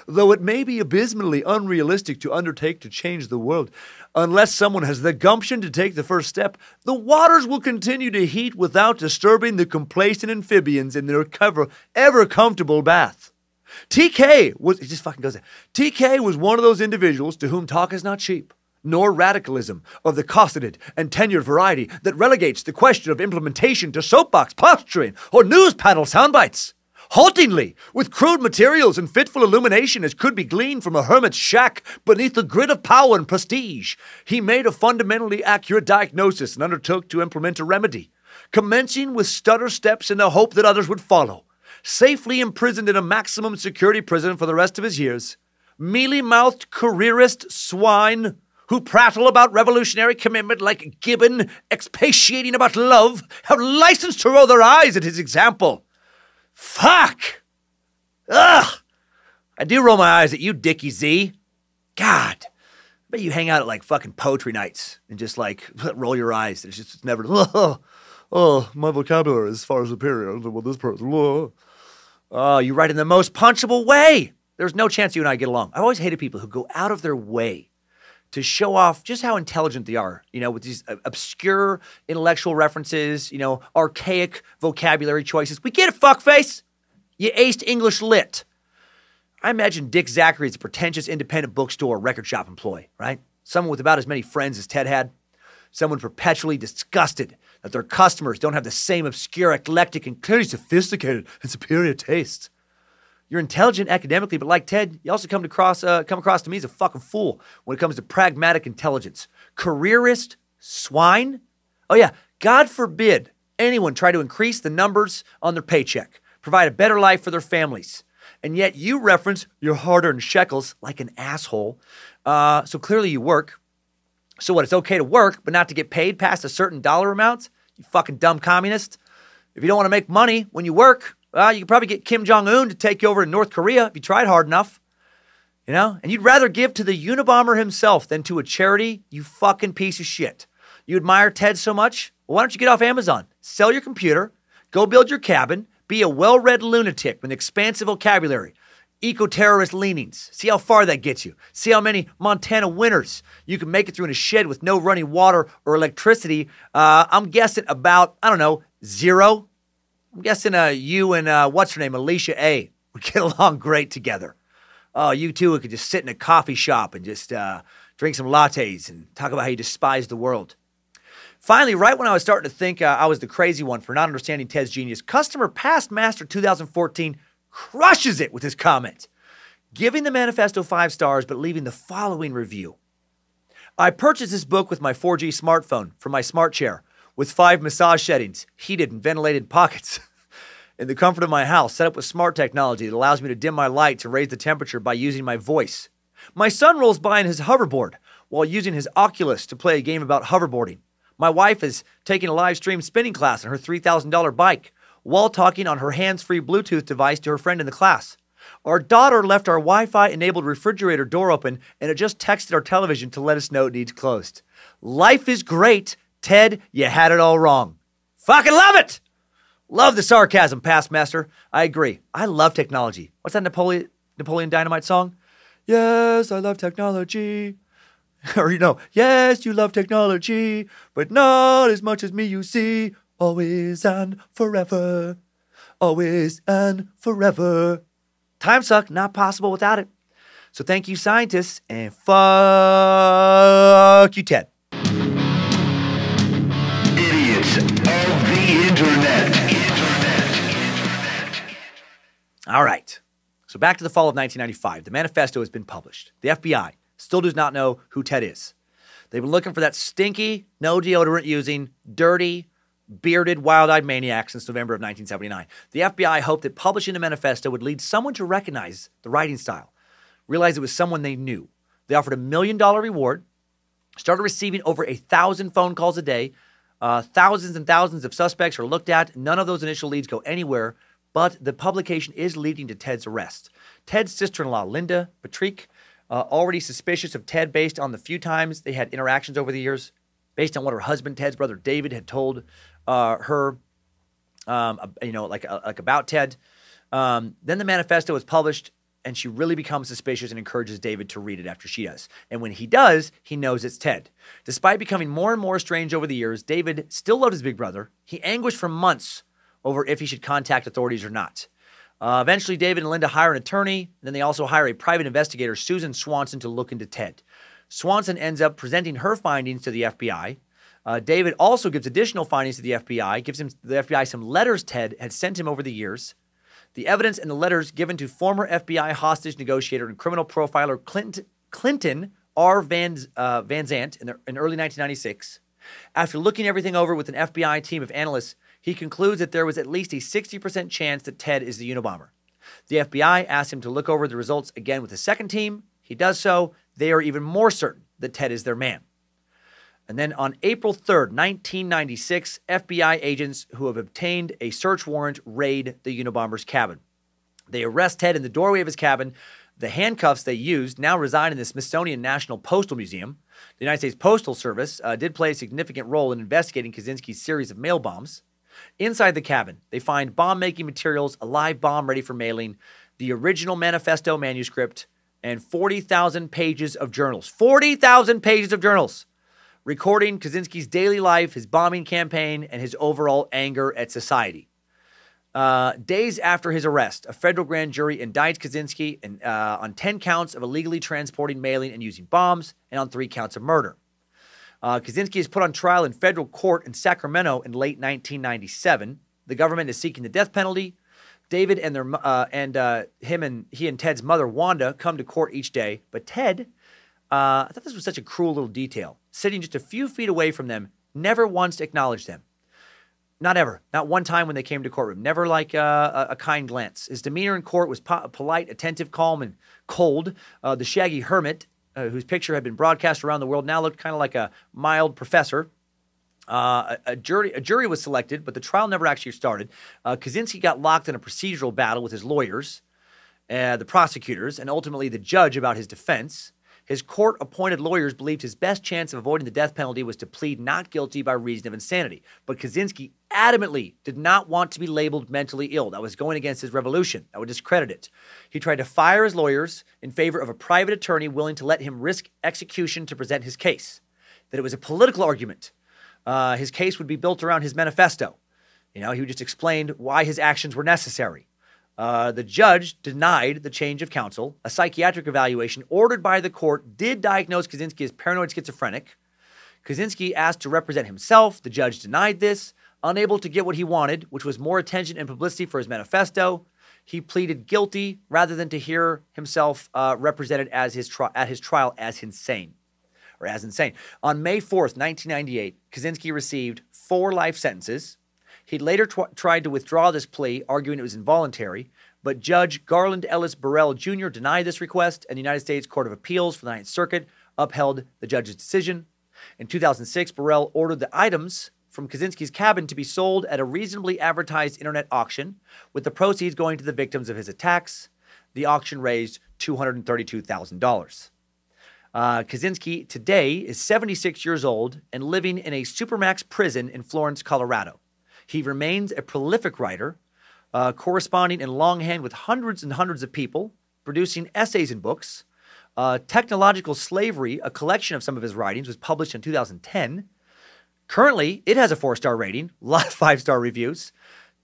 Though it may be abysmally unrealistic to undertake to change the world, unless someone has the gumption to take the first step, the waters will continue to heat without disturbing the complacent amphibians in their ever comfortable bath. TK was one of those individuals to whom talk is not cheap, nor radicalism of the cosseted and tenured variety that relegates the question of implementation to soapbox posturing or news panel soundbites. Haltingly, with crude materials and fitful illumination as could be gleaned from a hermit's shack beneath the grid of power and prestige, he made a fundamentally accurate diagnosis and undertook to implement a remedy, commencing with stutter steps in the hope that others would follow. Safely imprisoned in a maximum security prison for the rest of his years, mealy-mouthed careerist swine who prattle about revolutionary commitment like Gibbon expatiating about love have license to roll their eyes at his example. Fuck! Ugh! I do roll my eyes at you, Dickie Z. God, I bet you hang out at like fucking poetry nights and just like roll your eyes. It's never, my vocabulary is far superior to what this person, Oh, you write in the most punchable way. There's no chance you and I get along. I've always hated people who go out of their way to show off just how intelligent they are, with these obscure intellectual references, archaic vocabulary choices. We get it, fuckface. You aced English lit. I imagine Dick Zachary is a pretentious independent bookstore record shop employee, right? Someone with about as many friends as Ted had. Someone perpetually disgusted that their customers don't have the same obscure, eclectic, and clearly sophisticated and superior tastes. You're intelligent academically, but like Ted, you also come across to me as a fucking fool when it comes to pragmatic intelligence. Careerist swine? Oh yeah, God forbid anyone try to increase the numbers on their paycheck, provide a better life for their families. And yet you reference your hard-earned shekels like an asshole. So clearly you work. So what, it's okay to work, but not to get paid past a certain dollar amount? You fucking dumb communist. If you don't want to make money when you work, you could probably get Kim Jong-un to take you over in North Korea if you tried hard enough. And you'd rather give to the Unabomber himself than to a charity, you fucking piece of shit. You admire Ted so much? Well, why don't you get off Amazon? Sell your computer, go build your cabin, be a well-read lunatic with an expansive vocabulary, eco-terrorist leanings. See how far that gets you. See how many Montana winters you can make it through in a shed with no running water or electricity. I'm guessing about, 0. I'm guessing you and, what's her name, Alicia A. would get along great together. Oh, you two could just sit in a coffee shop and just drink some lattes and talk about how you despise the world. Finally, right when I was starting to think I was the crazy one for not understanding Ted's genius, Customer Past Master 2014 crushes it with his comment, giving the manifesto 5 stars but leaving the following review. I purchased this book with my 4G smartphone from my smart chair with 5 massage settings, heated and ventilated pockets. In the comfort of my house, set up with smart technology that allows me to dim my lights and raise the temperature by using my voice. My son rolls by in his hoverboard while using his Oculus to play a game about hoverboarding. My wife is taking a live stream spinning class on her $3,000 bike while talking on her hands-free Bluetooth device to her friend in the class. Our daughter left our Wi-Fi enabled refrigerator door open and it just texted our television to let us know it needs closed. Life is great. Ted, you had it all wrong. Fucking love it. Love the sarcasm, past master. I agree. I love technology. What's that Napoleon Dynamite song? Yes, I love technology. Or, yes, you love technology, but not as much as me, you see. Always and forever. Always and forever. Timesuck, not possible without it. So thank you, scientists, and fuck you, Ted. Idiots of the Internet. All right. So back to the fall of 1995. The Manifesto has been published. The FBI still does not know who Ted is. They've been looking for that stinky, no deodorant using, dirty, bearded, wild-eyed maniac since November of 1979. The FBI hoped that publishing the Manifesto would lead someone to recognize the writing style, realize it was someone they knew. They offered $1 million reward, started receiving over 1,000 phone calls a day. Thousands and thousands of suspects are looked at. None of those initial leads go anywhere, but the publication is leading to Ted's arrest. Ted's sister-in-law, Linda Patrick, already suspicious of Ted based on the few times they had interactions over the years, based on what her husband, Ted's brother David, had told her, about Ted. Then the Manifesto is published, and she really becomes suspicious and encourages David to read it after she does. And when he does, he knows it's Ted. Despite becoming more and more estranged over the years, David still loved his big brother. He anguished for months over if he should contact authorities or not. Eventually, David and Linda hire an attorney. And then they also hire a private investigator, Susan Swanson, to look into Ted. Swanson ends up presenting her findings to the FBI. David also gives additional findings to the FBI, gives the FBI some letters Ted had sent him over the years. The evidence and the letters given to former FBI hostage negotiator and criminal profiler Clinton R. Van Zandt in early 1996. After looking everything over with an FBI team of analysts, he concludes that there was at least a 60% chance that Ted is the Unabomber. The FBI asks him to look over the results again with a second team. He does so. They are even more certain that Ted is their man. And then on April 3rd, 1996, FBI agents who have obtained a search warrant raid the Unabomber's cabin. They arrest Ted in the doorway of his cabin. The handcuffs they used now reside in the Smithsonian National Postal Museum. The United States Postal Service did play a significant role in investigating Kaczynski's series of mail bombs. Inside the cabin, they find bomb-making materials, a live bomb ready for mailing, the original Manifesto manuscript, and 40,000 pages of journals. 40,000 pages of journals! Recording Kaczynski's daily life, his bombing campaign, and his overall anger at society. Days after his arrest, a federal grand jury indicts Kaczynski on 10 counts of illegally transporting, mailing, and using bombs, and on 3 counts of murder. Kaczynski is put on trial in federal court in Sacramento in late 1997. The government is seeking the death penalty. David and he and Ted's mother, Wanda, come to court each day. But Ted, I thought this was such a cruel little detail, sitting just a few feet away from them, never once acknowledged them. Not ever. Not one time when they came to courtroom. Never like a kind glance. His demeanor in court was polite, attentive, calm, and cold. The shaggy hermit, whose picture had been broadcast around the world, now looked kind of like a mild professor. A jury was selected, but the trial never actually started. Kaczynski got locked in a procedural battle with his lawyers, the prosecutors, and ultimately the judge about his defense. His court-appointed lawyers believed his best chance of avoiding the death penalty was to plead not guilty by reason of insanity. But Kaczynski adamantly did not want to be labeled mentally ill. That was going against his revolution. That would discredit it. He tried to fire his lawyers in favor of a private attorney willing to let him risk execution to present his case. That it was a political argument. His case would be built around his manifesto. He just explained why his actions were necessary. The judge denied the change of counsel. A psychiatric evaluation ordered by the court did diagnose Kaczynski as paranoid schizophrenic. Kaczynski asked to represent himself. The judge denied this. Unable to get what he wanted, which was more attention and publicity for his manifesto, he pleaded guilty rather than to hear himself represented at his trial as insane. On May 4th, 1998, Kaczynski received 4 life sentences. He later tried to withdraw this plea, arguing it was involuntary, but Judge Garland Ellis Burrell Jr. denied this request, and the United States Court of Appeals for the Ninth Circuit upheld the judge's decision. In 2006, Burrell ordered the items from Kaczynski's cabin to be sold at a reasonably advertised internet auction, with the proceeds going to the victims of his attacks. The auction raised $232,000. Kaczynski today is 76 years old and living in a supermax prison in Florence, Colorado. He remains a prolific writer, corresponding in longhand with hundreds and hundreds of people, producing essays and books. Technological Slavery, a collection of some of his writings, was published in 2010. Currently, it has a 4-star rating, a lot of 5-star reviews.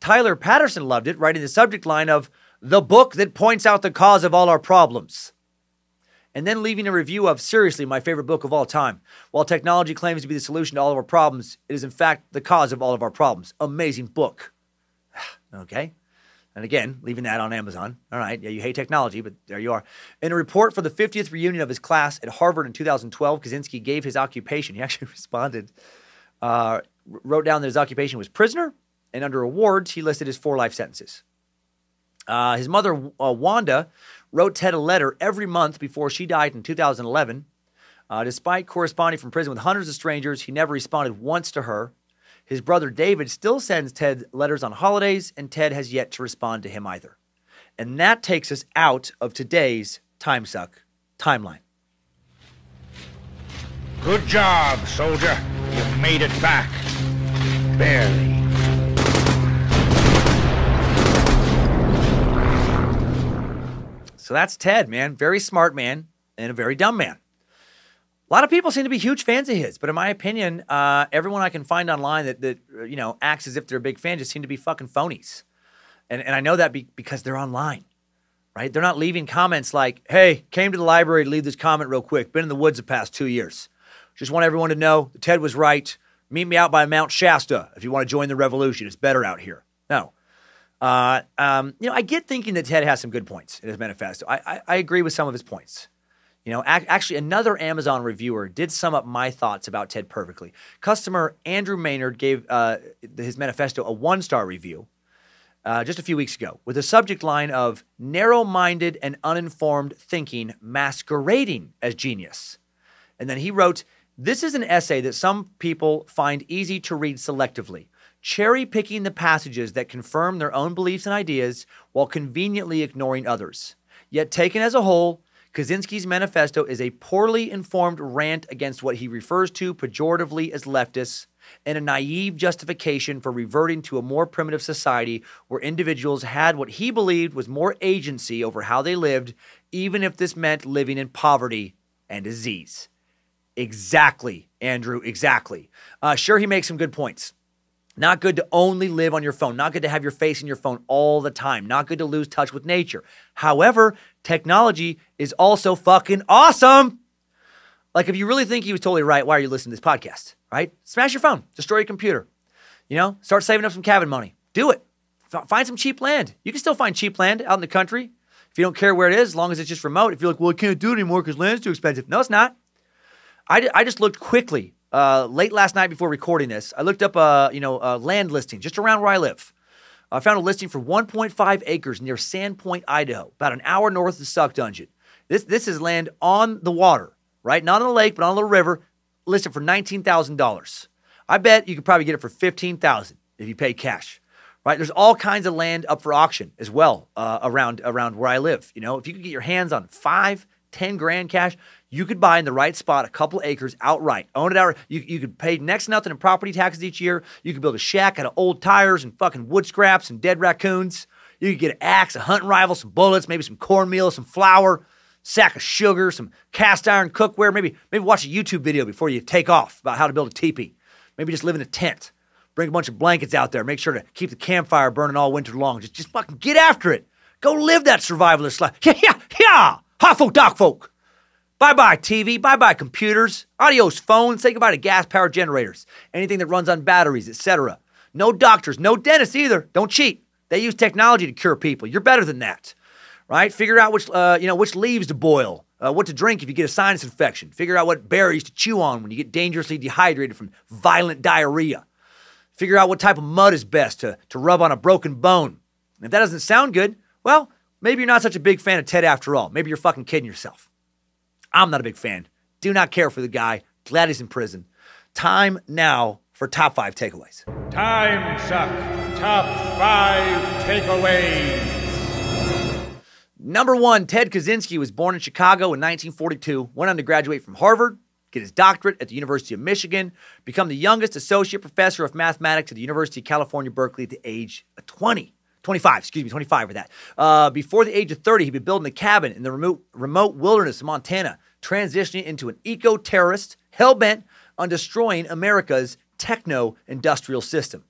Tyler Patterson loved it, writing the subject line of, "The book that points out the cause of all our problems." And then leaving a review of, "Seriously, my favorite book of all time. While technology claims to be the solution to all of our problems, it is in fact the cause of all of our problems. Amazing book." Okay. And again, leaving that on Amazon. All right. Yeah, you hate technology, but there you are. In a report for the 50th reunion of his class at Harvard in 2012, Kaczynski gave his occupation. He actually responded, wrote down that his occupation was prisoner, and under awards, he listed his 4 life sentences. His mother, Wanda, wrote Ted a letter every month before she died in 2011. Despite corresponding from prison with hundreds of strangers, he never responded once to her. His brother David still sends Ted letters on holidays, and Ted has yet to respond to him either. And that takes us out of today's Timesuck timeline. Good job, soldier. You made it back. Barely. So that's Ted, man. Very smart man and a very dumb man. A lot of people seem to be huge fans of his, but in my opinion, everyone I can find online that acts as if they're a big fan just seem to be fucking phonies. And I know that because they're online, right? They're not leaving comments like, "Hey, came to the library to leave this comment real quick. Been in the woods the past 2 years. Just want everyone to know that Ted was right. Meet me out by Mount Shasta if you want to join the revolution. It's better out here." No. I get thinking that Ted has some good points in his manifesto. I agree with some of his points. Actually, another Amazon reviewer did sum up my thoughts about Ted perfectly. Customer Andrew Maynard gave his manifesto a 1-star review just a few weeks ago with a subject line of narrow-minded and uninformed thinking masquerading as genius. And then he wrote, "This is an essay that some people find easy to read selectively, cherry-picking the passages that confirm their own beliefs and ideas while conveniently ignoring others. Yet taken as a whole, Kaczynski's manifesto is a poorly informed rant against what he refers to pejoratively as leftists and a naive justification for reverting to a more primitive society where individuals had what he believed was more agency over how they lived, even if this meant living in poverty and disease." Exactly, Andrew, exactly. Sure, he makes some good points. Not good to only live on your phone. Not good to have your face in your phone all the time. Not good to lose touch with nature. However, technology is also fucking awesome. Like, if you really think he was totally right, why are you listening to this podcast, right? Smash your phone. Destroy your computer. Start saving up some cabin money. Do it. Find some cheap land. You can still find cheap land out in the country if you don't care where it is, as long as it's just remote. If you're like, "Well, I can't do it anymore because land's too expensive." No, it's not. I just looked quickly. Late last night before recording this, I looked up a land listing just around where I live. I found a listing for 1.5 acres near Sandpoint, Idaho, about an hour north of the Suck Dungeon. This is land on the water, right? Not on the lake, but on a little river, listed for $19,000. I bet you could probably get it for $15,000 if you pay cash, right? There's all kinds of land up for auction as well around where I live. If you could get your hands on 5-10 grand cash, you could buy in the right spot a couple acres outright. Own it outright. You could pay next to nothing in property taxes each year. You could build a shack out of old tires and fucking wood scraps and dead raccoons. You could get an axe, a hunting rifle, some bullets, maybe some cornmeal, some flour, sack of sugar, some cast iron cookware. Maybe watch a YouTube video before you take off about how to build a teepee. Maybe just live in a tent. Bring a bunch of blankets out there. Make sure to keep the campfire burning all winter long. Just fucking get after it. Go live that survivalist life. Yeah. Hot folk, doc folk. Bye-bye TV, bye-bye computers, adios phones, say goodbye to gas-powered generators, anything that runs on batteries, etc. No doctors, no dentists either. Don't cheat. They use technology to cure people. You're better than that, right? Figure out which leaves to boil, what to drink if you get a sinus infection. Figure out what berries to chew on when you get dangerously dehydrated from violent diarrhea. Figure out what type of mud is best to rub on a broken bone. And if that doesn't sound good, well, maybe you're not such a big fan of Ted after all. Maybe you're fucking kidding yourself. I'm not a big fan. Do not care for the guy. Glad he's in prison. Time now for top 5 takeaways. Timesuck. Top 5 takeaways. Number 1, Ted Kaczynski was born in Chicago in 1942, went on to graduate from Harvard, get his doctorate at the University of Michigan, become the youngest associate professor of mathematics at the University of California, Berkeley at the age of 25 for that. Before the age of 30, he'd been building a cabin in the remote wilderness of Montana, transitioning into an eco-terrorist hell-bent on destroying America's techno-industrial system.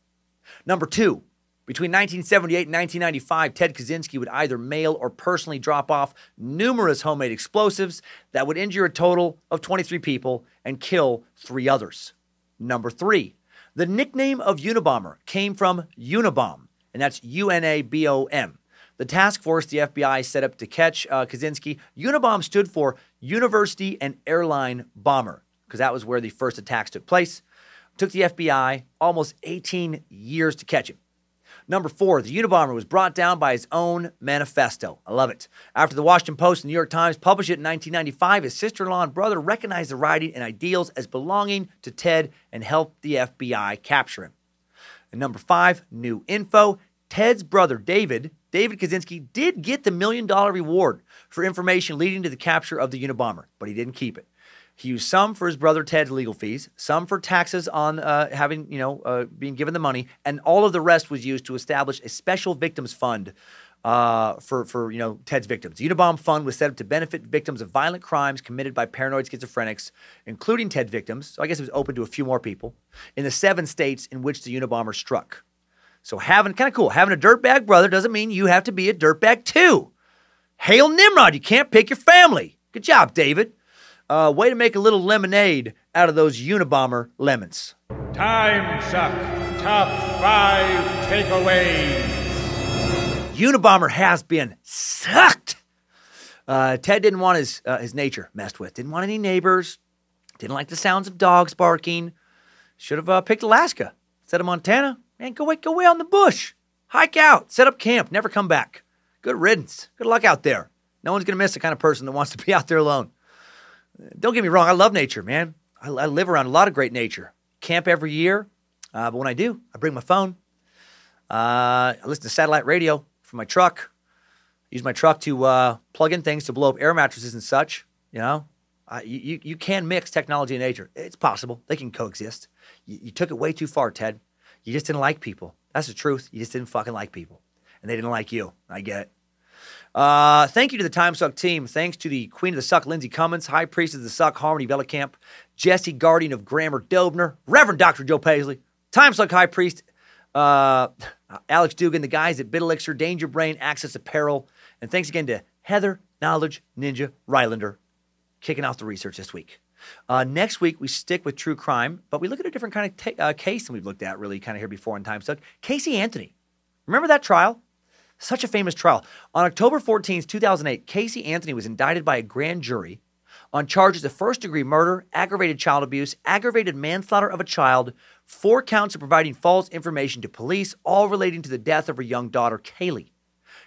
Number 2, between 1978 and 1995, Ted Kaczynski would either mail or personally drop off numerous homemade explosives that would injure a total of 23 people and kill 3 others. Number 3, the nickname of Unabomber came from Unabomb, and that's U-N-A-B-O-M. The task force the FBI set up to catch Kaczynski, Unabomb stood for University and Airline Bomber, because that was where the first attacks took place. It took the FBI almost 18 years to catch him. Number 4, the Unabomber was brought down by his own Manifesto. I love it. After the Washington Post and New York Times published it in 1995, his sister-in-law and brother recognized the writing and ideals as belonging to Ted and helped the FBI capture him. And number 5, new info. Ted's brother, David Kaczynski, did get the $1 million reward for information leading to the capture of the Unabomber, but he didn't keep it. He used some for his brother Ted's legal fees, some for taxes on being given the money, and all of the rest was used to establish a special victims fund for Ted's victims. The Unabomber fund was set up to benefit victims of violent crimes committed by paranoid schizophrenics, including Ted's victims. So I guess it was open to a few more people in the 7 states in which the Unabomber struck. So having a dirtbag brother doesn't mean you have to be a dirtbag too. Hail Nimrod! You can't pick your family. Good job, David. Way to make a little lemonade out of those Unabomber lemons. Timesuck Top 5 Takeaways. Unabomber has been sucked. Ted didn't want his nature messed with. Didn't want any neighbors. Didn't like the sounds of dogs barking. Should have picked Alaska instead of Montana. Man, go away on the bush. Hike out. Set up camp. Never come back. Good riddance. Good luck out there. No one's going to miss the kind of person that wants to be out there alone. Don't get me wrong. I love nature, man. I live around a lot of great nature. Camp every year. But when I do, I bring my phone. I listen to satellite radio from my truck. Use my truck to plug in things to blow up air mattresses and such. You know, you can mix technology and nature. It's possible. They can coexist. You took it way too far, Ted. You just didn't like people. That's the truth. You just didn't fucking like people. And they didn't like you. I get it. Thank you to the Timesuck team. Thanks to the Queen of the Suck, Lindsay Cummins, High Priestess of the Suck, Harmony Vellicamp, Jesse, Guardian of Grammar, Dobner, Reverend Dr. Joe Paisley, Timesuck High Priest, Alex Dugan, the guys at BitElixir, Danger Brain, Access Apparel, and thanks again to Heather, Knowledge, Ninja, Rylander, kicking off the research this week. Next week, we stick with true crime, but we look at a different kind of case than we've looked at really kind of here before in Timesuck. Casey Anthony. Remember that trial? Such a famous trial. On October 14th, 2008, Casey Anthony was indicted by a grand jury on charges of first-degree murder, aggravated child abuse, aggravated manslaughter of a child, 4 counts of providing false information to police, all relating to the death of her young daughter, Kaylee.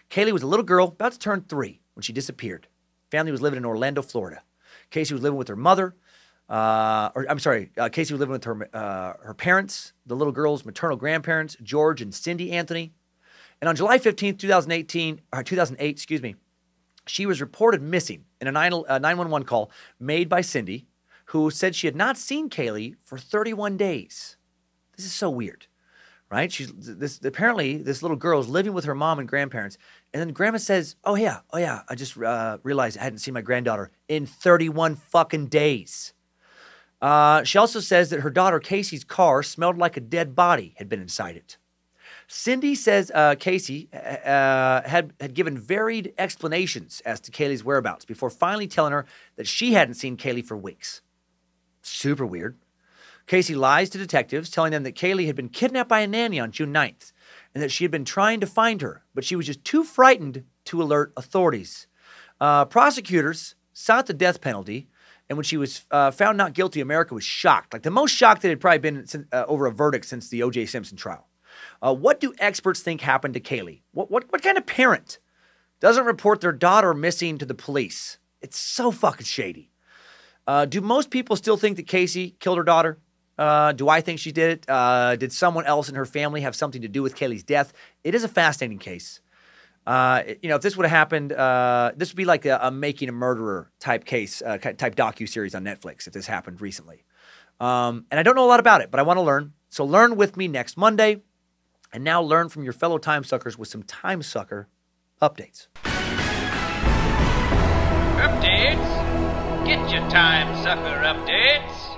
Kaylee was a little girl about to turn 3 when she disappeared. Family was living in Orlando, Florida. Casey was living with her mother. Casey was living with her parents, the little girl's maternal grandparents, George and Cindy Anthony. And on July 15th, 2008, she was reported missing in a 911 call made by Cindy, who said she had not seen Kaylee for 31 days. This is so weird, right? Apparently, this little girl is living with her mom and grandparents, and then grandma says, oh yeah, I just realized I hadn't seen my granddaughter in 31 fucking days. She also says that her daughter Casey's car smelled like a dead body had been inside it. Cindy says Casey had given varied explanations as to Kaylee's whereabouts before finally telling her that she hadn't seen Kaylee for weeks. Super weird. Casey lies to detectives, telling them that Kaylee had been kidnapped by a nanny on June 9th and that she had been trying to find her, but she was just too frightened to alert authorities. Prosecutors sought the death penalty, and when she was found not guilty, America was shocked. Like the most shocked that it had probably been over a verdict since the O.J. Simpson trial. What do experts think happened to Kaylee? What kind of parent doesn't report their daughter missing to the police? It's so fucking shady. Do most people still think that Casey killed her daughter? Do I think she did it? Did someone else in her family have something to do with Kaylee's death? It is a fascinating case. If this would have happened, this would be like a Making a Murderer type case, type docu-series on Netflix if this happened recently. And I don't know a lot about it, but I want to learn. So learn with me next Monday. And now learn from your fellow time suckers with some time sucker updates. Updates? Get your time sucker updates.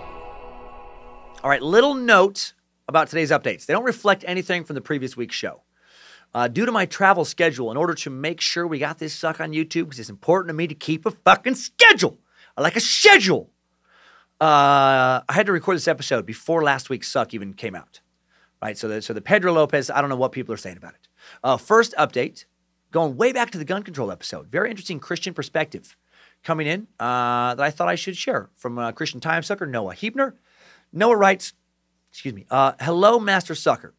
All right, little note about today's updates. They don't reflect anything from the previous week's show. Due to my travel schedule, in order to make sure we got this suck on YouTube, because it's important to me to keep a fucking schedule. I like a schedule. I had to record this episode before last week's suck even came out. Right, so the Pedro Lopez, I don't know what people are saying about it. First update, going way back to the gun control episode. Very interesting Christian perspective coming in that I thought I should share from Christian time sucker Noah Hebner. Noah writes, hello, Master Sucker.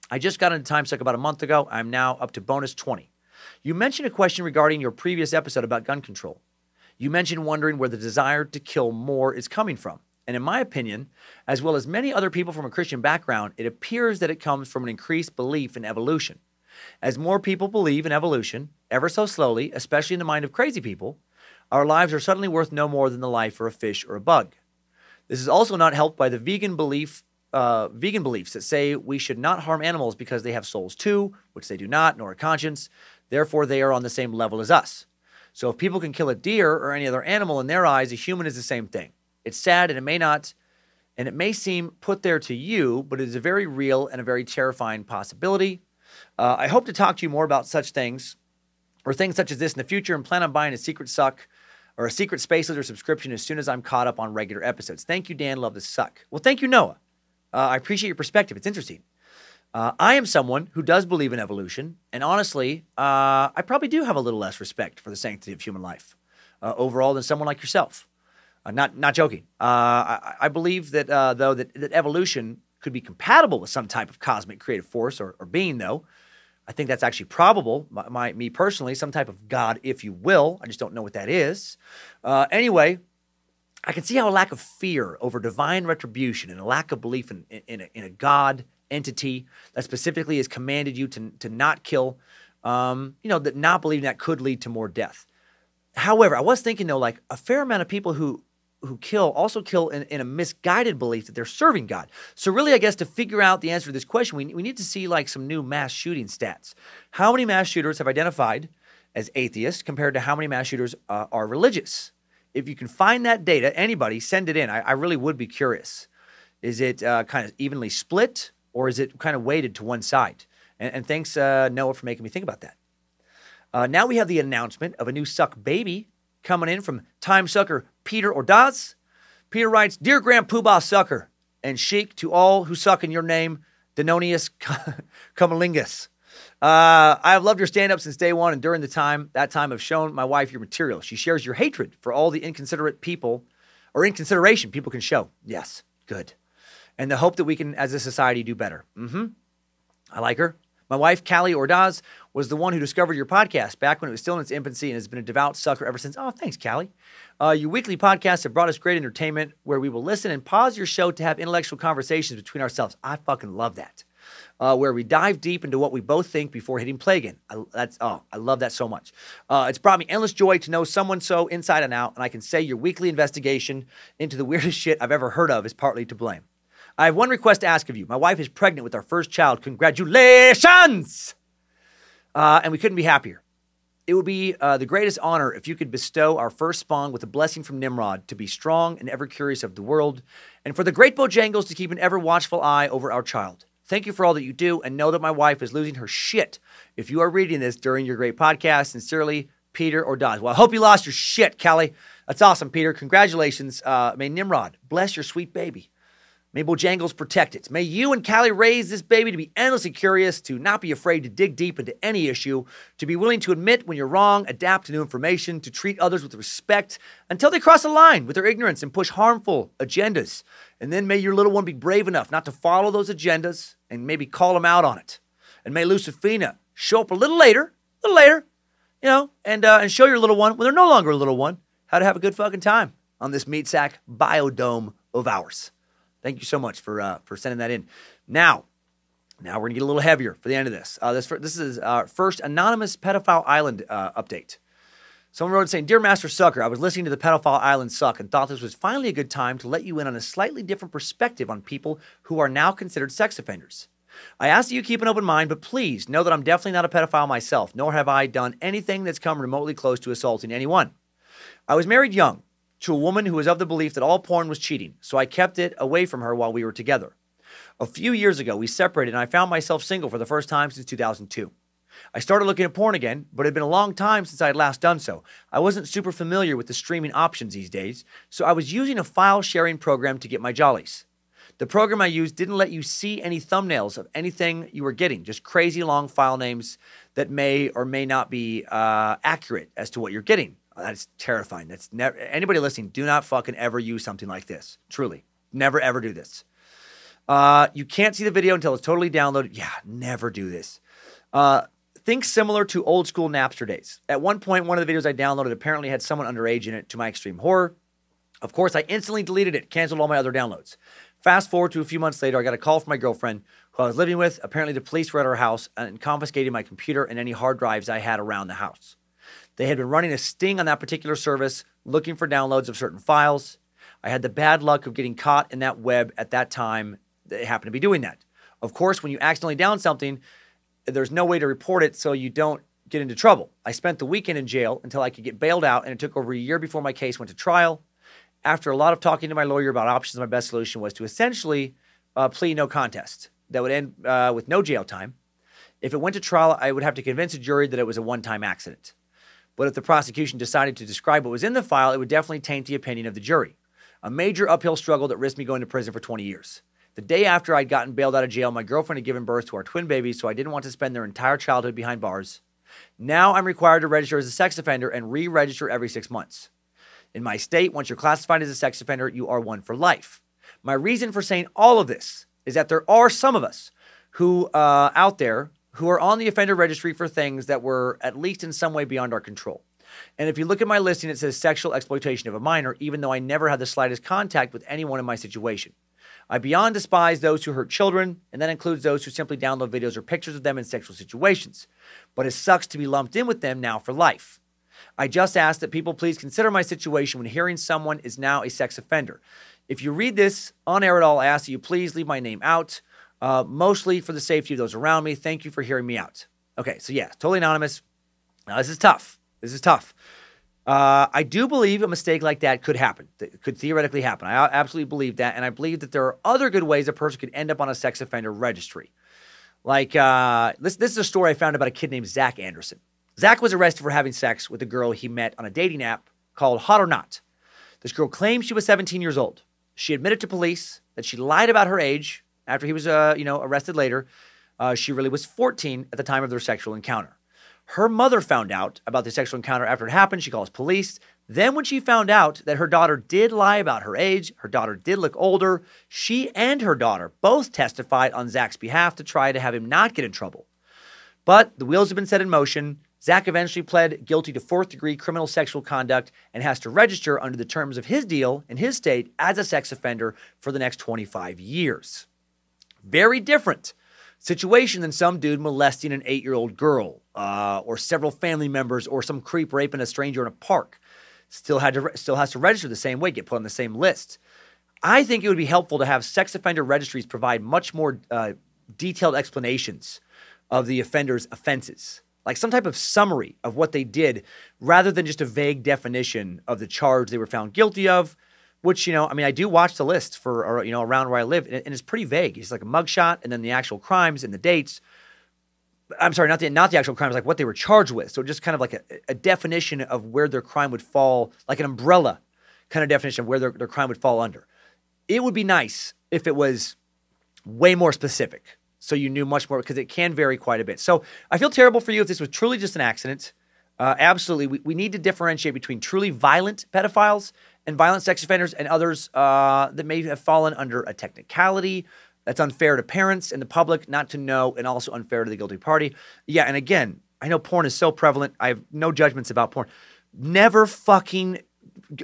I just got into Timesuck about a month ago. I'm now up to bonus 20. You mentioned a question regarding your previous episode about gun control. You mentioned wondering where the desire to kill more is coming from. And in my opinion, as well as many other people from a Christian background, it appears that it comes from an increased belief in evolution. As more people believe in evolution, ever so slowly, especially in the mind of crazy people, our lives are suddenly worth no more than the life of a fish or a bug. This is also not helped by the vegan beliefs that say we should not harm animals because they have souls too, which they do not, nor a conscience. Therefore, they are on the same level as us. So if people can kill a deer or any other animal, in their eyes, a human is the same thing. It's sad and it may seem put there to you, but it is a very real and a very terrifying possibility. I hope to talk to you more about such things or things such as this in the future and plan on buying a secret suck or a secret Space Lizard subscription as soon as I'm caught up on regular episodes. Thank you, Dan. Love the suck. Well, thank you, Noah. I appreciate your perspective. It's interesting. I am someone who does believe in evolution, and honestly, I probably do have a little less respect for the sanctity of human life overall than someone like yourself. Not joking. I believe that, though, that evolution could be compatible with some type of cosmic creative force or being, though. I think that's actually probable. Me personally, some type of God, if you will. I just don't know what that is. Anyway, I can see how a lack of fear over divine retribution and a lack of belief in a God entity that specifically has commanded you to not kill, that not believing that could lead to more death. However, I was thinking, though, like a fair amount of people who kill also kill in a misguided belief that they're serving God. So really, I guess to figure out the answer to this question, we need to see like some new mass shooting stats. How many mass shooters have identified as atheists compared to how many mass shooters are religious? If you can find that data, anybody, send it in. I really would be curious. Is it kind of evenly split or is it kind of weighted to one side? And thanks, Noah, for making me think about that. Now we have the announcement of a new suck baby coming in from time sucker Peter Ordaz. Peter writes, Dear Grand Poobah Sucker and Sheik, to all who suck in your name, Denonius Cummalingus. I have loved your stand-up since day one, and during that time I've shown my wife your material. She shares your hatred for all the inconsideration people can show. Yes, good. And the hope that we can, as a society, do better. I like her. My wife, Callie Ordaz, was the one who discovered your podcast back when it was still in its infancy and has been a devout sucker ever since. Oh, thanks, Callie. Your weekly podcasts have brought us great entertainment where we will listen and pause your show to have intellectual conversations between ourselves. I fucking love that. Where we dive deep into what we both think before hitting play again. I love that so much. It's brought me endless joy to know someone so inside and out, and I can say your weekly investigation into the weirdest shit I've ever heard of is partly to blame. I have one request to ask of you. My wife is pregnant with our first child. Congratulations! And we couldn't be happier. It would be the greatest honor if you could bestow our first spawn with a blessing from Nimrod to be strong and ever curious of the world, and for the great Bojangles to keep an ever watchful eye over our child. Thank you for all that you do, and know that my wife is losing her shit if you are reading this during your great podcast. Sincerely, Peter Ordaz. Well, I hope you lost your shit, Callie. That's awesome, Peter. Congratulations. May Nimrod bless your sweet baby. May Bojangles protect it. May you and Callie raise this baby to be endlessly curious, to not be afraid to dig deep into any issue, to be willing to admit when you're wrong, adapt to new information, to treat others with respect until they cross a line with their ignorance and push harmful agendas. And then may your little one be brave enough not to follow those agendas and maybe call them out on it. And may Lucifina show up a little later, and show your little one, when they're no longer a little one, how to have a good fucking time on this meat sack biodome of ours. Thank you so much for sending that in. Now, Now we're going to get a little heavier for the end of this. This is our first anonymous pedophile island update. Someone wrote saying, Dear Master Sucker, I was listening to the pedophile island suck and thought this was finally a good time to let you in on a slightly different perspective on people who are now considered sex offenders. I ask that you keep an open mind, but please know that I'm definitely not a pedophile myself, nor have I done anything that's come remotely close to assaulting anyone. I was married young to a woman who was of the belief that all porn was cheating, so I kept it away from her while we were together. A few years ago, we separated and I found myself single for the first time since 2002. I started looking at porn again, but it had been a long time since I had last done so. I wasn't super familiar with the streaming options these days, so I was using a file sharing program to get my jollies. The program I used didn't let you see any thumbnails of anything you were getting, just crazy long file names that may or may not be accurate as to what you're getting. That's terrifying. That's never, anybody listening, do not fucking ever use something like this. Truly. Never ever do this. You can't see the video until it's totally downloaded. Yeah, never do this. Think similar to old school Napster days. At one point, one of the videos I downloaded apparently had someone underage in it, to my extreme horror. Of course, I instantly deleted it, canceled all my other downloads. Fast forward to a few months later, I got a call from my girlfriend, who I was living with. Apparently, the police were at her house and confiscated my computer and any hard drives I had around the house. They had been running a sting on that particular service, looking for downloads of certain files. I had the bad luck of getting caught in that web at that time. They happened to be doing that. Of course, when you accidentally down something, there's no way to report it so you don't get into trouble. I spent the weekend in jail until I could get bailed out, and it took over a year before my case went to trial. After a lot of talking to my lawyer about options, my best solution was to essentially plead no contest. That would end with no jail time. If it went to trial, I would have to convince a jury that it was a one-time accident. But if the prosecution decided to describe what was in the file, it would definitely taint the opinion of the jury. A major uphill struggle that risked me going to prison for 20 years. The day after I'd gotten bailed out of jail, my girlfriend had given birth to our twin babies, so I didn't want to spend their entire childhood behind bars. Now I'm required to register as a sex offender and re-register every 6 months. In my state, once you're classified as a sex offender, you are one for life. My reason for saying all of this is that there are some of us who out there who are on the offender registry for things that were at least in some way beyond our control. And if you look at my listing, it says sexual exploitation of a minor, even though I never had the slightest contact with anyone in my situation. I beyond despise those who hurt children, and that includes those who simply download videos or pictures of them in sexual situations. But it sucks to be lumped in with them now for life. I just ask that people please consider my situation when hearing someone is now a sex offender. If you read this on air at all, I ask that you please leave my name out, mostly for the safety of those around me. Thank you for hearing me out. Okay, so yeah, totally anonymous. Now, this is tough. This is tough. I do believe a mistake like that could happen. That could theoretically happen. I absolutely believe that, and I believe that there are other good ways a person could end up on a sex offender registry. Like, this is a story I found about a kid named Zach Anderson. Zach was arrested for having sex with a girl he met on a dating app called Hot or Not. This girl claimed she was 17 years old. She admitted to police that she lied about her age after he was, arrested later. She really was 14 at the time of their sexual encounter. Her mother found out about the sexual encounter after it happened. She calls police. Then when she found out that her daughter did lie about her age, her daughter did look older, she and her daughter both testified on Zach's behalf to try to have him not get in trouble. But the wheels have been set in motion. Zach eventually pled guilty to fourth-degree criminal sexual conduct and has to register under the terms of his deal in his state as a sex offender for the next 25 years. Very different situation than some dude molesting an 8-year-old girl or several family members or some creep raping a stranger in a park. Still has to register the same way, get put on the same list. I think it would be helpful to have sex offender registries provide much more detailed explanations of the offender's offenses, like some type of summary of what they did rather than just a vague definition of the charge they were found guilty of, which, I do watch the list for, around where I live, and it's pretty vague. It's like a mugshot and then the actual crimes and the dates. I'm sorry, not the actual crimes, like what they were charged with. So just kind of like a definition of where their crime would fall, like an umbrella kind of definition of where their crime would fall under. It would be nice if it was way more specific, so you knew much more, because it can vary quite a bit. So I feel terrible for you if this was truly just an accident. Absolutely, we need to differentiate between truly violent pedophiles and violent sex offenders and others that may have fallen under a technicality that's unfair to parents and the public not to know, and also unfair to the guilty party. Yeah, and again, I know porn is so prevalent. I have no judgments about porn. Never fucking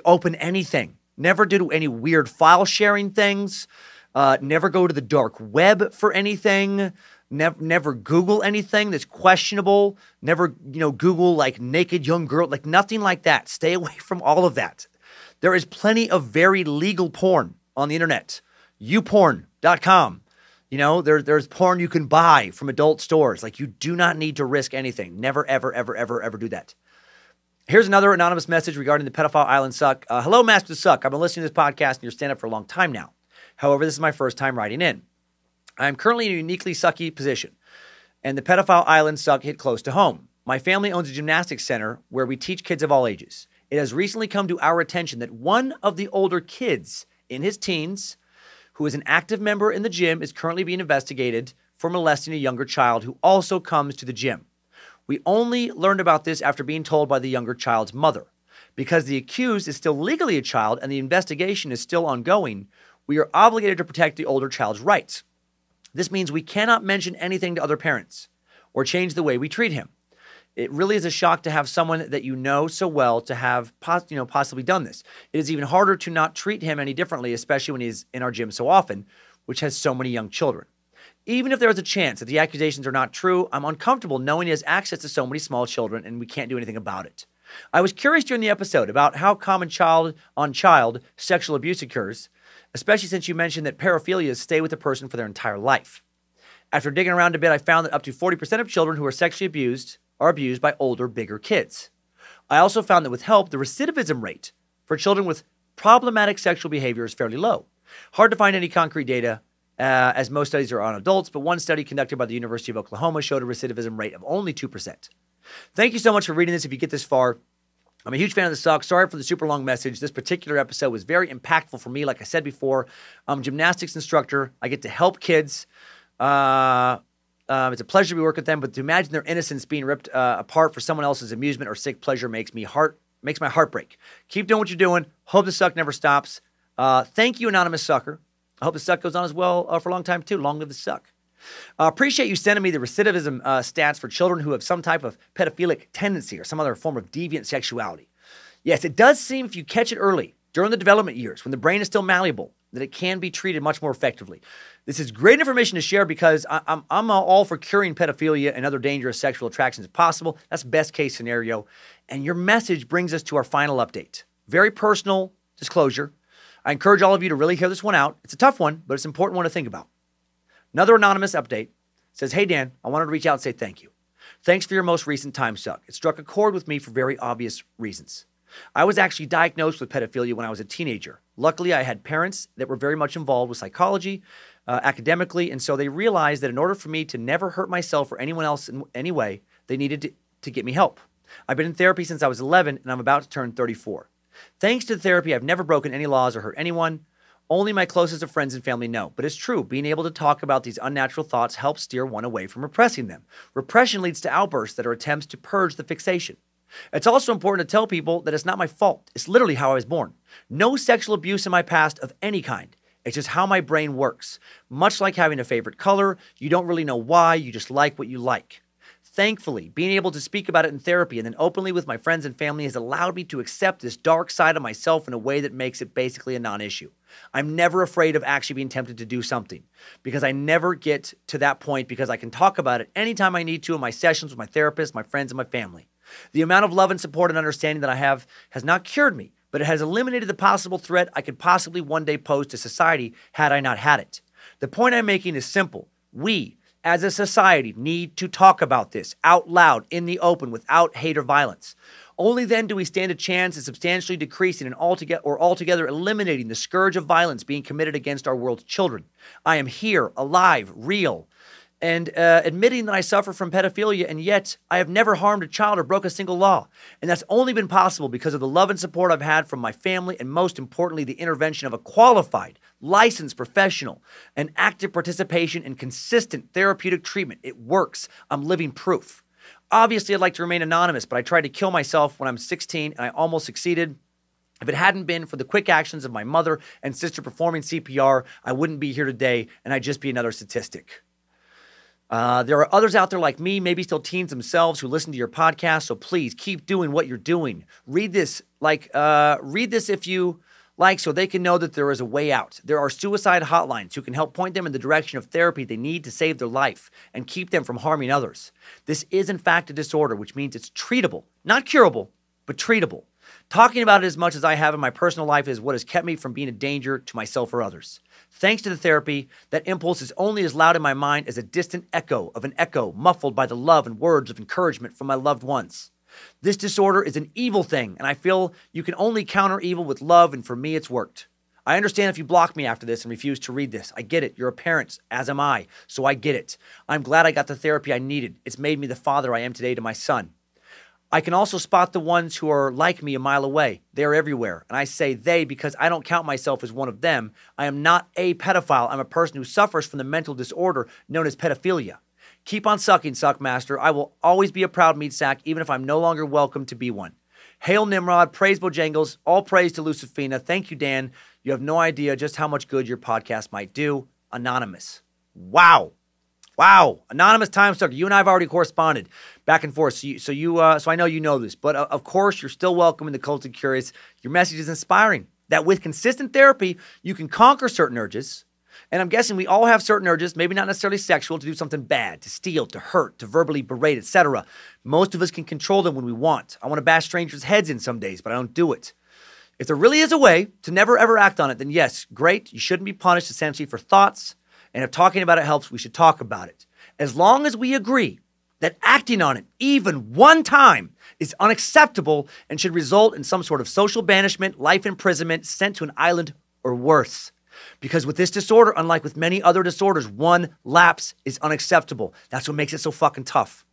open anything. Never do any weird file sharing things. Never go to the dark web for anything. Never Google anything that's questionable. Never, Google like naked young girl, like nothing like that. Stay away from all of that. There is plenty of very legal porn on the internet. Youporn.com. There's porn you can buy from adult stores. Like, you do not need to risk anything. Never, ever, ever, ever, ever do that. Here's another anonymous message regarding the pedophile island suck. Hello, Master Suck. I've been listening to this podcast and your stand-up for a long time now. However, this is my first time writing in. I'm currently in a uniquely sucky position, and the pedophile island suck hit close to home. My family owns a gymnastics center where we teach kids of all ages. It has recently come to our attention that one of the older kids in his teens, who is an active member in the gym, is currently being investigated for molesting a younger child who also comes to the gym. We only learned about this after being told by the younger child's mother. Because the accused is still legally a child and the investigation is still ongoing, we are obligated to protect the older child's rights. This means we cannot mention anything to other parents or change the way we treat him. It really is a shock to have someone that you know so well to have possibly done this. It is even harder to not treat him any differently, especially when he's in our gym so often, which has so many young children. Even if there is a chance that the accusations are not true, I'm uncomfortable knowing he has access to so many small children and we can't do anything about it. I was curious during the episode about how common child-on-child sexual abuse occurs, especially since you mentioned that paraphilias stay with the person for their entire life. After digging around a bit, I found that up to 40% of children who are sexually abused are abused by older, bigger kids. I also found that with help, the recidivism rate for children with problematic sexual behavior is fairly low. Hard to find any concrete data, as most studies are on adults, but one study conducted by the University of Oklahoma showed a recidivism rate of only 2%. Thank you so much for reading this if you get this far. I'm a huge fan of the suck. Sorry for the super long message. This particular episode was very impactful for me. Like I said before, I'm a gymnastics instructor. I get to help kids. It's a pleasure to be working with them, but to imagine their innocence being ripped apart for someone else's amusement or sick pleasure makes my heart break. Keep doing what you're doing. Hope the suck never stops. Thank you, anonymous sucker. I hope the suck goes on as well for a long time too. Long live the suck. Appreciate you sending me the recidivism stats for children who have some type of pedophilic tendency or some other form of deviant sexuality. Yes, it does seem if you catch it early, during the development years, when the brain is still malleable, that it can be treated much more effectively. This is great information to share because I'm all for curing pedophilia and other dangerous sexual attractions if possible. That's best case scenario. And your message brings us to our final update. Very personal disclosure. I encourage all of you to really hear this one out. It's a tough one, but it's an important one to think about. Another anonymous update says, "Hey, Dan, I wanted to reach out and say thank you. Thanks for your most recent Timesuck. It struck a chord with me for very obvious reasons. I was actually diagnosed with pedophilia when I was a teenager. Luckily, I had parents that were very much involved with psychology, academically, and so they realized that in order for me to never hurt myself or anyone else in any way, they needed to get me help. I've been in therapy since I was 11, and I'm about to turn 34. Thanks to the therapy, I've never broken any laws or hurt anyone. Only my closest of friends and family know. But it's true, being able to talk about these unnatural thoughts helps steer one away from repressing them. Repression leads to outbursts that are attempts to purge the fixation. It's also important to tell people that it's not my fault. It's literally how I was born. No sexual abuse in my past of any kind. It's just how my brain works. Much like having a favorite color, you don't really know why, you just like what you like. Thankfully, being able to speak about it in therapy and then openly with my friends and family has allowed me to accept this dark side of myself in a way that makes it basically a non-issue. I'm never afraid of actually being tempted to do something because I never get to that point because I can talk about it anytime I need to in my sessions with my therapist, my friends, and my family. The amount of love and support and understanding that I have has not cured me, but it has eliminated the possible threat I could possibly one day pose to society had I not had it. The point I'm making is simple. We, as a society, need to talk about this out loud, in the open, without hate or violence. Only then do we stand a chance at substantially decreasing and altogether eliminating the scourge of violence being committed against our world's children. I am here, alive, real, and admitting that I suffer from pedophilia, and yet I have never harmed a child or broke a single law. And that's only been possible because of the love and support I've had from my family, and most importantly, the intervention of a qualified, licensed professional, and active participation in consistent therapeutic treatment. It works. I'm living proof. Obviously, I'd like to remain anonymous, but I tried to kill myself when I was 16, and I almost succeeded. If it hadn't been for the quick actions of my mother and sister performing CPR, I wouldn't be here today, and I'd just be another statistic. There are others out there like me, maybe still teens themselves, who listen to your podcast, so please keep doing what you're doing. Read this if you like so they can know that there is a way out. There are suicide hotlines who can help point them in the direction of therapy they need to save their life and keep them from harming others. This is in fact a disorder, which means it's treatable, not curable, but treatable. Talking about it as much as I have in my personal life is what has kept me from being a danger to myself or others. Thanks to the therapy, that impulse is only as loud in my mind as a distant echo of an echo muffled by the love and words of encouragement from my loved ones. This disorder is an evil thing, and I feel you can only counter evil with love, and for me, it's worked. I understand if you block me after this and refuse to read this. I get it. You're a parent, as am I, so I get it. I'm glad I got the therapy I needed. It's made me the father I am today to my son. I can also spot the ones who are like me a mile away. They're everywhere. And I say they because I don't count myself as one of them. I am not a pedophile. I'm a person who suffers from the mental disorder known as pedophilia. Keep on sucking, Suckmaster. I will always be a proud meat sack, even if I'm no longer welcome to be one. Hail Nimrod, praise Bojangles, all praise to Lucifina. Thank you, Dan. You have no idea just how much good your podcast might do. Anonymous. Wow. Wow. Anonymous Timesucker, you and I have already corresponded back and forth. So I know you know this, but of course you're still welcome in the Cult of Curious. Your message is inspiring that with consistent therapy, you can conquer certain urges. And I'm guessing we all have certain urges, maybe not necessarily sexual, to do something bad, to steal, to hurt, to verbally berate, etc. Most of us can control them when we want. I want to bash strangers' heads in some days, but I don't do it. If there really is a way to never ever act on it, then yes, great. You shouldn't be punished essentially for thoughts. And if talking about it helps, we should talk about it. As long as we agree that acting on it, even one time, is unacceptable and should result in some sort of social banishment, life imprisonment, sent to an island, or worse. Because with this disorder, unlike with many other disorders, one lapse is unacceptable. That's what makes it so fucking tough.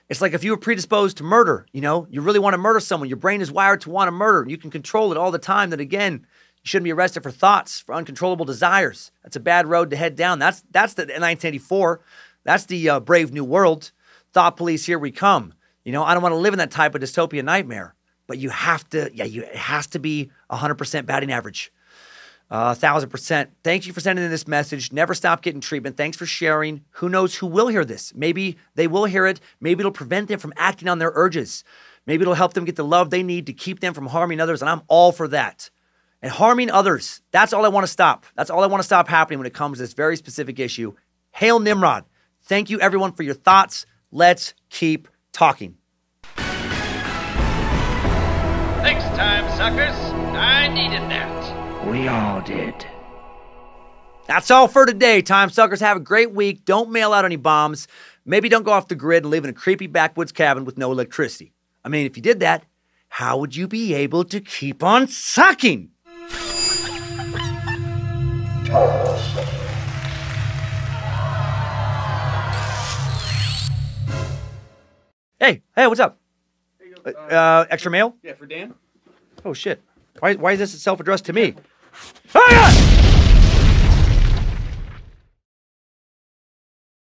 It's like if you were predisposed to murder, you really want to murder someone, your brain is wired to want to murder, and you can control it all the time, then again, you shouldn't be arrested for thoughts, for uncontrollable desires. That's a bad road to head down. That's the 1984. That's the Brave New World. Thought police, here we come. I don't want to live in that type of dystopia nightmare. But you have to, it has to be 100% batting average. 1,000%. Thank you for sending in this message. Never stop getting treatment. Thanks for sharing. Who knows who will hear this? Maybe they will hear it. Maybe it'll prevent them from acting on their urges. Maybe it'll help them get the love they need to keep them from harming others. And I'm all for that. And harming others, that's all I want to stop. That's all I want to stop happening when it comes to this very specific issue. Hail Nimrod. Thank you, everyone, for your thoughts. Let's keep talking. Thanks, time suckers. I needed that. We all did. That's all for today, time suckers. Have a great week. Don't mail out any bombs. Maybe don't go off the grid and live in a creepy backwoods cabin with no electricity. I mean, if you did that, how would you be able to keep on sucking? Hey, what's up? Extra mail? Yeah, for Dan. Oh, shit. Why is this self-addressed to me? Oh, yeah!